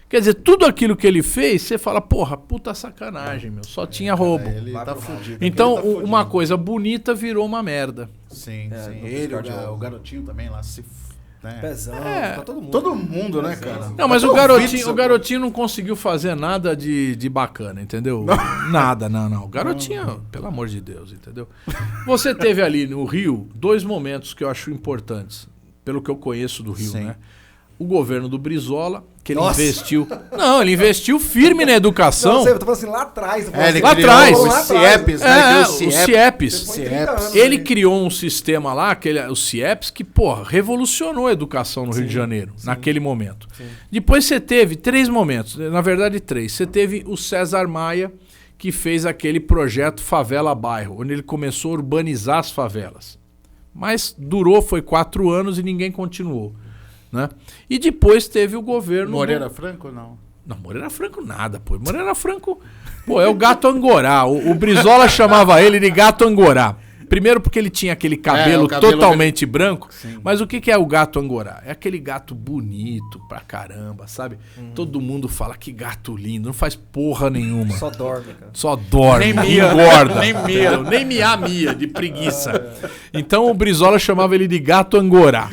Quer dizer, tudo aquilo que ele fez, você fala, porra, puta sacanagem, meu, só tinha roubo. Ele tá fudido. Então, ele tá fudido. uma coisa bonita virou uma merda. Sim, É, sim. não Ele, descarte o garotinho também lá, né? Pezão, É. tá todo mundo. Todo mundo, né, cara? Não, mas Até o Witzel, garotinho não conseguiu fazer nada de bacana, entendeu? Nada, não. O garotinho, pelo amor de Deus, entendeu? Você teve ali no Rio 2 momentos que eu acho importantes, pelo que eu conheço do Rio, Sim. né? O governo do Brizola, que ele Nossa. investiu... Não, ele investiu firme na educação. Não, sei, eu tô falando assim, lá atrás. Ele Lá criou atrás. os CIEPs, né? Os CIEPs. CIEPs. Ele criou um sistema lá, os CIEPs, que, porra, revolucionou a educação no Rio de Janeiro, naquele momento. Depois você teve 3 momentos, na verdade 3. Você teve o César Maia, que fez aquele projeto Favela Bairro, onde ele começou a urbanizar as favelas. Mas foi 4 anos e ninguém continuou. Né? E depois teve o governo... Moreira Franco, não? Não, Moreira Franco nada, pô. Moreira Franco, pô, é o gato angorá. O Brizola chamava ele de gato angorá. Primeiro porque ele tinha aquele cabelo, o cabelo totalmente branco. Sim. Mas o que é o gato angorá? É aquele gato bonito pra caramba, sabe? Todo mundo fala que gato lindo, não faz porra nenhuma. Só dorme, cara. Só dorme, Nem mia, engorda. nem mia. entendeu? Nem mia, de preguiça. Então o Brizola chamava ele de gato angorá.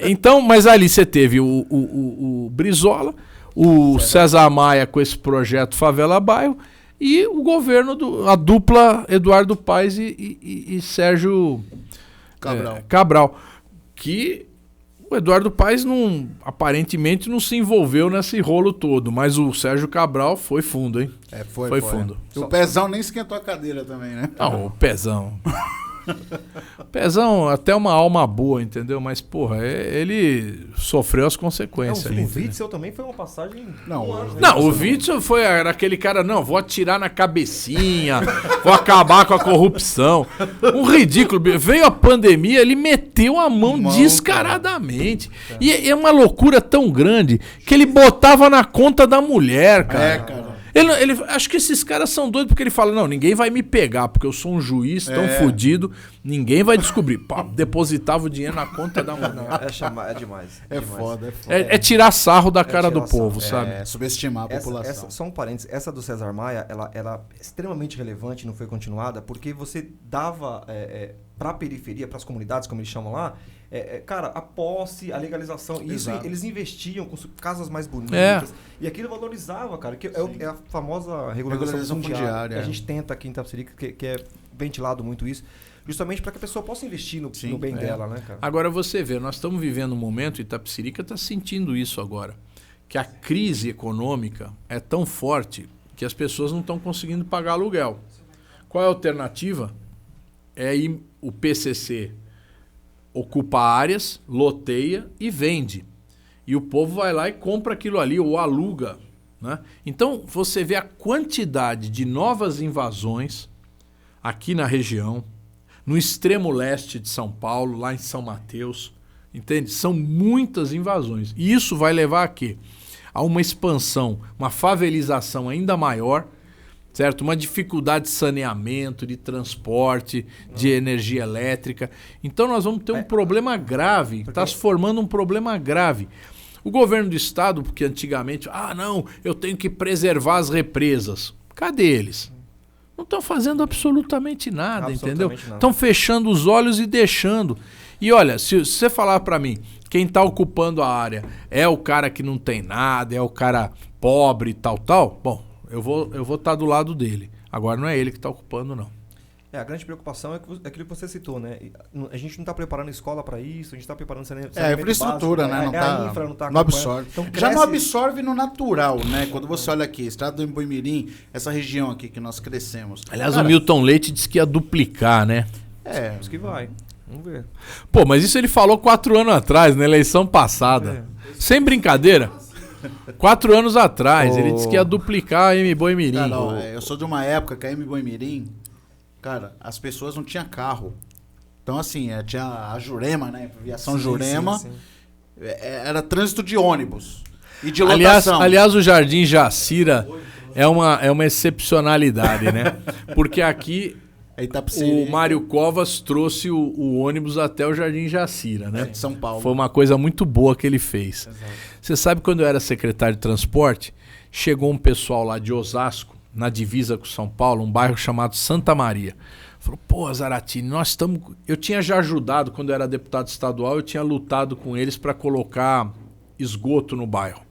Então, mas ali você teve o Brizola, o César Maia com esse projeto Favela Bairro e o governo, a dupla Eduardo Paes e Sérgio Cabral. Que o Eduardo Paes aparentemente não se envolveu nesse rolo todo, mas o Sérgio Cabral foi fundo, hein? Foi fundo. O Pezão nem esquentou a cadeira também, né? Não, o Pezão. Pezão até uma alma boa, entendeu? Mas, porra, ele sofreu as consequências ali. O entendeu? Witzel também foi uma passagem... Não, Não, o Witzel era aquele cara, não, vou atirar na cabecinha, vou acabar com a corrupção. Um ridículo. Veio a pandemia, ele meteu a mão descaradamente. E é uma loucura tão grande que ele botava na conta da mulher, cara. cara. Acho que esses caras são doidos porque ele fala, não, ninguém vai me pegar, porque eu sou um juiz tão fodido, ninguém vai descobrir. Pá, depositava o dinheiro na conta da mulher. Não, é demais. É demais. foda, é foda. É tirar sarro da cara do tirar sarro. povo, sabe? É subestimar a população. Só um parênteses, essa do César Maia, ela é extremamente relevante, não foi continuada, porque você dava para a periferia, para as comunidades, como eles chamam lá, cara, a posse, a legalização, isso eles investiam com casas mais bonitas, e aquilo valorizava, cara, que é a famosa regularização fundiária. Que a gente tenta aqui em Itapecerica, que é ventilado muito isso, justamente para que a pessoa possa investir no bem dela, né, cara? Agora você vê, nós estamos vivendo um momento, Itapecerica está sentindo isso agora, que a crise econômica é tão forte que as pessoas não estão conseguindo pagar aluguel. Qual é a alternativa? O PCC ocupa áreas, loteia e vende. E o povo vai lá e compra aquilo ali ou aluga. Né? Então você vê a quantidade de novas invasões aqui na região, no extremo leste de São Paulo, lá em São Mateus. Entende? São muitas invasões. E isso vai levar a quê? A uma expansão, uma favelização ainda maior, certo? Uma dificuldade de saneamento, de transporte, de energia elétrica. Então nós vamos ter um problema grave, está se formando um problema grave. O governo do estado, porque antigamente, não, eu tenho que preservar as represas. Cadê eles? Não estão fazendo absolutamente nada, entendeu? Estão fechando os olhos e deixando. E olha, se você falar para mim, quem está ocupando a área é o cara que não tem nada, é o cara pobre e tal, bom, eu vou estar do lado dele. Agora não é ele que está ocupando, não. A grande preocupação é aquilo que você citou, né? A gente não está preparando a escola para isso, a gente está preparando a infraestrutura, né? A infra não tá não absorve. Então, já não absorve no natural, né? Quando você olha aqui, Estrada do Emboimirim, essa região aqui que nós crescemos. Aliás, cara, o Milton Leite disse que ia duplicar, né? Acho que vai. Vamos ver. Pô, mas isso ele falou 4 anos atrás, na eleição passada. Sem brincadeira. 4 anos atrás, ele disse que ia duplicar a M-Boi Mirim. Cara, não, eu sou de uma época que a M-Boi Mirim, cara, as pessoas não tinham carro. Então, assim, tinha a Jurema, né? Aviação Jurema. Sim. Era trânsito de ônibus e de lotação. Aliás, o Jardim Jacira é uma excepcionalidade, né? Porque aqui o Mário Covas trouxe o ônibus até o Jardim Jacira, né? De São Paulo. Foi uma coisa muito boa que ele fez. Você sabe, quando eu era secretário de transporte, chegou um pessoal lá de Osasco, na divisa com São Paulo, um bairro chamado Santa Maria. Falou, pô, Zaratini, nós estamos... Eu tinha já ajudado, quando eu era deputado estadual, eu tinha lutado com eles para colocar esgoto no bairro,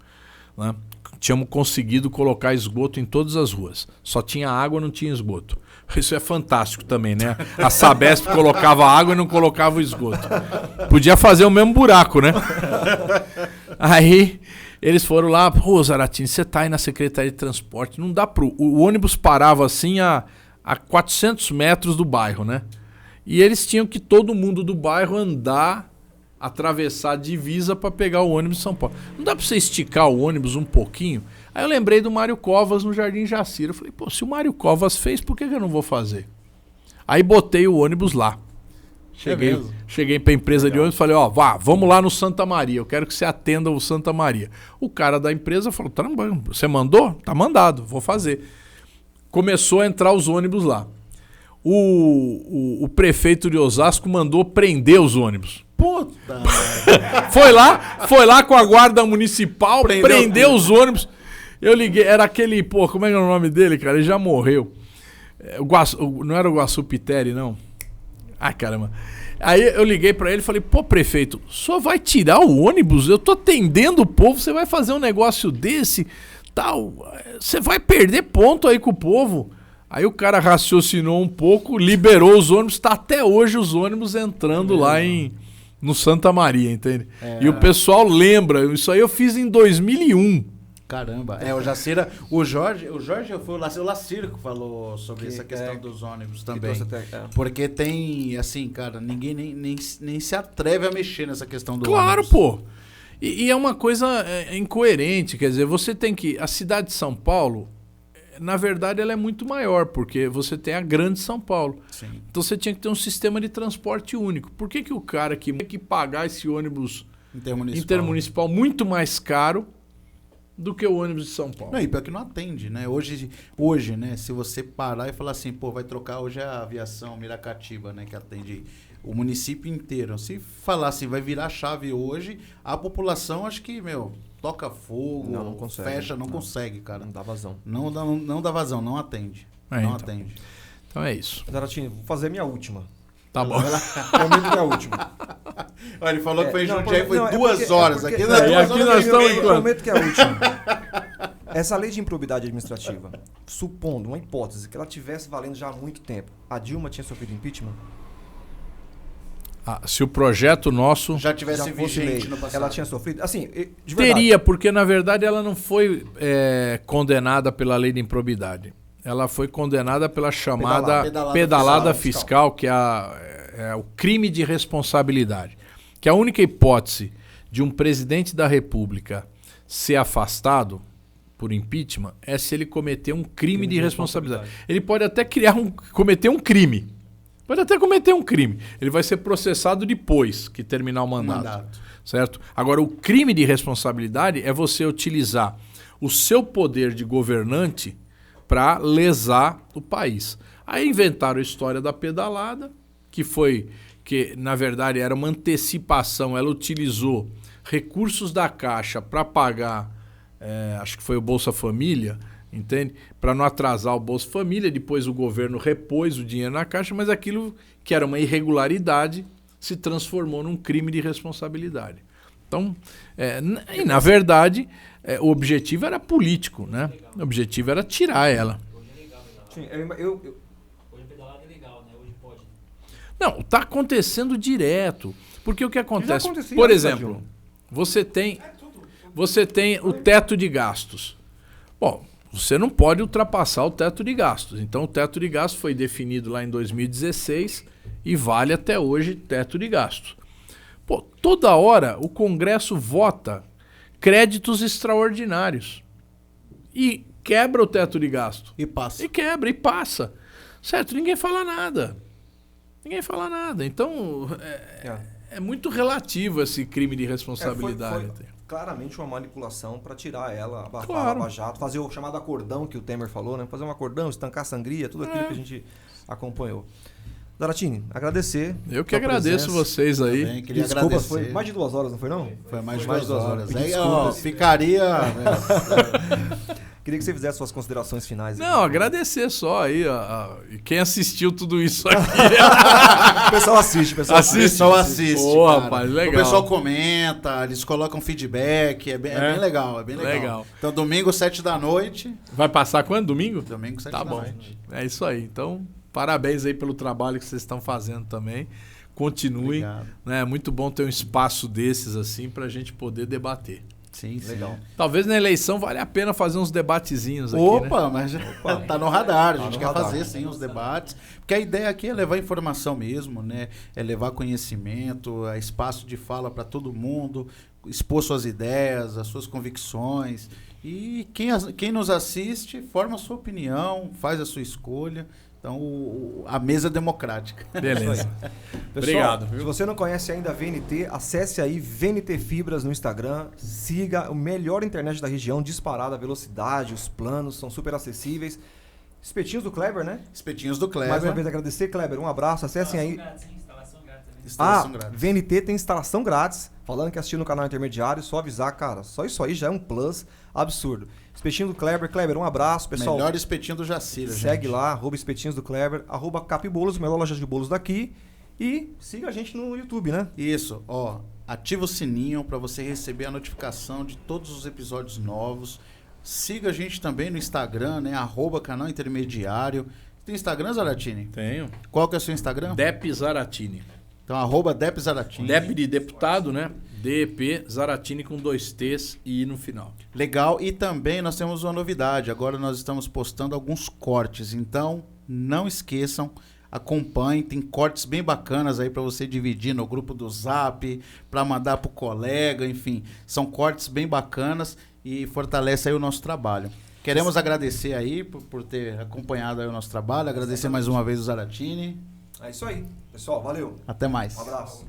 né? Tínhamos conseguido colocar esgoto em todas as ruas. Só tinha água, não tinha esgoto. Isso é fantástico também, né? A Sabesp colocava água e não colocava o esgoto. Podia fazer o mesmo buraco, né? Aí eles foram lá, pô, Zaratini, você tá aí na Secretaria de Transporte, não dá pro... O ônibus parava assim a 400 metros do bairro, né? E eles tinham que todo mundo do bairro andar, atravessar a divisa para pegar o ônibus em São Paulo. Não dá para você esticar o ônibus um pouquinho? Aí eu lembrei do Mário Covas no Jardim Jacira. Eu falei, pô, se o Mário Covas fez, por que eu não vou fazer? Aí botei o ônibus lá. Cheguei para a empresa de ônibus e falei, ó, vamos lá no Santa Maria, eu quero que você atenda o Santa Maria. O cara da empresa falou, você mandou? Tá mandado, vou fazer. Começou a entrar os ônibus lá. O prefeito de Osasco mandou prender os ônibus. Puta! foi lá com a guarda municipal, prendeu os ônibus. Eu liguei, era aquele, pô, como é que é o nome dele, cara? Ele já morreu. Não era o Guaçu Piteri, não? Ah, caramba. Aí eu liguei pra ele e falei, pô, prefeito, só vai tirar o ônibus? Eu tô atendendo o povo, você vai fazer um negócio desse, tal, você vai perder ponto aí com o povo. Aí o cara raciocinou um pouco, liberou os ônibus, tá até hoje os ônibus entrando lá no Santa Maria, entende? E o pessoal lembra, isso aí eu fiz em 2001. Caramba, o Jacira, o Jorge foi o Lacir que falou sobre essa questão dos ônibus também. Porque tem, assim, cara, ninguém nem se atreve a mexer nessa questão do ônibus. Claro, pô. E é uma coisa incoerente, quer dizer, você tem que... A cidade de São Paulo, na verdade, ela é muito maior, porque você tem a grande São Paulo. Sim. Então você tinha que ter um sistema de transporte único. Por que o cara que tem que pagar esse ônibus intermunicipal muito mais caro do que o ônibus de São Paulo? Não, e pior que não atende, né? Hoje, né, se você parar e falar assim, pô, vai trocar hoje a aviação Miracatiba, né, que atende o município inteiro. Se falar assim, vai virar chave hoje, a população, acho que, toca fogo, não consegue, fecha, não consegue, cara. Não dá vazão. Não dá vazão, não atende. Não atende. Então é isso. Zaratini, vou fazer minha última. Tá bom. Prometo minha última. Olha, ele falou que foi em Jundiaí, foi 2 horas. Aqui nós estamos eu prometo que é a última. Essa lei de improbidade administrativa, supondo uma hipótese que ela tivesse valendo já há muito tempo, a Dilma tinha sofrido impeachment? Se o projeto nosso já tivesse vigente no passado. Ela tinha sofrido? Assim, de verdade. Teria, porque na verdade ela não foi condenada pela lei de improbidade. Ela foi condenada pela chamada pedalada fiscal, que é o crime de responsabilidade. Que a única hipótese de um presidente da República ser afastado por impeachment é se ele cometer um crime de responsabilidade. Ele pode até cometer um crime. Pode até cometer um crime. Ele vai ser processado depois que terminar o mandato. Certo? Agora, o crime de responsabilidade é você utilizar o seu poder de governante para lesar o país. Aí inventaram a história da pedalada, que na verdade era uma antecipação. Ela utilizou recursos da Caixa para pagar, acho que foi o Bolsa Família, entende? Para não atrasar o Bolsa Família, depois o governo repôs o dinheiro na Caixa, mas aquilo que era uma irregularidade se transformou num crime de responsabilidade. Então, e na verdade, o objetivo era político, né? O objetivo era tirar ela. Sim, Hoje pedalada é legal, né? Hoje pode. Não, está acontecendo direto. Porque o que acontece? acontecia, Por exemplo, você tem o teto de gastos. Bom, você não pode ultrapassar o teto de gastos. Então, o teto de gastos foi definido lá em 2016 e vale até hoje teto de gasto. Pô, toda hora o Congresso vota créditos extraordinários e quebra o teto de gasto. E passa. E quebra, e passa. Certo? Ninguém fala nada. Ninguém fala nada. Então, é muito relativo esse crime de responsabilidade. Foi claramente uma manipulação para tirar ela, abafar Claro. a Lava Jato, fazer o chamado acordão que o Temer falou, né? Fazer um acordão, estancar a sangria, tudo aquilo que a gente acompanhou. Zaratini, agradecer. Eu que sua agradeço presença. vocês aí. Também queria Desculpas, agradecer. foi mais de 2 horas, não foi não? Foi mais de 2 horas. Pedir Aí, ó, desculpas. ficaria... Queria que você fizesse suas considerações finais. Não, agradecer só aí e quem assistiu tudo isso aqui. O pessoal assiste, o pessoal O pessoal assiste. Pô, cara. rapaz, legal. O pessoal comenta, eles colocam feedback, é bem legal, é bem legal. Legal. Então, domingo, 7 da noite. Vai passar quando? Domingo? Domingo, 7 Tá da bom. noite. É isso aí. Então, parabéns aí pelo trabalho que vocês estão fazendo também. Continue. Obrigado. Né? É muito bom ter um espaço desses assim pra gente poder debater. Sim, sim. Legal. Talvez na eleição vale a pena fazer uns debatezinhos aqui, né? Opa, mas tá no radar, a Tá gente no quer radar. fazer sim os debates, porque a ideia aqui é levar informação mesmo, né? É levar conhecimento, é espaço de fala para todo mundo, expor suas ideias, as suas convicções. E quem nos assiste forma a sua opinião, faz a sua escolha. Então, a mesa é democrática. Beleza. Pessoal, Obrigado, viu? se você não conhece ainda a VNT, acesse aí VNT Fibras no Instagram, siga o melhor internet da região, disparada, a velocidade, os planos são super acessíveis. Espetinhos do Kleber, né? Espetinhos do Mais uma Kleber. vez agradecer, Kleber, um abraço, acessem aí. Instalação grátis também. Instalação grátis. VNT tem instalação grátis. Falando que assistiu no canal intermediário, só avisar, cara. Só isso aí já é um plus absurdo. Espetinho do Kleber. Kleber, um abraço, pessoal. Melhor espetinho do Jacira, Segue gente. lá, @espetinhos do Kleber, @capibolos, melhor loja de bolos daqui. E siga a gente no YouTube, né? Isso, ó. Ativa o sininho para você receber a notificação de todos os episódios novos. Siga a gente também no Instagram, né? @canal intermediário. Tem Instagram, Zaratini? Tenho. Qual que é o seu Instagram? Dep Zaratini. Então, @Dep Zaratini. Dep de deputado, né? DEP Zaratini com 2 T's e I no final. Legal. E também nós temos uma novidade. Agora nós estamos postando alguns cortes. Então, não esqueçam, acompanhem. Tem cortes bem bacanas aí para você dividir no grupo do Zap, para mandar pro colega, enfim. São cortes bem bacanas e fortalece aí o nosso trabalho. Queremos agradecer aí por ter acompanhado aí o nosso trabalho. Agradecer mais uma vez o Zaratini. É isso aí. Pessoal, valeu. Até mais. Um abraço.